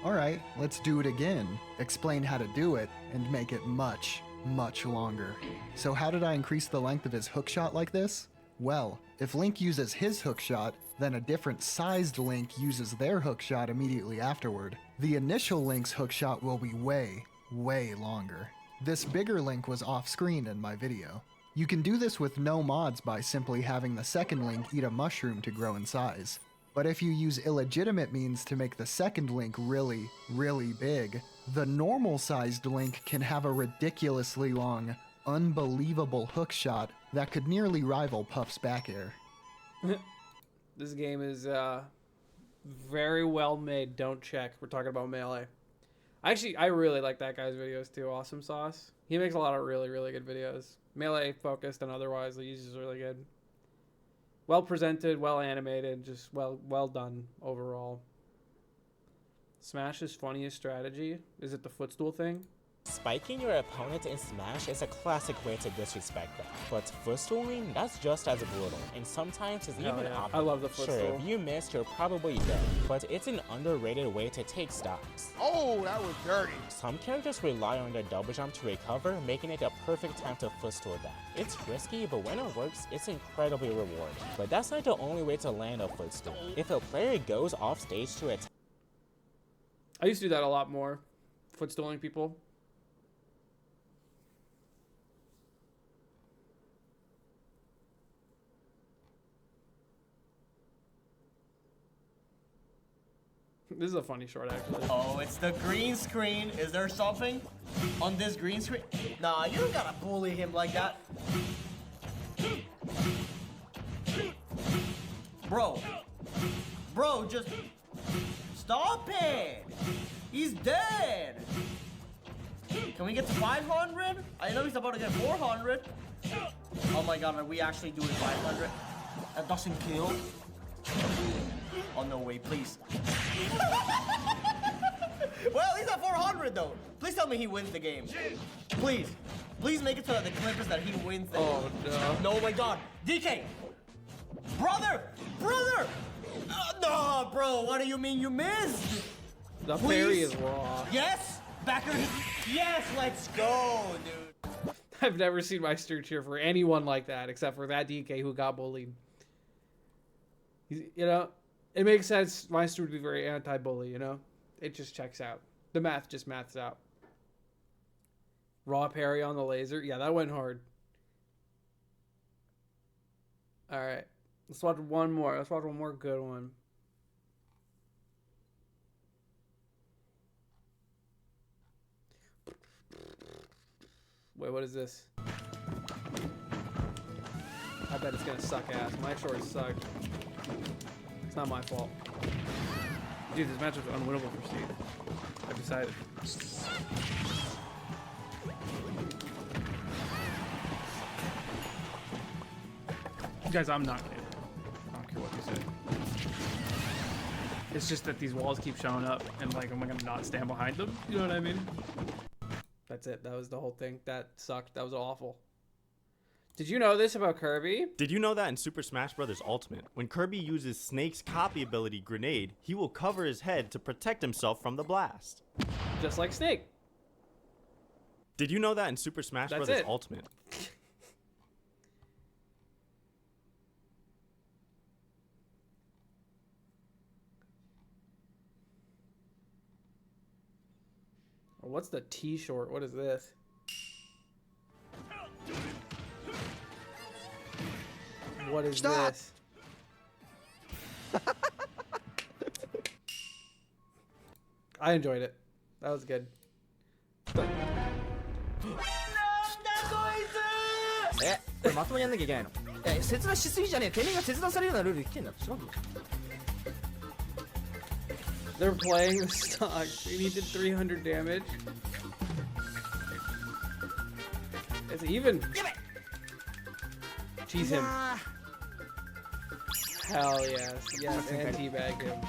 Alright, let's do it again, explain how to do it, and make it much, much longer. So how did I increase the length of his hookshot like this? Well, if Link uses his hookshot, then a different sized Link uses their hookshot immediately afterward. The initial Link's hookshot will be way, way longer. This bigger Link was off screen in my video. You can do this with no mods by simply having the second Link eat a mushroom to grow in size. But if you use illegitimate means to make the second Link really, really big, the normal sized Link can have a ridiculously long, unbelievable hookshot that could nearly rival Puff's back air. This game is very well made. Don't check. We're talking about Melee. I really like that guy's videos too. Awesome Sauce. He makes a lot of really, really good videos. Melee focused and otherwise. He's just really good. Well presented, well animated, just well done overall. Smash's funniest strategy? Is it the footstool thing? Spiking your opponent in Smash is a classic way to disrespect them, but footstooling, that's just as brutal, and sometimes it's even opposite. I love the footstool. Sure, if you miss, you're probably dead, but it's an underrated way to take stocks. Oh, that was dirty. Some characters rely on their double jump to recover, making it a perfect time to footstool that. It's risky, but when it works, it's incredibly rewarding. But that's not the only way to land a footstool. If a player goes off stage to attack... I used to do that a lot more, footstooling people. This is a funny short, actually. Oh, it's the green screen. Is there something on this green screen? Nah, you don't gotta bully him like that. Bro, just stop it. He's dead. Can we get to 500? I know he's about to get 400. Oh my god, are we actually doing 500? That doesn't kill. Oh, no way, please. Well, he's at 400, though. Please tell me he wins the game. Please. Please make it so that the clip is that he wins the game. Oh, no. No, my God. DK! Brother! No, bro, what do you mean you missed? The fairy is raw. Yes! Backer. Yes, let's go, dude. I've never seen my stream cheer for anyone like that, except for that DK who got bullied. You know, it makes sense. Meister would be very anti-bully, you know? It just checks out. The math just maths out. Raw parry on the laser. Yeah, that went hard. All right. Let's watch one more. Let's watch one more good one. Wait, what is this? I bet it's gonna suck ass. My shorts suck. It's not my fault. Dude, this match was unwinnable for Steve. I've decided. Guys, I'm not kidding. I don't care what you say. It's just that these walls keep showing up, and like, am I gonna not stand behind them? You know what I mean? That's it. That was the whole thing. That sucked. That was awful. Did you know this about Kirby? Did you know that in Super Smash Bros. Ultimate, when Kirby uses Snake's copy ability Grenade, he will cover his head to protect himself from the blast? Just like Snake. Did you know that in Super Smash Bros. Ultimate? What's the T-short? What is this? What is this? I enjoyed it. That was good. They're playing the stock. They needed 300 damage. It's even. Cheese him. Hell yes. Yes, and teabag him.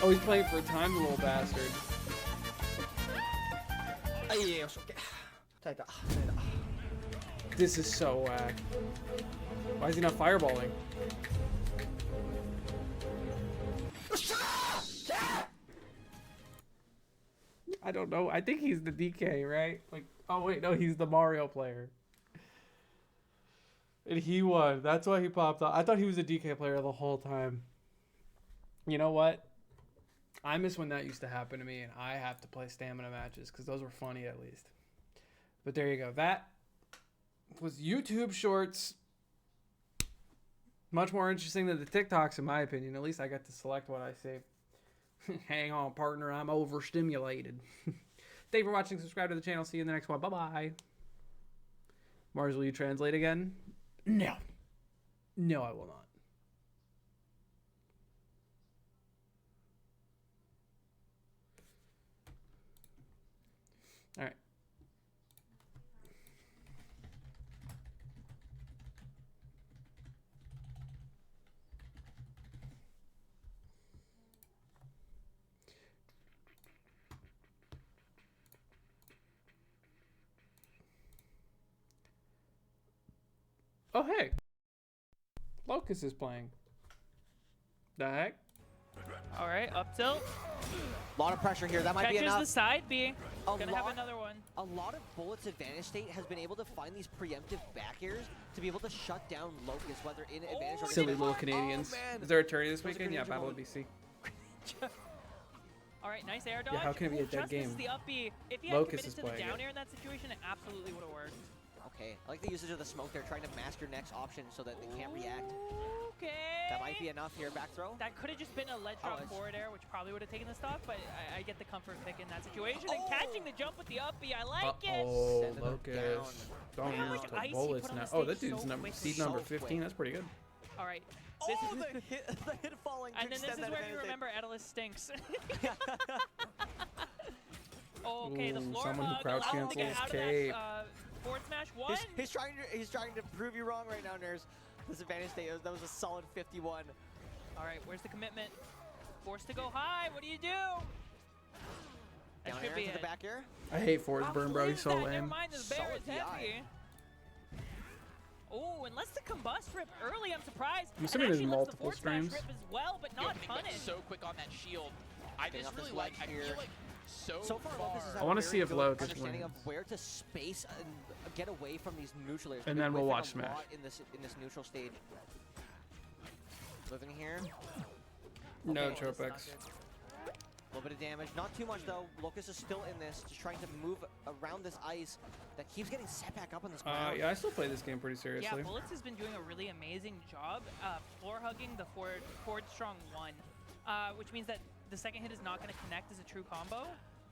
Oh, he's playing for time, the little bastard. This is so whack. Why is he not fireballing? I don't know. I think he's the DK, right? Like, oh wait, no, he's the Mario player. And he won. That's why he popped up. I thought he was a DK player the whole time. You know what? I miss when that used to happen to me and I have to play stamina matches because those were funny at least. But there you go. That was YouTube Shorts. Much more interesting than the TikToks in my opinion. At least I got to select what I see. Hang on, partner. I'm overstimulated. Thank you for watching. Subscribe to the channel. See you in the next one. Bye-bye. Mars, will you translate again? No. No, I will not. All right. Oh, hey. Locust is playing. The heck? All right, up tilt. A lot of pressure here. That might be enough. Catches the side B. Gonna have another one. A lot of Bullet's advantage state has been able to find these preemptive back airs to be able to shut down Locust, whether in advantage or silly little Canadians. Is there a tourney this weekend? Yeah, Battle of BC. All right, nice air dodge. Yeah, how can it be a dead game? The up B. If he had committed to the down air in that situation, it absolutely would have worked. Okay, I like the usage of the smoke there, trying to mask your next option so that they can't react. Okay. That might be enough here, back throw. That could have just been a ledge drop forward air, which probably would have taken the stock, but I get the comfort pick in that situation. And catching the jump with the up B, I like it. Oh, Locust. Don't use the bullets now. Oh, that dude's seed number 15. That's pretty good. All right. The hit falling. And then this is where you remember Edelus stinks. Okay, the floor someone who crouch cancels cape. Forward smash one. He's trying to prove you wrong right now, Ners. This advantage state, that was a solid 51. All right, where's the commitment? Forced to go high. What do you do? That should be the back air. I hate Force Burn, bro. He's so lame. Never mind, this bear is heavy. Oh, and lets the combust rip early. I'm surprised. I'm assuming there's multiple streams. Rip as well, but not punished. So quick on that shield. I just really like. I feel like So far, Locus has had I want to a see very if good Locus understanding wins. of where to space and get away from these neutral layers. And They've then been we'll whiffing watch a Smash. lot in this neutral stage. Living here. No Okay. Tropex. A little bit of damage, not too much though. Locus is still in this, just trying to move around this ice that keeps getting set back up on this ground. Yeah, I still play this game pretty seriously. Yeah, Bullets has been doing a really amazing job floor hugging the forward strong 1, which means that the second hit is not going to connect as a true combo,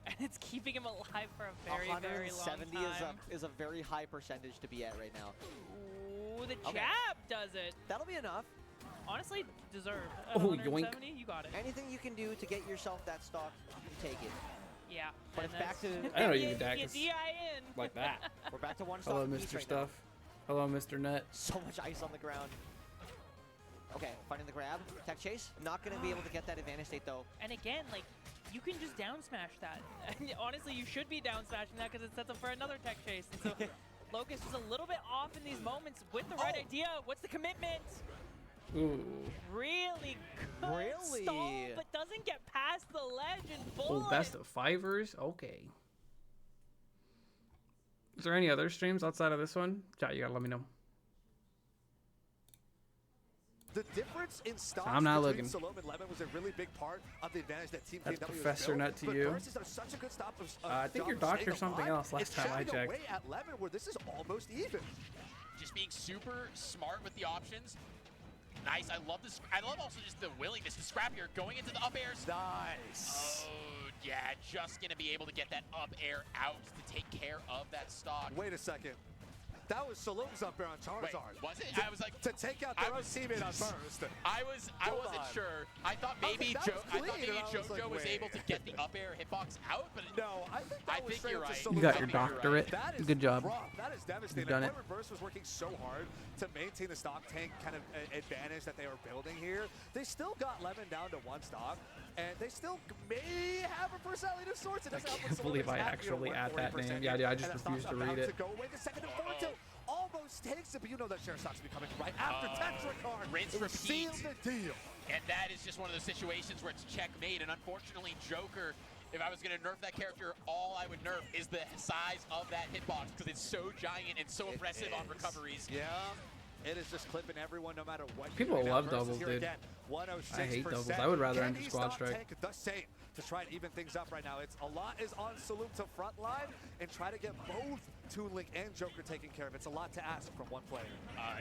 and it's keeping him alive for a very, very long 170 time. is a very high percentage to be at right now. Ooh, the jab does it. That'll be enough. Honestly, deserved. At Oh, 170, yoink. you got it. Anything you can do to get yourself that stock, you take it. Yeah. But it's back to... I don't know you can DI in. like that. We're back to one stock. Hello, apiece Mr. right Stuff. Hello, Mr. Net. So much ice on the ground. Okay, finding the grab. Tech chase. Not going to be able to get that advantage state, though. And again, like, you can just down smash that. And honestly, you should be down smashing that because it sets up for another tech chase. And so Locust is a little bit off in these moments with the right idea. What's the commitment? Ooh. Really good stall, but doesn't get past the ledge and Oh, best of fivers? Okay. Is there any other streams outside of this one? Chat, you gotta let me know. The difference in stocks I'm not between looking. Salome and Lemon was a really big part of the advantage that Team That's KW Professor built. Nut to But you. Burst has done such a good stop of I think your job of doctor staying something alive. else last It's time I chipping checked. away at Lemon, where this is almost even. Just being super smart with the options. Nice. I love this. I love also just the willingness to scrap here, going into the up airs. Nice. Oh, yeah. Just going to be able to get that up air out to take care of that stock. Wait a second. That was Salome's up air on Charizard. Wait, was it? To, I was like, to take out their own teammate on Burst. I wasn't sure. I thought maybe JoJo was able to get the up air hitbox out, but no, I think that was you're right. You got your doctorate. That is Good job. rough. That is devastating. You've done it. Burst was working so hard to maintain the stock tank kind of advantage that they were building here. They still got Lemon down to one stock, and they still may have a personality of sorts. I can't believe I actually at that name. Yeah, I just refuse to read it. To go away the second and forward two. Almost takes it, but you know that share stock's be coming right after Tetracard. Rinse, It repeat. sealed the deal. And that is just one of those situations where it's checkmate. And unfortunately, Joker, if I was going to nerf that character, all I would nerf is the size of that hitbox because it's so giant and so impressive on recoveries. Yeah. It is just clipping everyone no matter what. People Now love Versus doubles, here dude. again, 106%. I hate doubles. I would rather enter Can he squad stop strike. Tank the same to try and even things up right now. It's a lot is on Salute to front line and try to get both Toon Link and Joker taken care of. It's a lot to ask from one player.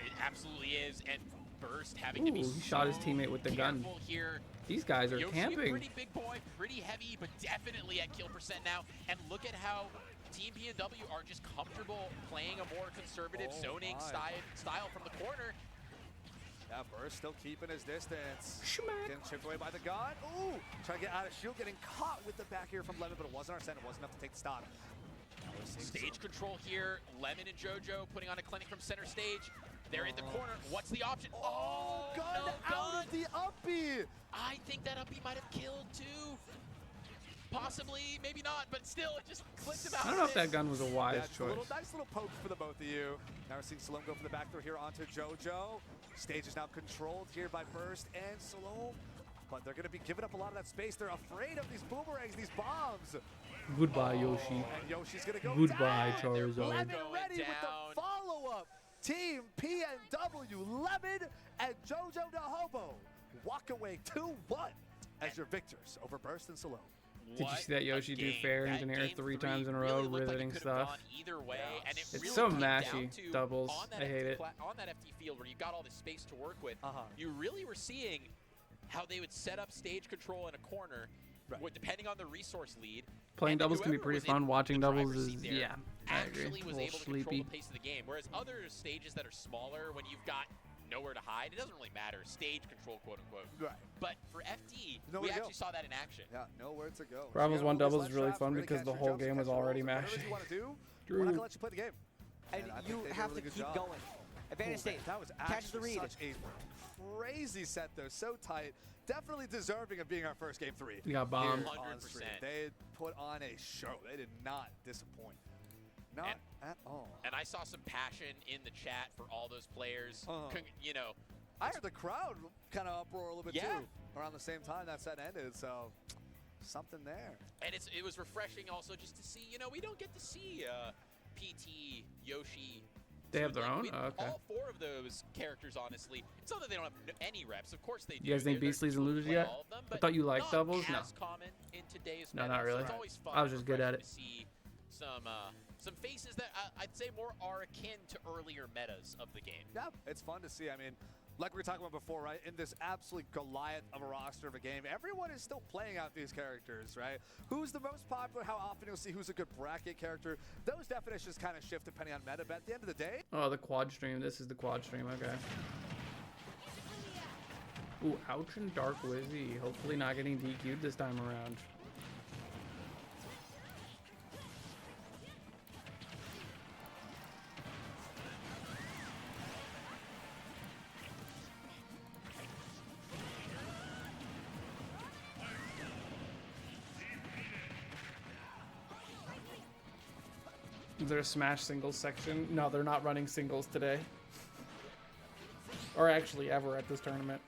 It absolutely is. And Burst having to be Ooh, he shot his teammate with the gun. careful here. These guys are Yoshi, camping. pretty big boy, pretty heavy, but definitely at kill percent now. And look at how Team PNW are just comfortable playing a more conservative zoning style from the corner. Yeah, Burst still keeping his distance. Getting chipped away by the gun. Ooh, trying to get out of shield, getting caught with the back here from Lemon, but it wasn't Arsene. It wasn't enough to take the stock. Stage control here. Lemon and JoJo putting on a clinic from center stage. They're in the corner. What's the option? Oh, gun no out of the uppie. I think that uppie might have killed too. Possibly, maybe not, but still, it just clipped him out. I don't know if that gun was a wise Just choice. nice little poke for the both of you. Now we're seeing Salome go for the back throw here onto JoJo. Stage is now controlled here by Burst and Salome, but they're going to be giving up a lot of that space. They're afraid of these boomerangs, these bombs. Goodbye, Yoshi. And Yoshi's going to go Goodbye, down. Charizard. Lemon ready with the follow-up. Team PNW, Lemon and JoJo Nahobo walk away 2-1 as your victors over Burst and Salome. Did you see that Yoshi do fair engineer 3 times in a row, riveting stuff? Either way, and it It's really so came mashy, down to doubles. on that I hate it. On that FT field where you got all this space to work with, you really were seeing how they would set up stage control in a corner, with, depending on the resource lead. Playing doubles can be whoever pretty was in fun. Watching the doubles driver's is, seat there yeah, I agree. actually A was little able to control sleepy. the pace of the game. Whereas other stages that are smaller, when you've got nowhere to hide, it doesn't really matter. Stage control, quote unquote. Right. But for FD, Nowhere we to actually go. saw that in action. Yeah, nowhere to go. Rivals You 1 gotta move doubles these is really left fun shots, because catch the your whole jumps, game catch was your already rolls, mashy. whatever you want to do, Drew. we're not going to let you play the game. And I think you they did a have really to good keep job. going. Advantage state. That was Catches the actually read. such a crazy set, though. So tight. Definitely deserving of being our first game 3. You got bombed. Here on stream. They put on a show. They did not disappoint. Not at all. And I saw some passion in the chat for all those players. You know, I heard the crowd kind of uproar a little bit Yeah. too around the same time that set ended. So something there. And it was refreshing also just to see, you know, we don't get to see PT, Yoshi. They have their own? We, oh, okay. All 4 of those characters, honestly. It's not that they don't have any reps. Of course they do. You guys think Beastlies and Losers yet? Them, I thought you liked doubles. No. Common in today's No, meta, not really. So it's always fun I was just good at it. to see some faces that I'd say more are akin to earlier metas of the game. Yeah, it's fun to see. I mean, like we were talking about before, right? In this absolute Goliath of a roster of a game, everyone is still playing out these characters, right? Who's the most popular? How often you'll see who's a good bracket character? Those definitions kind of shift depending on meta, but at the end of the day... Oh, the quad stream. This is the quad stream. Okay. Ooh, ouch and Dark Wizzy. Hopefully not getting DQ'd this time around. Is there a Smash singles section? No, they're not running singles today. Or actually ever at this tournament.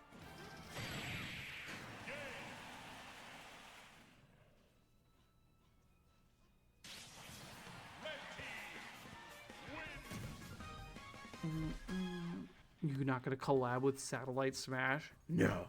You're not gonna collab with Satellite Smash? No.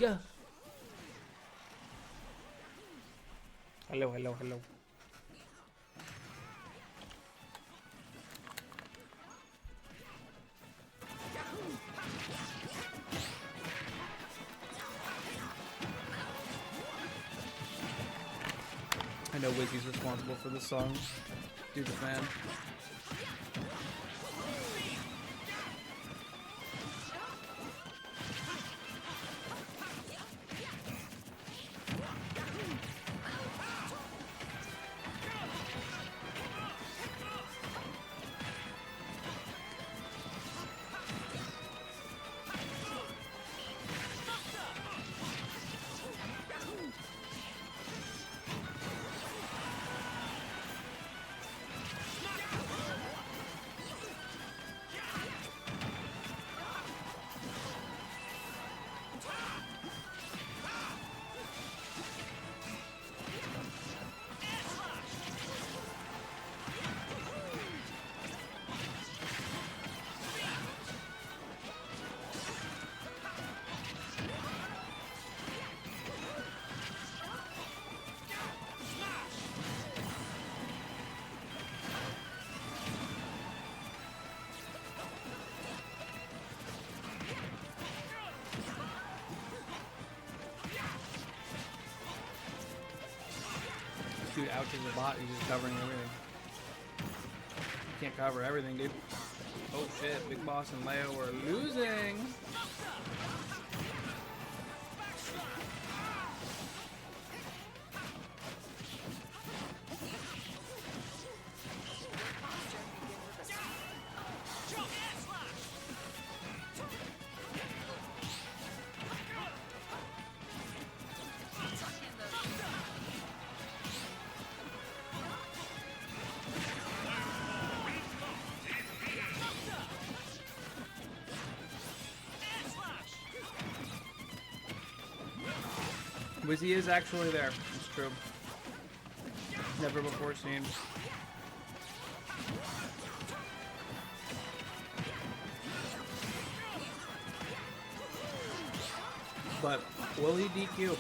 Yeah. Hello, hello, hello. know Wizzy's responsible for this song. Dude's a fan. Dude out to the bot, he's just covering everything. You can't cover everything, dude. Oh shit, Big Boss and Leo are losing. Wizzy is actually there. It's true. Never before seen. But will he DQ?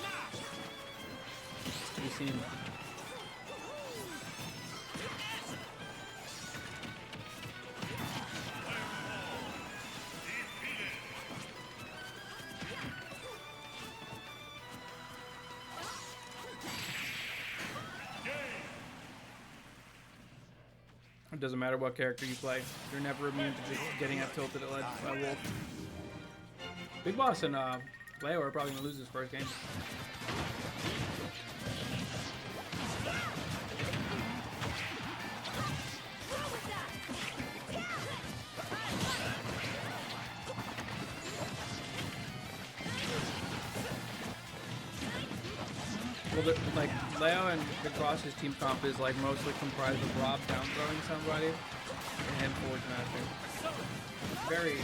To be seen. It doesn't matter what character you play. You're never immune to just getting up tilted at ledge by Wolf. Big Boss and Leo are probably going to lose this first game. Well, like Leo and Big Boss's team comp is like mostly comprised of Rob down throwing somebody and him forward smashing. Very,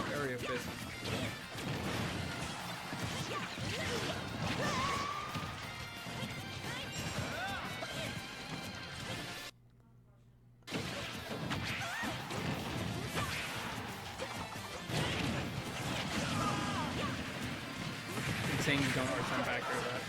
very efficient. Insane you don't return back or that.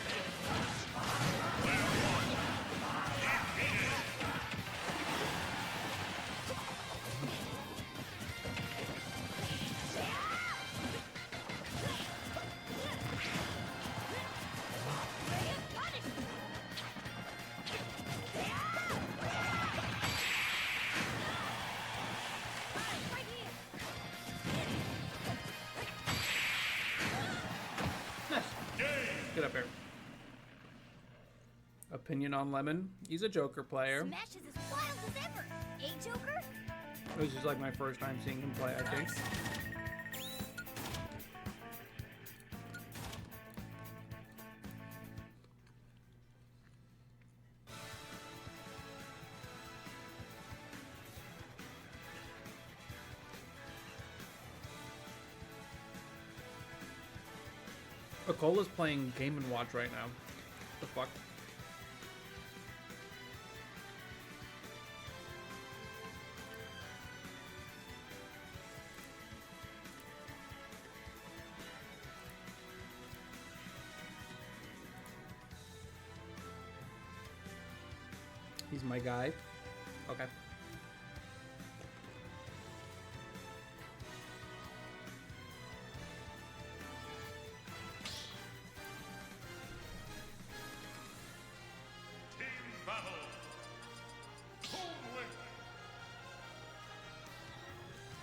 Get up here. Opinion on Lemon. He's a Joker player. Smash is as wild as ever. Eh, Joker? This is like my first time seeing him play, I think. Akola's playing Game & Watch right now. What the fuck? He's my guy. Okay.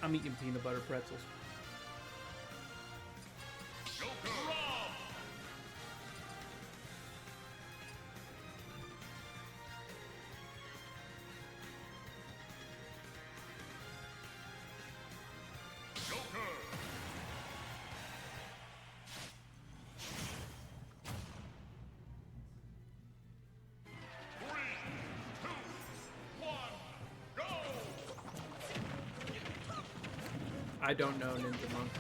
I'm eating peanut butter pretzels. I don't know Ninja Monk.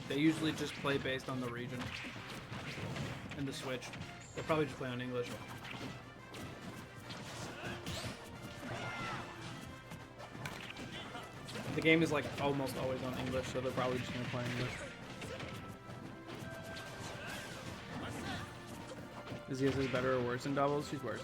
They usually just play based on the region and the Switch. They'll probably just play on English. The game is like almost always on English, so they're probably just gonna play English. Is he better or worse in doubles? She's worse.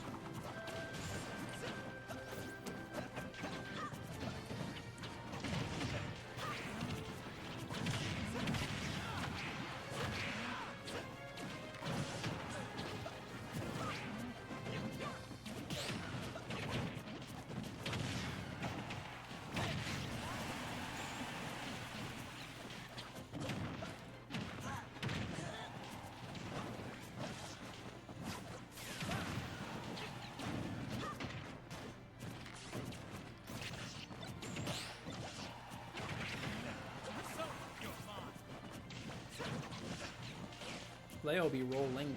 Leo be rolling.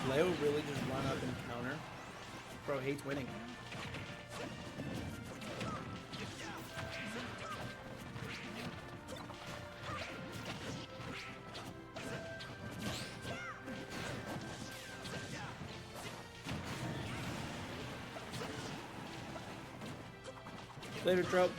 Leo really just run up and counter? Bro hates winning. Later, trope.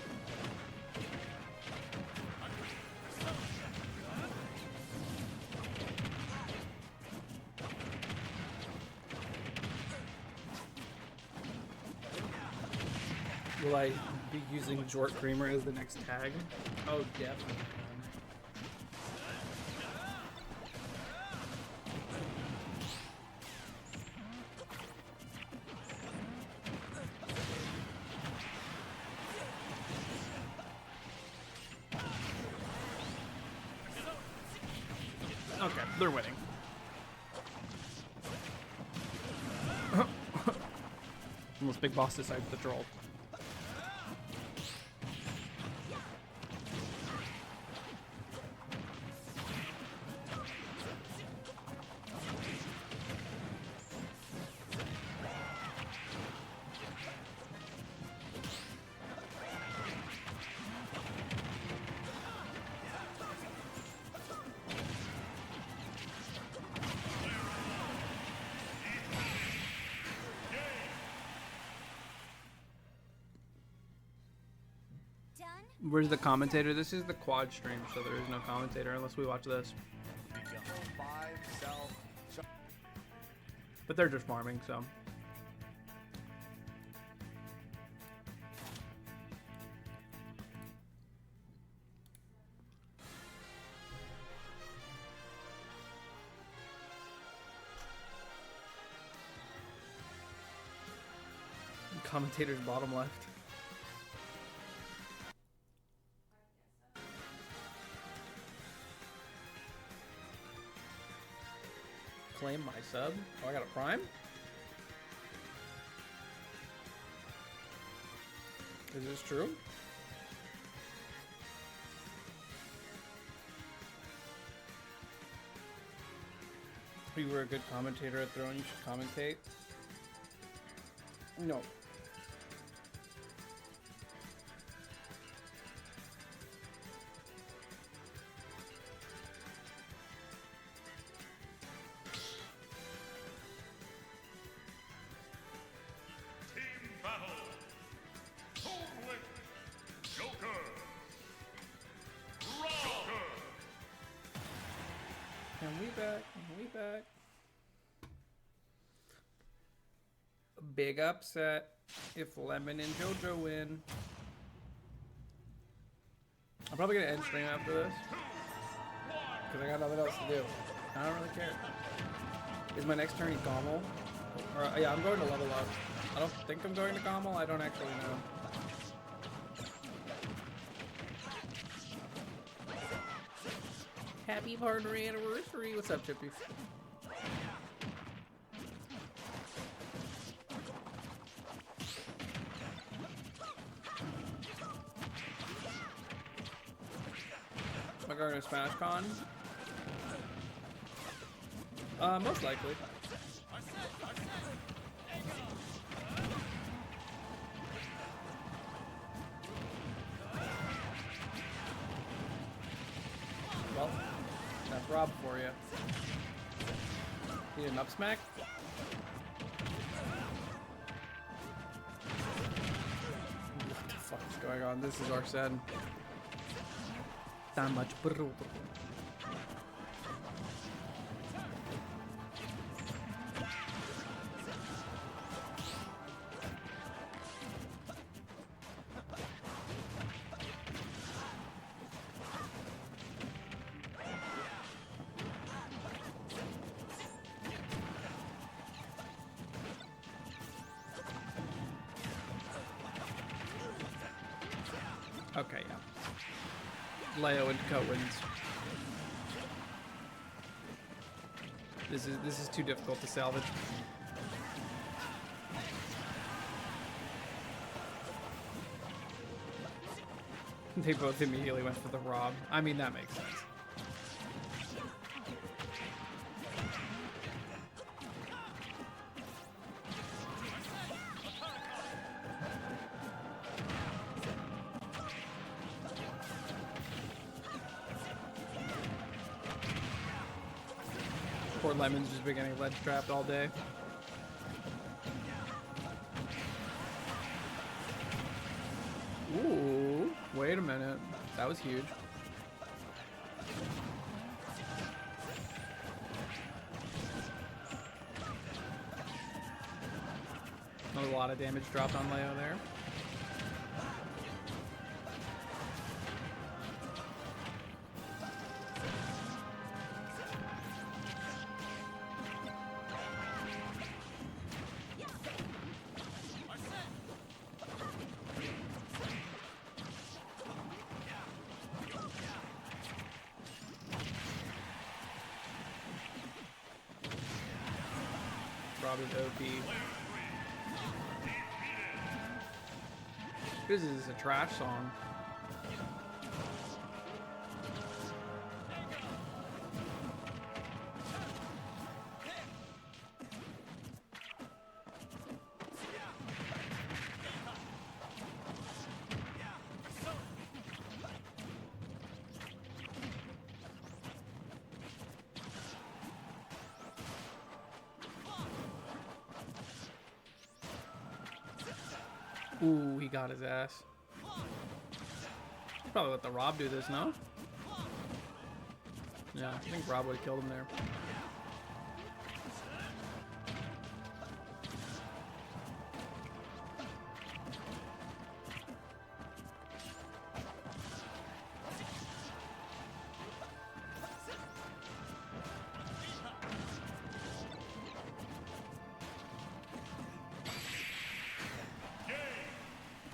Will I be using Jort Creamer as the next tag? Oh, definitely. Okay, they're winning. Unless Big Boss decides to troll. Where's the commentator? This is the quad stream, so there is no commentator unless we watch this. But they're just farming, so. Commentator's bottom left. Claim my sub. Oh, I got a prime? Is this true? If you were a good commentator at Throne, you should commentate. No. Joker. And we back. And we back. A big upset if Lemon and JoJo win. I'm probably gonna end stream after this because I got nothing else to do. I don't really care. Is my next turn Gommel? Or yeah, I'm going to level up. I don't think I'm going to Gommel. I don't actually know. Happy partner anniversary. What's up, Chippy? Am I going to Smash Con? Most likely. Well, that's Rob for you. Need an up smack? What the fuck is going on? This is Arsene. That much brutal. Okay, yeah. Leo and Dakota wins. This is too difficult to salvage. They both immediately went for the Rob. I mean, that makes sense. Poor Lemon's just been getting ledge trapped all day. Ooh, wait a minute. That was huge. Not a lot of damage dropped on Leo there. Robin OP. This is a trash song. Ooh, he got his ass. Probably let the Rob do this, no? Yeah, I think Rob would have killed him there.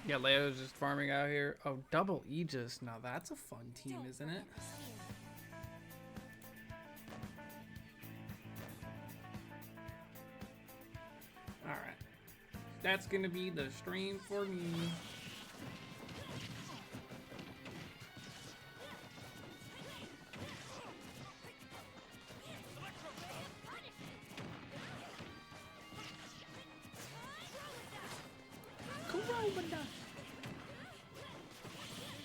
Yeah, Leo's just farming out here. Oh, double Aegis. Now that's a fun team, isn't it? Alright. That's gonna be the stream for me.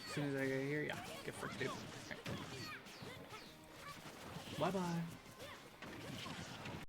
As soon as I get here, yeah, get first dude. Okay. Bye-bye.